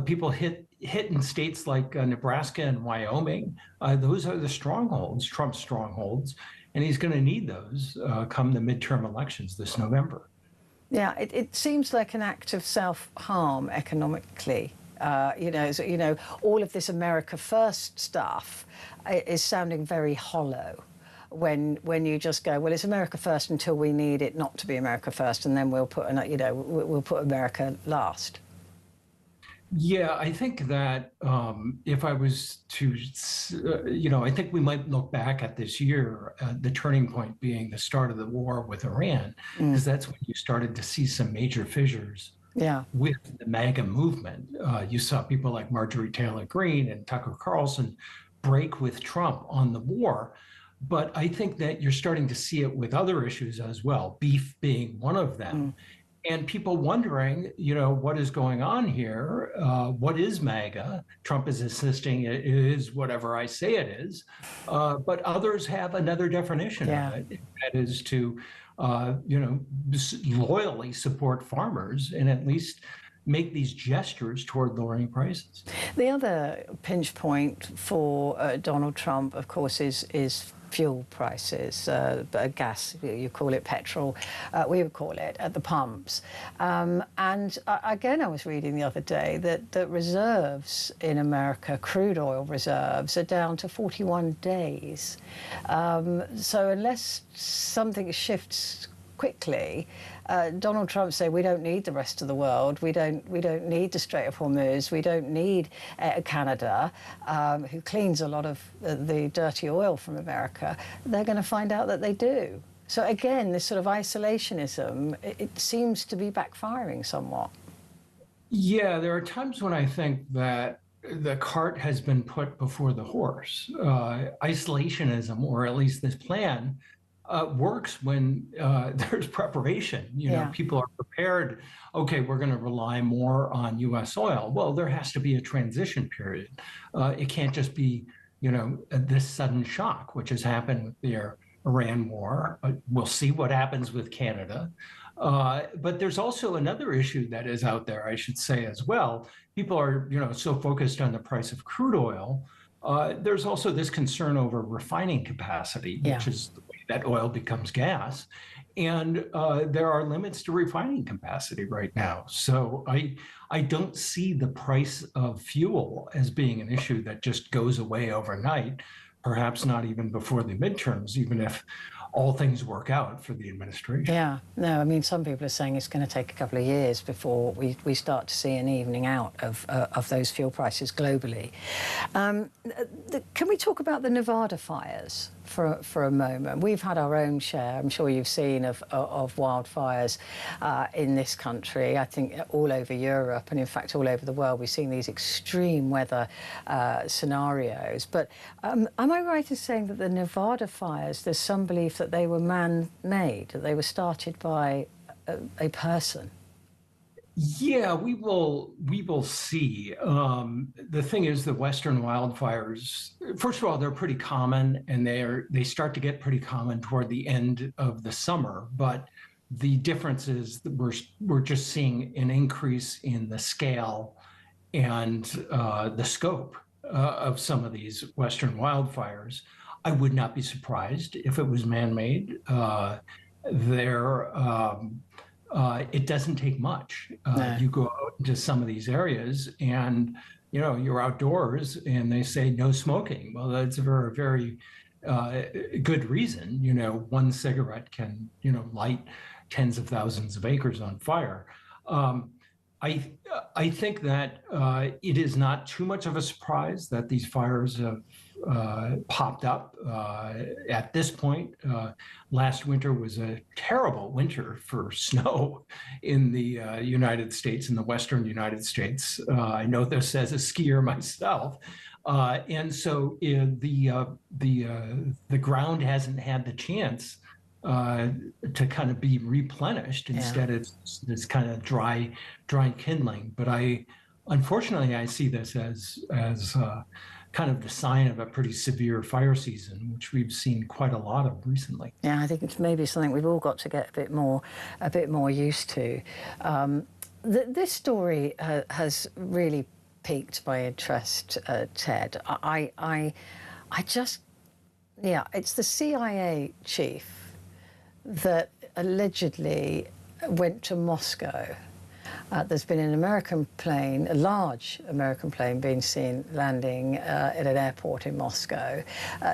people hit in states like Nebraska and Wyoming. Those are the strongholds, Trump's strongholds, and he's going to need those come the midterm elections this November. Yeah, it seems like an act of self-harm economically. All of this America First stuff is sounding very hollow. When you just go, well, it's America First until we need it not to be America First, and then we'll put America last. Yeah, I think that if I was to, I think we might look back at this year, the turning point being the start of the war with Iran, because that's when you started to see some major fissures with the MAGA movement. You saw people like Marjorie Taylor Greene and Tucker Carlson break with Trump on the war. But I think that you're starting to see it with other issues as well, beef being one of them. And people wondering, what is going on here? What is MAGA? Trump is insisting it is whatever I say it is. But others have another definition of it. That is to, loyally support farmers and at least make these gestures toward lowering prices. The other pinch point for Donald Trump, of course, is fuel prices, gas, you call it petrol, we would call it at the pumps. And again, I was reading the other day that reserves in America, crude oil reserves, are down to 41 days. So unless something shifts quickly, Donald Trump said we don't need the rest of the world. We don't need the Strait of Hormuz. We don't need Canada, who cleans a lot of the dirty oil from America. They're going to find out that they do. So again, this sort of isolationism, it seems to be backfiring somewhat. Yeah, there are times when I think that the cart has been put before the horse. Isolationism, or at least this plan, works when there's preparation. People are prepared. Okay, we're going to rely more on U.S. oil. Well, there has to be a transition period. It can't just be, this sudden shock, which has happened with the Iran war. We'll see what happens with Canada. But there's also another issue that is out there, I should say, as well. People are, so focused on the price of crude oil. There's also this concern over refining capacity, which is the way that oil becomes gas. And there are limits to refining capacity right now. So I don't see the price of fuel as being an issue that just goes away overnight, perhaps not even before the midterms, even if all things work out for the administration. Yeah, no, I mean, some people are saying it's going to take a couple of years before we start to see an evening out of those fuel prices globally. Can we talk about the Nevada fires for a moment? We've had our own share, I'm sure you've seen, of wildfires in this country. I think all over Europe, and in fact all over the world, we've seen these extreme weather scenarios. But am I right in saying that the Nevada fires, there's some belief that they were man-made, that they were started by a person? Yeah, we will see. The thing is, the Western wildfires, first of all, they're pretty common, and they start to get pretty common toward the end of the summer. But the difference is that we're just seeing an increase in the scale and the scope of some of these Western wildfires. I would not be surprised if it was man-made. It doesn't take much. No. You go out into some of these areas and, you're outdoors and they say no smoking. Well, that's a very, very good reason. One cigarette can, light tens of thousands of acres on fire. I think that it is not too much of a surprise that these fires have popped up at this point. Last winter was a terrible winter for snow in the United States, in the Western United States. I know this as a skier myself. And so the ground hasn't had the chance to kind of be replenished. Instead, it's this kind of dry kindling. But unfortunately, I see this as kind of the sign of a pretty severe fire season, which we've seen quite a lot of recently. Yeah, I think it's maybe something we've all got to get a bit more used to. This story has really piqued my interest, Ted. It's the CIA chief that allegedly went to Moscow. There's been an American plane, a large American plane, being seen landing at an airport in Moscow.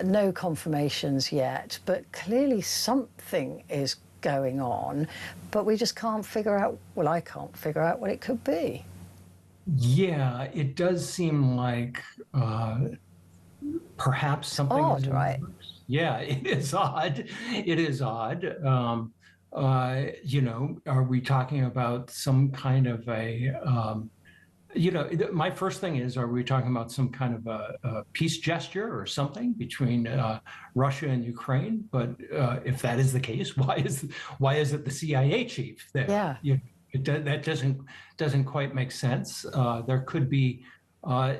No confirmations yet, but clearly something is going on, but we just can't figure out, well, I can't figure out what it could be. Yeah, it does seem like perhaps something odd, right? Yeah, it is odd. It is odd. Are we talking about some kind of my first thing is, are we talking about some kind of a peace gesture or something between Russia and Ukraine? But if that is the case, why is it the CIA chief there? Yeah. That doesn't quite make sense. There could be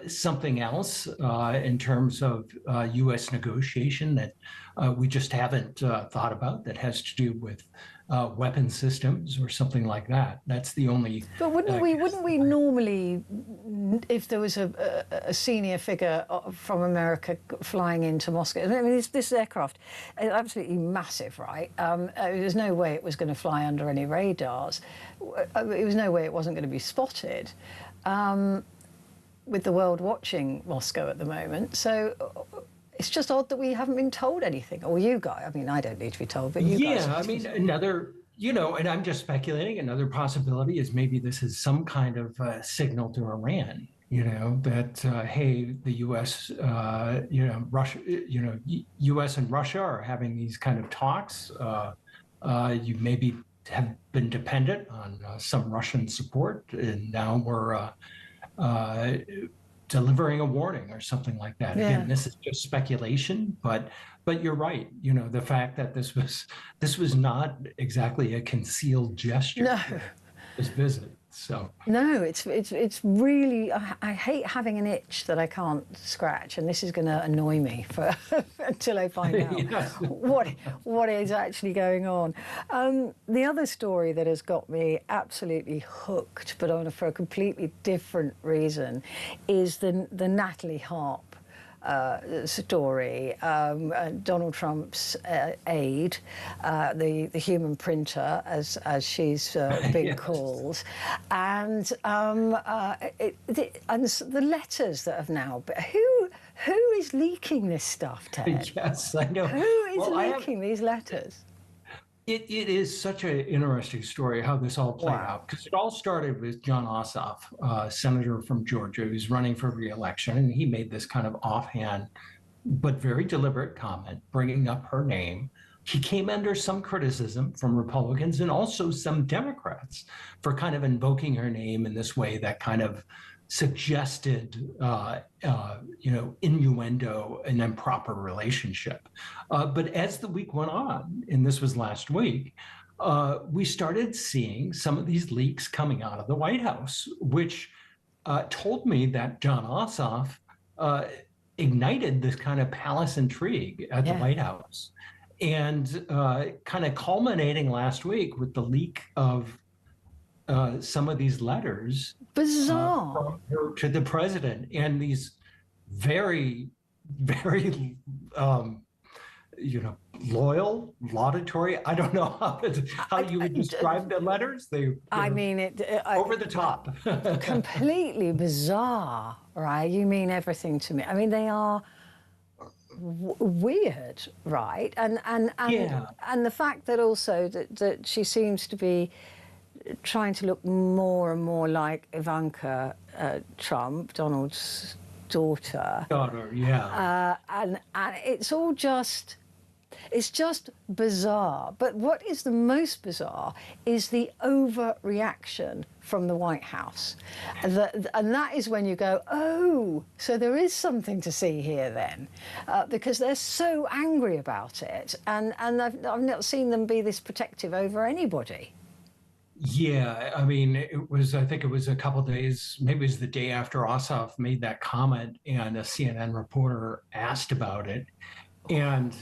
something else in terms of U.S. negotiation that we just haven't thought about, that has to do with weapon systems or something like that. That's the only. But wouldn't we normally, if there was a senior figure from America flying into Moscow? I mean, this aircraft is absolutely massive, right? There's no way it was going to fly under any radars. There was no way it wasn't going to be spotted. With the world watching Moscow at the moment. So it's just odd that we haven't been told anything. Or you guys, I mean, I don't need to be told, but you guys. Yeah, I mean, another, and I'm just speculating, another possibility is maybe this is some kind of signal to Iran, that, hey, the U.S., Russia, U.S. and Russia are having these kind of talks. You maybe have been dependent on some Russian support, and now we're delivering a warning or something like that. Yeah. Again, this is just speculation, but you're right. The fact that this was not exactly a concealed gesture. No. This visit. So no, it's really. I hate having an itch that I can't scratch, and this is going to annoy me until I find out Yes. what is actually going on. The other story that has got me absolutely hooked, but for a completely different reason, is the Natalie Harp story. Donald Trump's aide, the human printer, as she's been Yes. called, and the letters that have now been, who is leaking this stuff, Ted? Yes, I know. Who is leaking these letters? It is such an interesting story how this all played Wow. out, because it all started with John Ossoff, senator from Georgia, who's running for re-election, and he made this kind of offhand but very deliberate comment, bringing up her name. He came under some criticism from Republicans and also some Democrats for kind of invoking her name in this way that kind of suggested, innuendo, an improper relationship. But as the week went on, and this was last week, we started seeing some of these leaks coming out of the White House, which told me that John Ossoff ignited this kind of palace intrigue at the White House, and kind of culminating last week with the leak of some of these letters Bizarre. from her to the president, and these very, very, loyal, laudatory. I don't know how you would describe the letters. I mean, over the top. Completely bizarre, right? You mean everything to me. I mean, they are weird, right? And the fact that also that she seems to be trying to look more and more like Ivanka Trump, Donald's daughter. And it's all just, it's just bizarre. But what is the most bizarre is the overreaction from the White House. And that is when you go, oh, so there is something to see here then, because they're so angry about it. And I've not seen them be this protective over anybody. Yeah, I mean, I think it was a couple of days, maybe it was the day after Ossoff made that comment, and a CNN reporter asked about it. And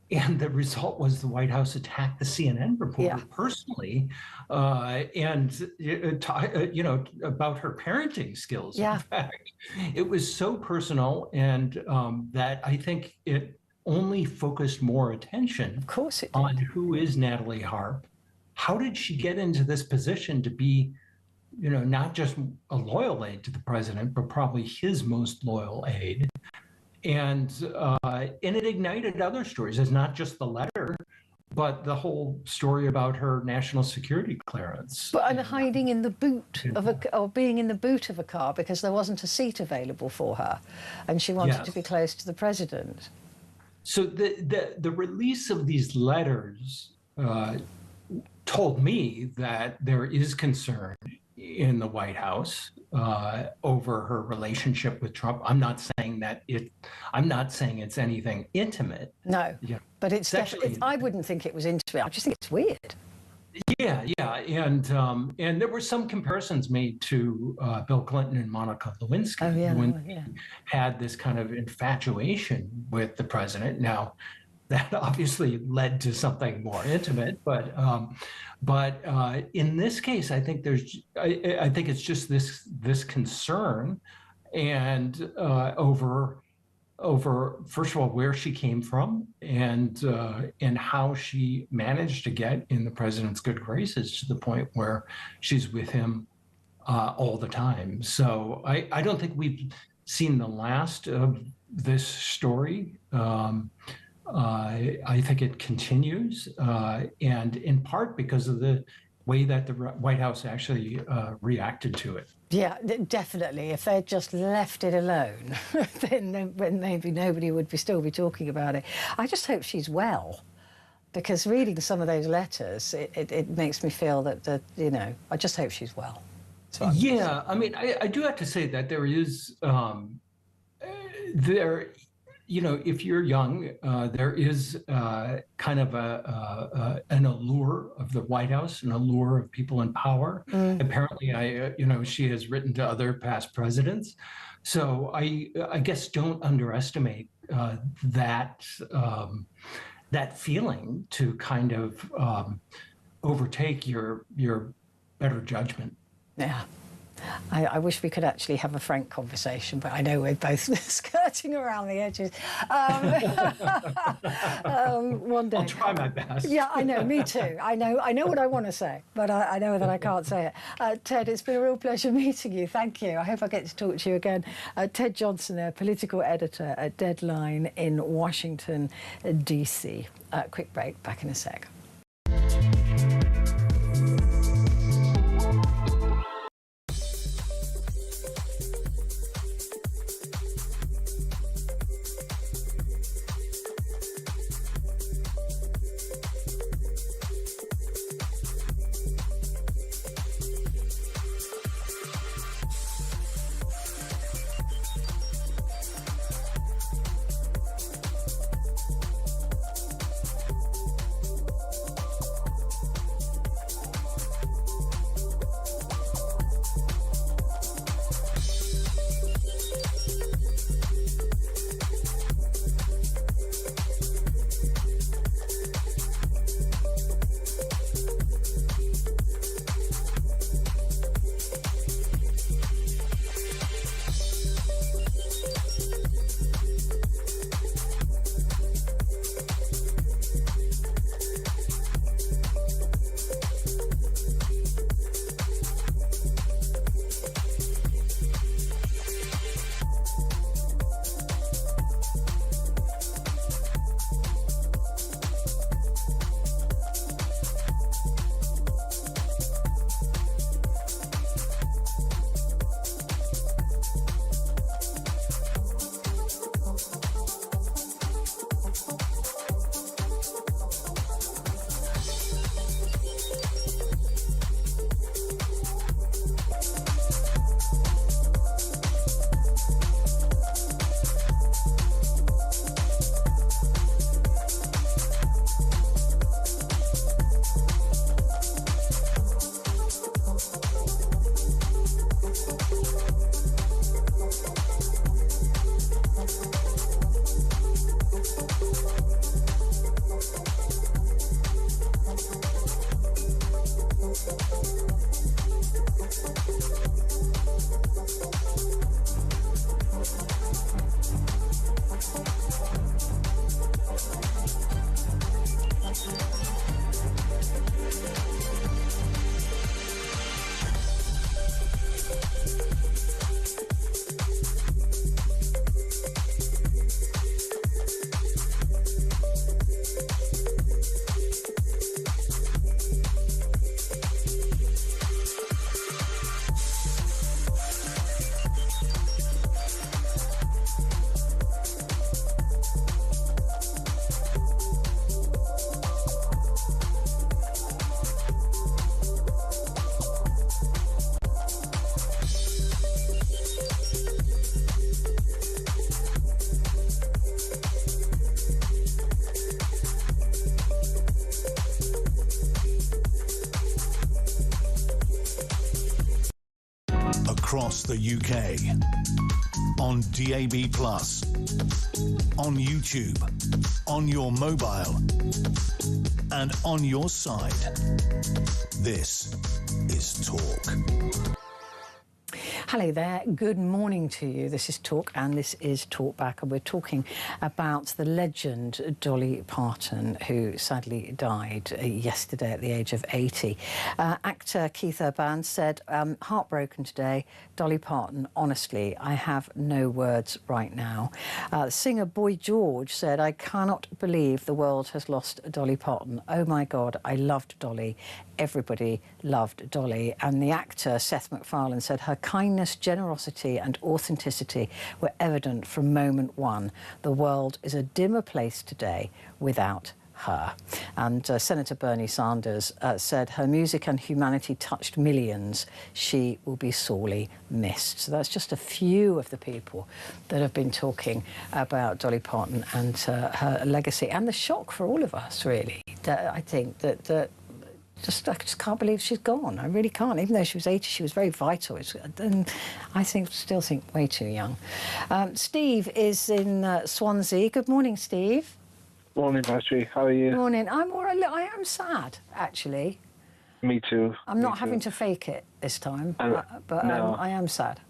the result was the White House attacked the CNN reporter personally, and about her parenting skills. In fact, it was so personal, and that I think it only focused more attention, of course, it did, on who is Natalie Harp. How did she get into this position to be, not just a loyal aide to the president, but probably his most loyal aide? And it ignited other stories. It's not just the letter, but the whole story about her national security clearance. And hiding in the boot or being in the boot of a car because there wasn't a seat available for her, and she wanted to be close to the president. So the release of these letters told me that there is concern in the White House over her relationship with Trump. I'm not saying it's anything intimate. No, but it's definitely. I wouldn't think it was intimate. I just think it's weird. Yeah, and there were some comparisons made to Bill Clinton and Monica Lewinsky. Lewinsky had this kind of infatuation with the president. Now, that obviously led to something more intimate, but in this case, I think it's just this concern, and over first of all where she came from, and how she managed to get in the president's good graces to the point where she's with him all the time. So I don't think we've seen the last of this story. I think it continues, and in part because of the way that the White House actually reacted to it. Yeah, definitely. If they'd just left it alone, then maybe nobody would still be talking about it. I just hope she's well, because reading some of those letters, it makes me feel that I just hope she's well. Yeah, I mean, I do have to say that there is if you're young, there is kind of an allure of the White House, an allure of people in power. Apparently, she has written to other past presidents. So I guess don't underestimate that feeling to kind of overtake your better judgment. Yeah. I wish we could actually have a frank conversation, but I know we're both skirting around the edges. One day. I'll try my best. Yeah, I know, me too. I know what I want to say, but I know that I can't say it. Ted, it's been a real pleasure meeting you. Thank you. I hope I get to talk to you again. Ted Johnson there, political editor at Deadline in Washington, D.C. Quick break, back in a sec. Across the UK, on DAB+, on YouTube, on your mobile, and on your side. This is Talk. Hello there, good morning to you. This is Talk and this is Talk Back, and we're talking about the legend Dolly Parton, who sadly died yesterday at the age of 80. Actor Keith Urban said, heartbroken today, Dolly Parton, honestly, I have no words right now. Singer Boy George said, I cannot believe the world has lost Dolly Parton. Oh my God, I loved Dolly. Everybody loved Dolly. And the actor Seth MacFarlane said her kindness, generosity and authenticity were evident from moment one. The world is a dimmer place today without her. And Senator Bernie Sanders said her music and humanity touched millions. She will be sorely missed. So that's just a few of the people that have been talking about Dolly Parton and her legacy, and the shock for all of us, really. I think that I just can't believe she's gone. I really can't. Even though she was 80, she was very vital. And I still think way too young. Steve is in Swansea. Good morning, Steve. Morning, Petrie. How are you? Morning. I'm all right. Look, I am sad, actually. Me too. I'm not having to fake it this time, but no. I am sad.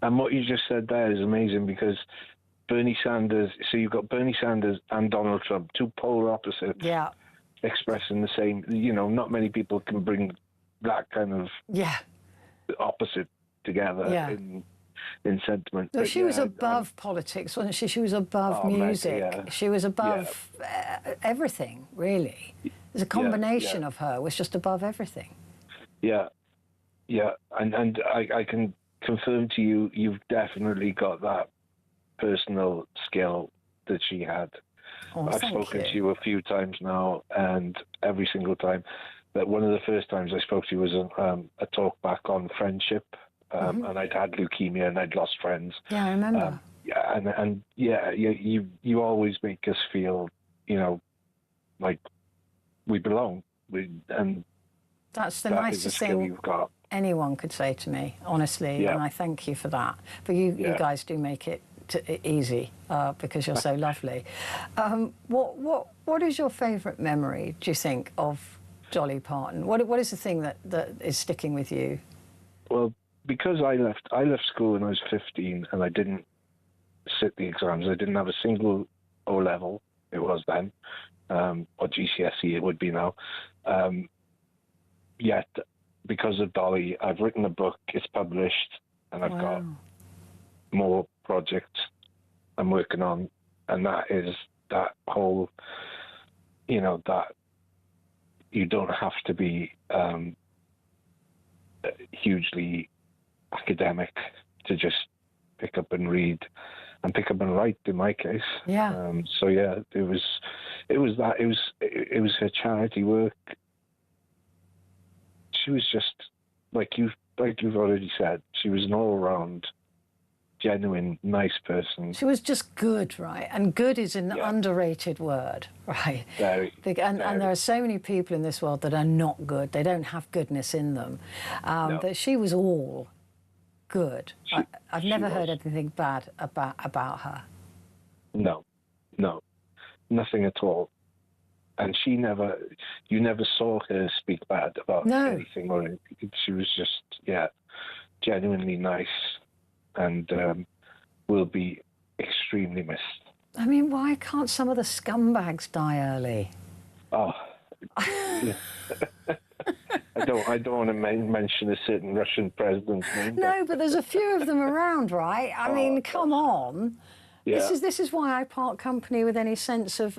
And what you just said there is amazing, because Bernie Sanders, so you've got Bernie Sanders and Donald Trump, two polar opposites, expressing the same, not many people can bring that kind of opposite together in sentiment. No, but she was above politics, wasn't she? She was above music. She was above everything, really. There's a combination of her was just above everything. Yeah, and I can confirm to you, you've definitely got that personal skill that she had. Oh, I've spoken to you a few times now, and every single time, that one of the first times I spoke to you was a talk back on friendship, and I'd had leukemia and I'd lost friends. Yeah, I remember. You always make us feel, like we belong. That's the nicest thing you've got. Anyone could say to me, honestly, and I thank you for that. But you guys do make it easy because you're so lovely. What is your favourite memory, do you think, of Dolly Parton? What is the thing that is sticking with you? Well, because I left school when I was 15 and I didn't sit the exams. I didn't have a single O level. It was then, or GCSE it would be now. Yet, because of Dolly, I've written a book. It's published, and I've got more projects I'm working on, and that is that whole, that you don't have to be hugely academic to just pick up and read and pick up and write, in my case. It was her charity work. She was just like you've already said, she was an all-round genuine nice person. She was just good, right? And good is an underrated word, right? Very. And there are so many people in this world that are not good. They don't have goodness in them. But she was all good. I've never heard anything bad about her. No, nothing at all. And you never saw her speak bad about anything or anything. She was just, genuinely nice, and will be extremely missed. I mean, why can't some of the scumbags die early? Oh, I don't want to mention a certain Russian president's name. No, but there's a few of them around, right? I mean, come on. Yeah. This is why I part company with any sense of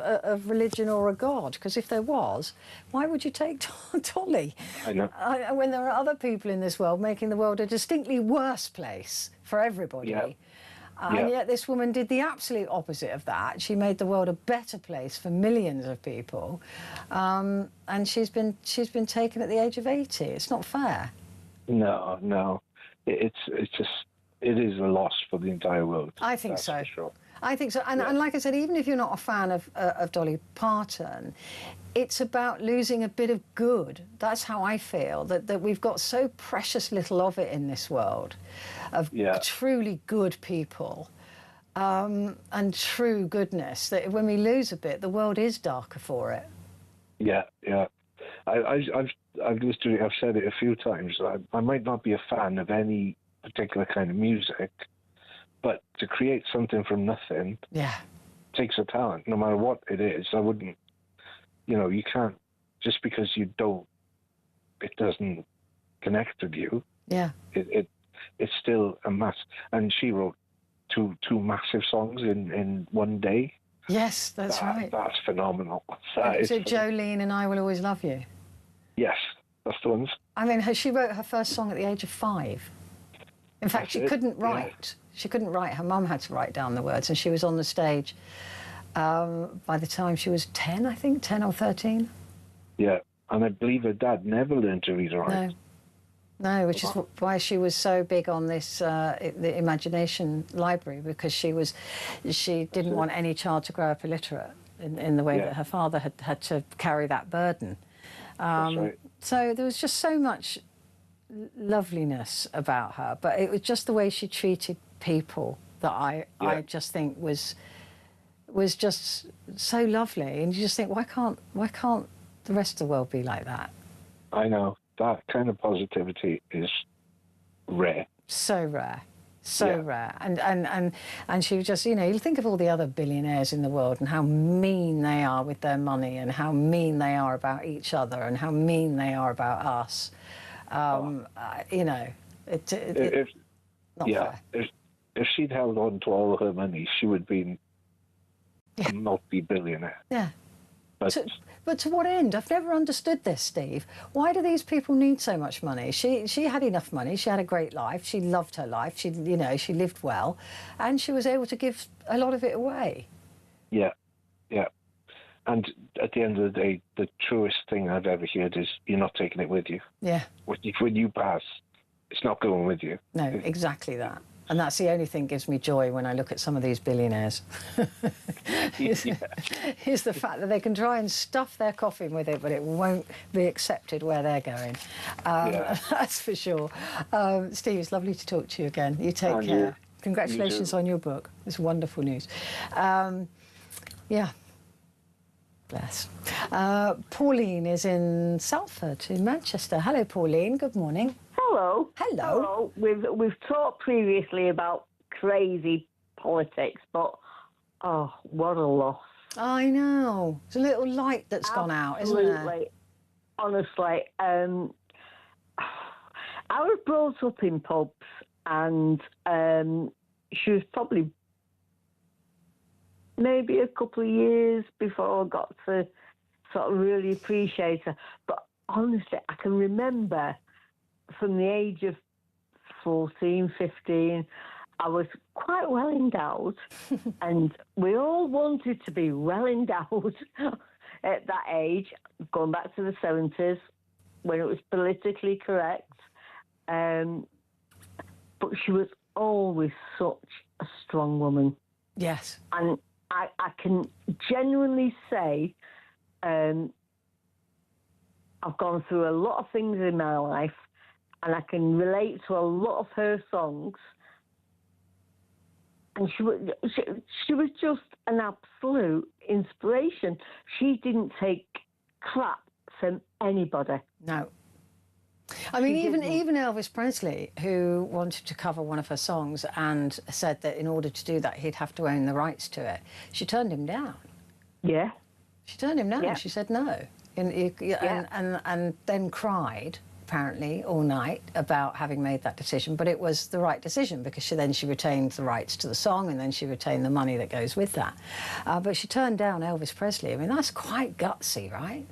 religion or a God, because if there was, why would you take Dolly? I know. When there are other people in this world making the world a distinctly worse place for everybody. And yet this woman did the absolute opposite of that. She made the world a better place for millions of people, and she's been taken at the age of 80. It's not fair. No, it's just. It is a loss for the entire world. I think so. For sure. I think so. And like I said, even if you're not a fan of Dolly Parton, it's about losing a bit of good. That's how I feel, that we've got so precious little of it in this world, of truly good people and true goodness, that when we lose a bit, the world is darker for it. Yeah. I've said it a few times. I might not be a fan of any particular kind of music, but to create something from nothing takes a talent, no matter what it is. I wouldn't, you can't, just because it doesn't connect with you. It's still a mass. And she wrote two massive songs in one day. Yes, that's right. That's phenomenal. Is it Jolene and I Will Always Love You? Yes, that's the ones. I mean, she wrote her first song at the age of 5. In fact, she couldn't write. She couldn't write. Her mum had to write down the words, and she was on the stage by the time she was 10, I think, 10 or 13. Yeah, and I believe her dad never learned to read or write. No, which is why she was so big on this the Imagination Library, because she didn't want any child to grow up illiterate in the way that her father had to carry that burden. That's right. So there was just so much loveliness about her, but it was just the way she treated people that I just think was just so lovely. And you just think, why can't the rest of the world be like that? I know. That kind of positivity is rare. So rare. So rare. And she was just, you know, you think of all the other billionaires in the world and how mean they are with their money and how mean they are about each other and how mean they are about us. You know, not fair. If she'd held on to all of her money, she would be a multi-billionaire. Yeah. But to what end? I've never understood this, Steve. Why do these people need so much money? She had enough money. She had a great life. She loved her life. She lived well, and she was able to give a lot of it away. Yeah. And at the end of the day, the truest thing I've ever heard is you're not taking it with you. Yeah. When you pass, it's not going with you. No, exactly that. And that's the only thing that gives me joy when I look at some of these billionaires. is the fact that they can try and stuff their coffin with it, but it won't be accepted where they're going. That's for sure. Steve, it's lovely to talk to you again. You take care. Congratulations on your book. It's wonderful news. Yeah. Bless. Pauline is in Salford in Manchester. Hello, Pauline. Good morning. Hello. Hello. We've talked previously about crazy politics, but what a loss. I know. It's a little light that's gone out, isn't there? Absolutely. Honestly, I was brought up in pubs, and she was probably maybe a couple of years before I got to sort of really appreciate her. But honestly, I can remember from the age of 14, 15, I was quite well endowed, and we all wanted to be well endowed at that age, going back to the 70s, when it was politically correct. But she was always such a strong woman. Yes. And I can genuinely say I've gone through a lot of things in my life, and I can relate to a lot of her songs. And she was just an absolute inspiration. She didn't take crap from anybody. No. I mean, even Elvis Presley, who wanted to cover one of her songs and said that in order to do that, he'd have to own the rights to it, she turned him down. Yeah. She turned him down. Yeah. She said no. And then cried, apparently, all night about having made that decision. But it was the right decision because she retained the rights to the song and then she retained the money that goes with that. But she turned down Elvis Presley. I mean, that's quite gutsy, right?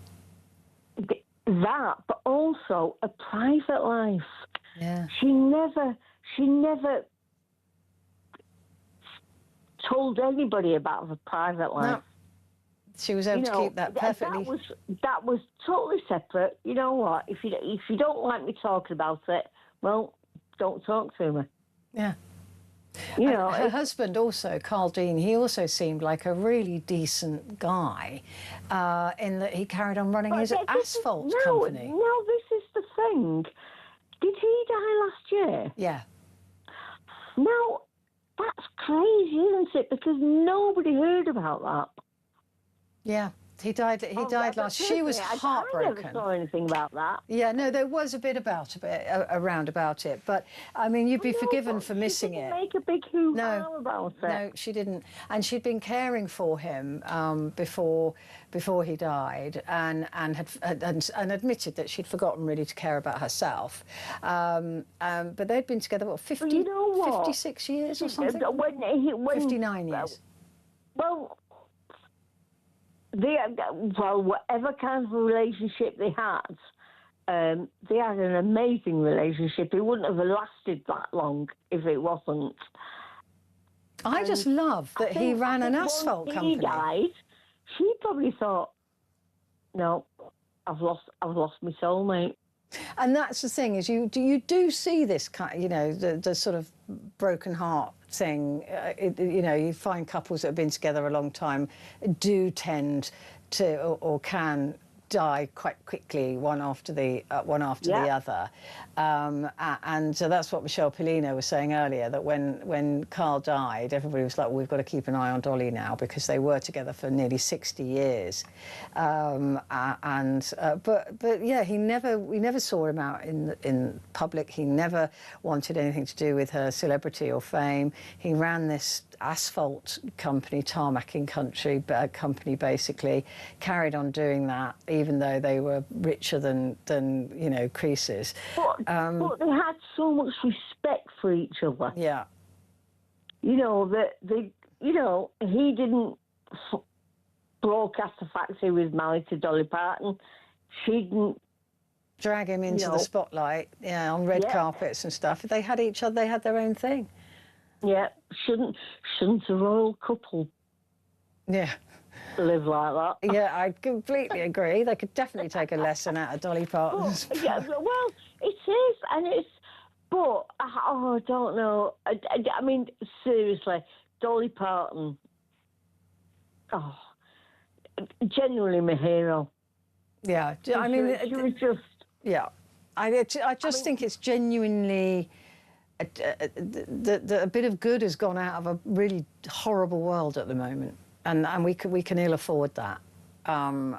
That, but also a private life. Yeah. She never told anybody about her private life. No. She was able to keep that perfectly. That was totally separate. You know what? If you don't like me talking about it, well, don't talk to me. Yeah. You know, her husband also, Carl Dean, he also seemed like a really decent guy in that he carried on running his asphalt company. No, this is the thing. Did he die last year? Yeah. Now, that's crazy, isn't it? Because nobody heard about that. Yeah. He died last. She was heartbroken. I never saw anything about that. Yeah, no, there was a bit around about it, but I mean, you'd be forgiven for missing it. Make a big hoo-ha about it. No, she didn't, and she'd been caring for him before he died, and admitted that she'd forgotten really to care about herself. But they'd been together 56 years or something. 59 years. Well. Whatever kind of relationship they had an amazing relationship. It wouldn't have lasted that long if it wasn't. I just love that he ran an asphalt company. He died. She probably thought, "No, I've lost my soulmate." And that's the thing, is you do see this kind, the sort of broken heart thing. You find couples that have been together a long time do tend to or can die quite quickly, one after the other. And so that's what Michelle Pollino was saying earlier, that when Carl died, everybody was like, well, we've got to keep an eye on Dolly now, because they were together for nearly 60 years. But yeah, we never saw him out in public. He never wanted anything to do with her celebrity or fame. He ran this asphalt company, tarmacking company, basically, carried on doing that, even though they were richer than Croesus. But they had so much respect for each other. Yeah. You know, he didn't broadcast the fact he was married to Dolly Parton. She didn't drag him into the spotlight, on red carpets and stuff. They had each other. They had their own thing. Yeah, shouldn't a royal couple live like that? Yeah, I completely agree. They could definitely take a lesson out of Dolly Parton. Well, it is, and it's. But I don't know. I mean, seriously, Dolly Parton. Oh, genuinely my hero. Yeah, I mean, she was just. Yeah, I just think it's genuinely. A bit of good has gone out of a really horrible world at the moment, and we can ill afford that, and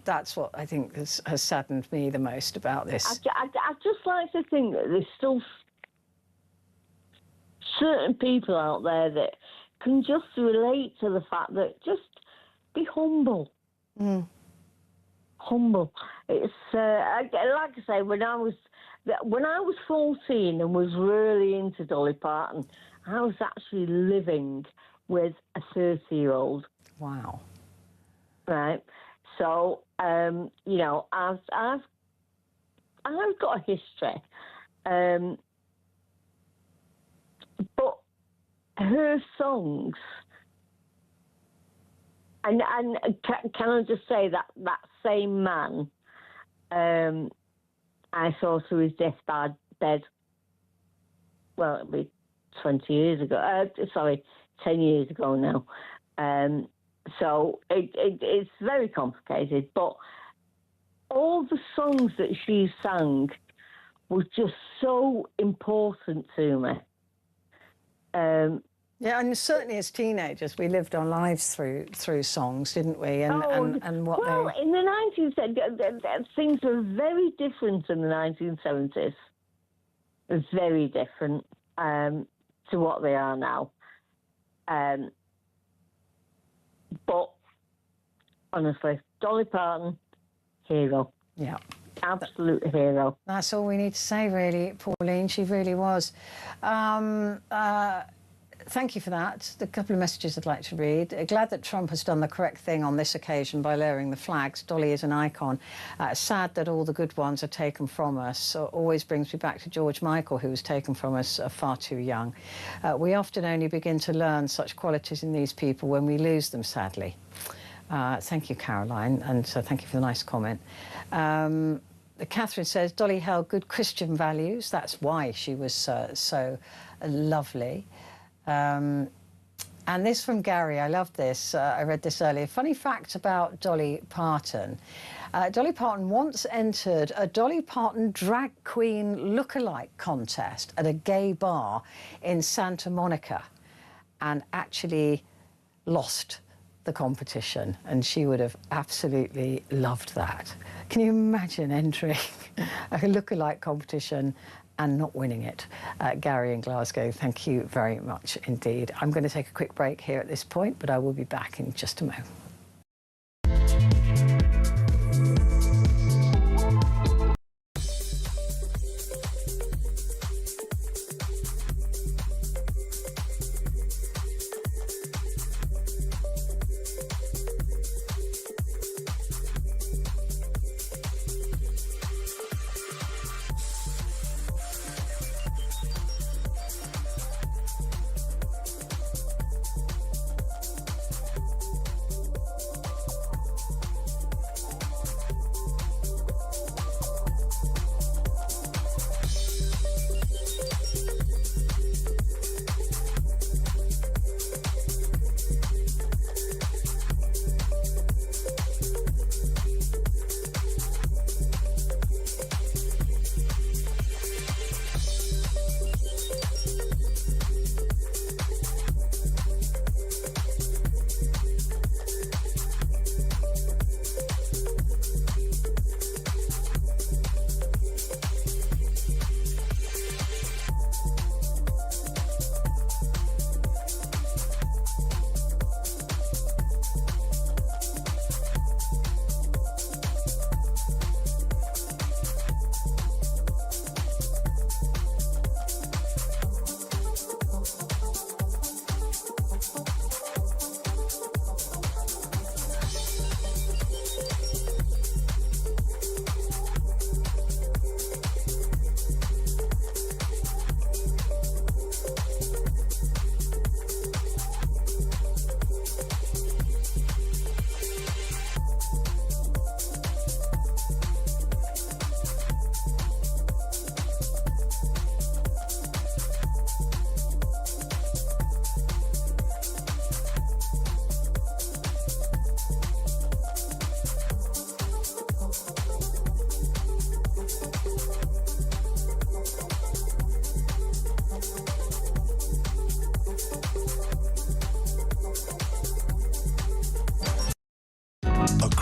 that's what I think has saddened me the most about this. I just like to think that there's still certain people out there that can just relate to the fact that just be humble. Humble. It's like I say, when I was 14 and was really into Dolly Parton, I was actually living with a 30-year-old. Wow. Right. So I've got a history, but her songs. And can I just say that same man, I saw to his deathbed, well, it'll be 20 years ago, 10 years ago now. So it's very complicated, but all the songs that she sang were just so important to me. Yeah, and certainly as teenagers, we lived our lives through songs, didn't we? And what in the 1970s, things were very different in the 1970s. Very different to what they are now. But honestly, Dolly Parton, hero. Yeah. Absolute hero. That's all we need to say, really, Pauline. She really was. Thank you for that. A couple of messages I'd like to read. Glad that Trump has done the correct thing on this occasion by lowering the flags. Dolly is an icon. Sad that all the good ones are taken from us. Always brings me back to George Michael, who was taken from us far too young. We often only begin to learn such qualities in these people when we lose them, sadly. Thank you, Caroline, and thank you for the nice comment. Catherine says, Dolly held good Christian values. That's why she was so lovely. And this from Gary, I love this. I read this earlier. Funny fact about Dolly Parton. Dolly Parton once entered a Dolly Parton drag queen look-alike contest at a gay bar in Santa Monica and actually lost the competition, and she would have absolutely loved that. Can you imagine entering a look-alike competition and not winning it? Gary in Glasgow, thank you very much indeed. I'm going to take a quick break here at this point, but I will be back in just a moment.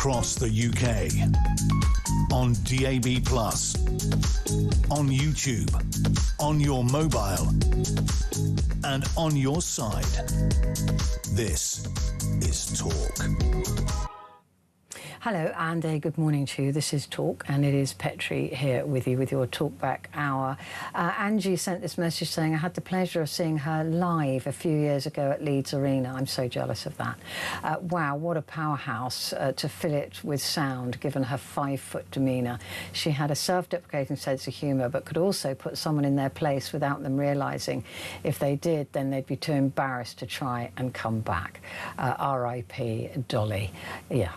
across the UK. On DAB+, on YouTube, on your mobile, and on your side. This is Talk. Hello and a good morning to you. This is Talk and it is Petrie here with you with your Talkback Hour. Angie sent this message saying, I had the pleasure of seeing her live a few years ago at Leeds Arena. I'm so jealous of that. Wow, what a powerhouse to fill it with sound given her 5-foot demeanour. She had a self-deprecating sense of humour but could also put someone in their place without them realising. If they did, then they'd be too embarrassed to try and come back. R.I.P. Dolly. Yeah.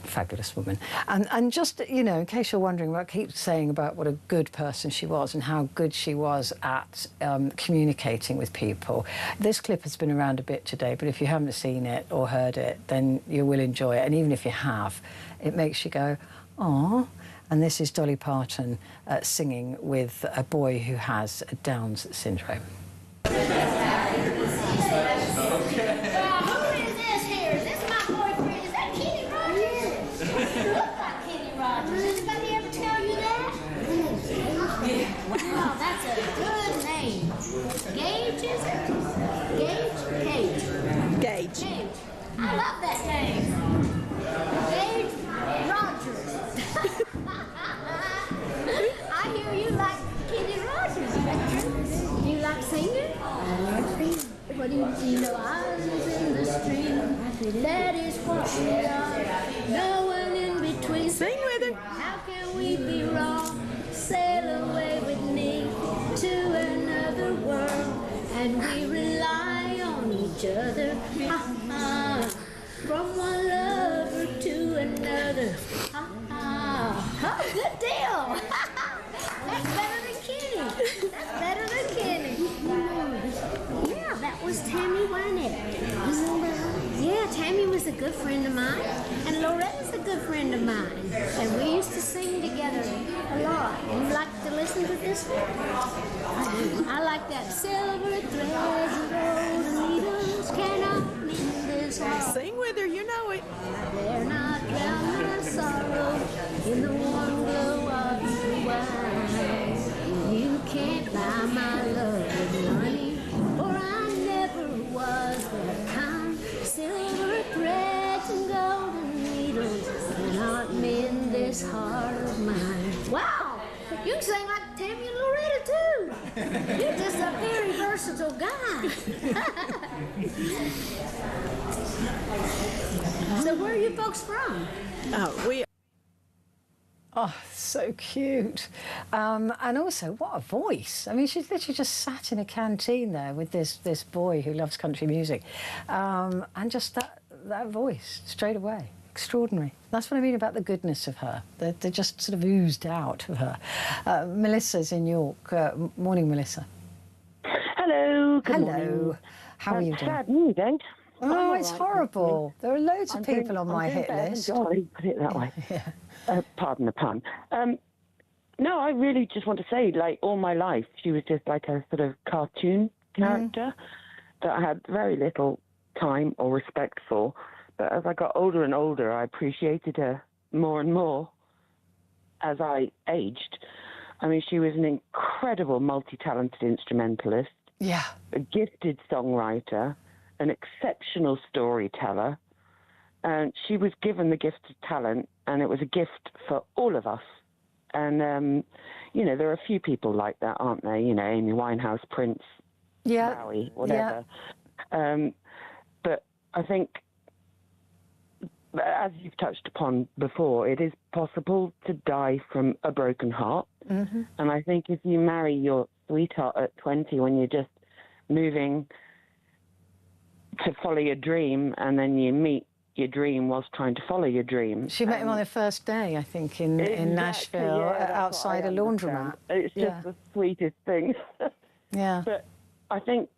Fabulous woman. And just, you know, in case you're wondering, I keep saying about what a good person she was and how good she was at communicating with people. This clip has been around a bit today, but if you haven't seen it or heard it, then you will enjoy it. And even if you have, it makes you go, "Aw." And this is Dolly Parton singing with a boy who has Down's syndrome. Wow, that's a good name. Gage, is it? Gage? Gage. I love that name. Gage Rogers. I hear you like Kenny Rogers, Petrie. You like singing? I like singing. What do you know? Islands in the stream. That is what we are. No one in between. Sing with her. How can we be wrong? Sail away with me to another world, and we rely on each other. Ha ha. From one lover to another. Ha ha. Ha, good deal. That's better than Kenny. That's better than Kenny. Yeah, that was Tammy Wynette. Yeah, Tammy was a good friend of mine, and Loretta's a good friend of mine, and we used to sing together a lot. You like to listen to this one? I do. I like that. Silver threads and golden needles cannot mend this heart. Sing with her, you know it. They're not drown my sorrow in the warm glow of your wine. You can't buy my love with money, for I never was the kind. Silver threads and golden needles cannot mend this heart of mine. Wow! You can sing like Tammy and Loretta too. You're just a very versatile guy. So where are you folks from? Oh, so cute. And also, what a voice. I mean, she's literally just sat in a canteen there with this boy who loves country music. And just that voice, straight away. Extraordinary. That's what I mean about the goodness of her. They just sort of oozed out of her. Melissa's in York. Morning, Melissa. Hello. Good morning. Hello. How are you doing? Sad news, eh? Oh, it's horrible. There are loads of people on my hit list. Jolly, put it that way. Yeah. Pardon the pun. No, I really just want to say, like, all my life, she was just like a sort of cartoon character that I had very little time or respect for. But as I got older and older, I appreciated her more and more as I aged. I mean, she was an incredible multi-talented instrumentalist. Yeah. A gifted songwriter, an exceptional storyteller. And she was given the gift of talent, and it was a gift for all of us. And, you know, there are a few people like that, aren't there? You know, Amy Winehouse, Prince, Bowie, whatever. Yeah. But I think, as you've touched upon before, it is possible to die from a broken heart. Mm-hmm. And I think if you marry your sweetheart at 20 when you're just moving to follow your dream, and then you meet your dream whilst trying to follow your dream. She met him on their first day, I think, in Nashville, outside a laundromat. It's just the sweetest thing. Yeah. But I think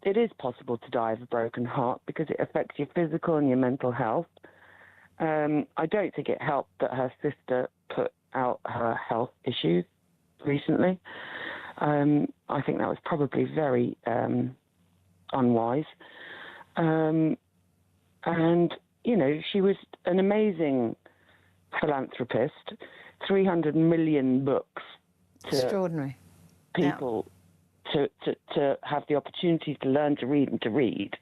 it is possible to die of a broken heart because it affects your physical and your mental health. I don't think it helped that her sister put out her health issues recently. I think that was probably very unwise. And, you know, she was an amazing philanthropist, 300 million books to Extraordinary. people to have the opportunity to learn to read and to read.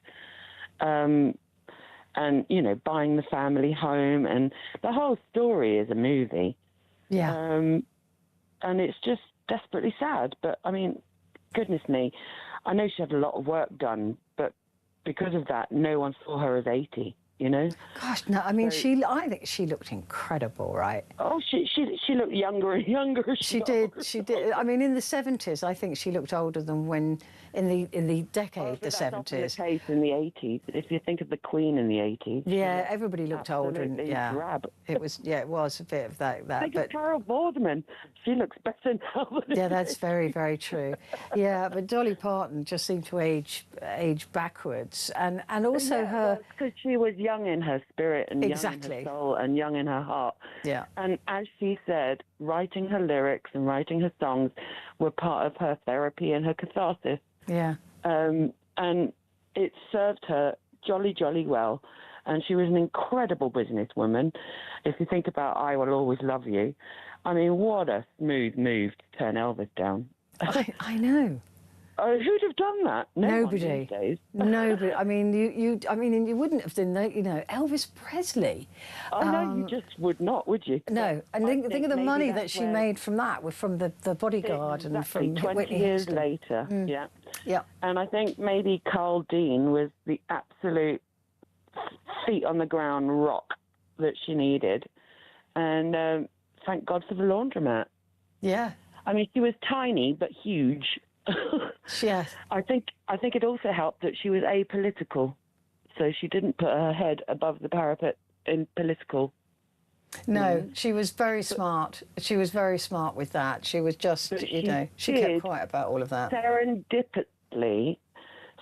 And, you know, buying the family home, and the whole story is a movie. Yeah. And it's just desperately sad. But, I mean, goodness me, I know she had a lot of work done, but because of that, no one saw her as 80, you know? Gosh, no, I mean, I think she looked incredible, right? Oh, she looked younger and younger. She did. I mean, in the 70s, I think she looked older than when in the decade, the 70s. That's the case in the 80s. If you think of the Queen in the 80s. Yeah, everybody looked older. And, yeah, drab. it was a bit of that. Think of Carol Vorderman. She looks better now. Yeah, that's very, very true. Yeah, but Dolly Parton just seemed to age backwards, and also her, because she was young in her spirit and exactly. young in her soul and young in her heart. Yeah. And as she said, writing her lyrics and writing her songs were part of her therapy and her catharsis. Yeah. And it served her jolly, jolly well. And she was an incredible businesswoman. If you think about I Will Always Love You, I mean, what a smooth move to turn Elvis down. I know. Who'd have done that? Nobody. These days. Nobody. I mean, you wouldn't have done that. You know, Elvis Presley. Oh no, you just would not, would you? No, and think of the money that she made from that, from the Bodyguard and from 20 Whitney years Houston. later. Mm. Yeah. And I think maybe Carl Dean was the absolute feet on the ground rock that she needed, and thank God for the laundromat. Yeah. I mean, she was tiny but huge. Yes. I think it also helped that she was apolitical, so she didn't put her head above the parapet in political. No, she was very smart. She was very smart with that. She was just, she kept quiet about all of that. Serendipitously,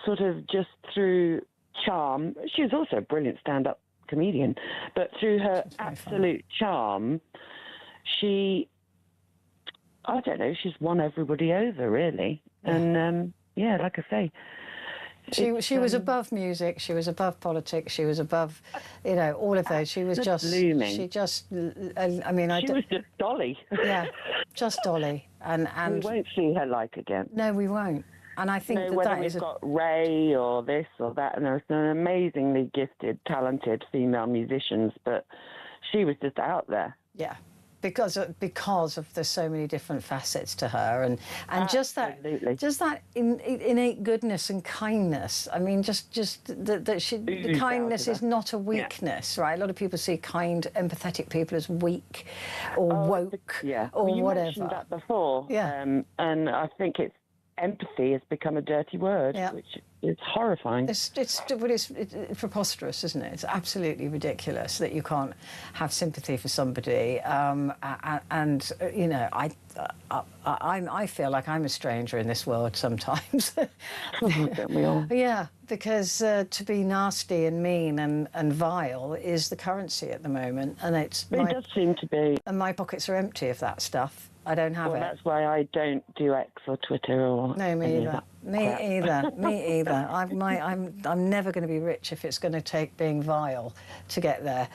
sort of just through charm. She was also a brilliant stand-up comedian, but through her absolute charm, I don't know, she's won everybody over, really. Yeah. And, like I say... She was above music, she was above politics, she was above, all of those. She was just... blooming. She just... She was just Dolly. Yeah, just Dolly. And we won't see her like again. No, we won't. And I think whether we've got Ray or this or that, and there's some amazingly gifted, talented female musicians, but she was just out there. Yeah. Because there's so many different facets to her, and just that innate goodness and kindness. I mean, the kindness is not a weakness, right? A lot of people see kind, empathetic people as weak or woke or you whatever. Mentioned that before, and I think empathy has become a dirty word, which is horrifying. It's preposterous, isn't it? It's absolutely ridiculous that you can't have sympathy for somebody. I feel like I'm a stranger in this world sometimes. Don't we all? Yeah, because to be nasty and mean and vile is the currency at the moment, and it does seem to be. And my pockets are empty of that stuff. I don't have it. That's why I don't do X or Twitter or. No, me either. Me either. I'm never going to be rich if it's going to take being vile to get there.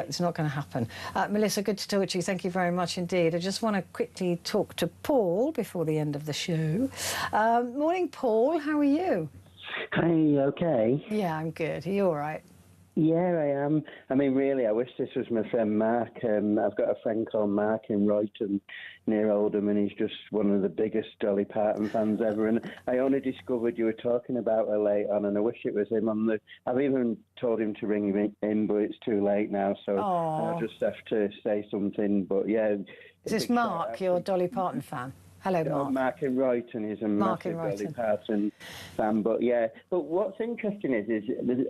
It's not going to happen. Melissa, good to talk to you. Thank you very much indeed. I just want to quickly talk to Paul before the end of the show. Morning, Paul. How are you? Hi, okay? Yeah, I'm good. Are you all right? Yeah, I am. I mean, really, I wish this was my friend Mark. I've got a friend called Mark in Royton, near Oldham, and he's just one of the biggest Dolly Parton fans ever. And I only discovered you were talking about her late on, and I wish it was him on the... I've even told him to ring me in, but it's too late now, so I'll just have to say something. But, yeah... Is this Mark, your Dolly Parton fan? Hello, Mark. Mark in Royton is a massive Dolly Parton fan, but what's interesting is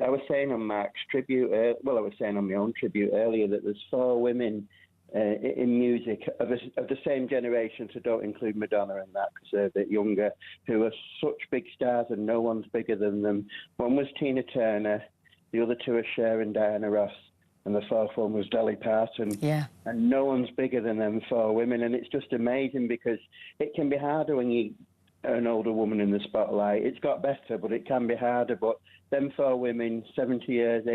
I was saying on Mark's tribute, I was saying on my own tribute earlier that there's 4 women in music of the same generation, so don't include Madonna in that because they're a bit younger, who are such big stars and no one's bigger than them. One was Tina Turner, the other 2 are Cher and Diana Ross, and the 4th one was Dolly Parton. Yeah. And no one's bigger than them 4 women. And it's just amazing because it can be harder when you are an older woman in the spotlight. It's got better, but it can be harder. But them 4 women, 70 years,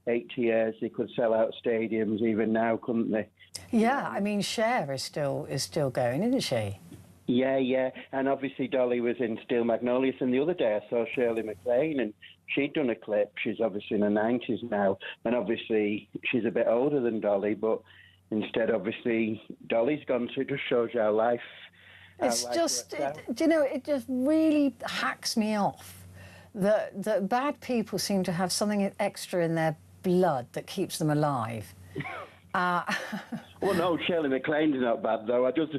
80 years, they could sell out stadiums even now, couldn't they? Yeah, I mean, Cher is still going, isn't she? Yeah, and obviously Dolly was in Steel Magnolias, and the other day I saw Shirley MacLaine, and she'd done a clip. She's obviously in her 90s now, and obviously she's a bit older than Dolly, but instead, obviously, Dolly's gone, so it just shows you how life. It's just, do you know, it just really hacks me off that bad people seem to have something extra in their blood that keeps them alive. Well, no, Shirley MacLaine's not bad, though. I was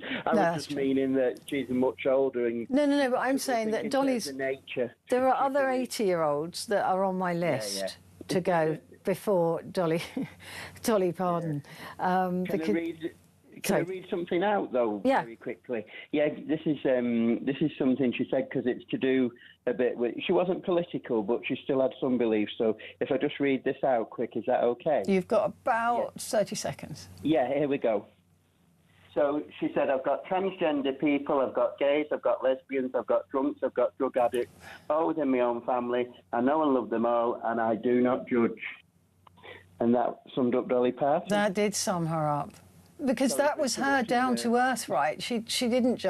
just meaning that she's much older. And no, but I'm saying that Dolly's... nature. There are other 80-year-olds that are on my list to go before Dolly Parton. Can I read something out, though, very quickly? Yeah, this is something she said, because it's to do a bit with... She wasn't political, but she still had some beliefs. So if I just read this out quick, is that okay? You've got about 30 seconds. Yeah, here we go. So she said, I've got transgender people, I've got gays, I've got lesbians, I've got drunks, I've got drug addicts, all within my own family. I know and love them all, and I do not judge. And that summed up Dolly Parton. That did sum her up. Because that was her down to earth, right? She didn't just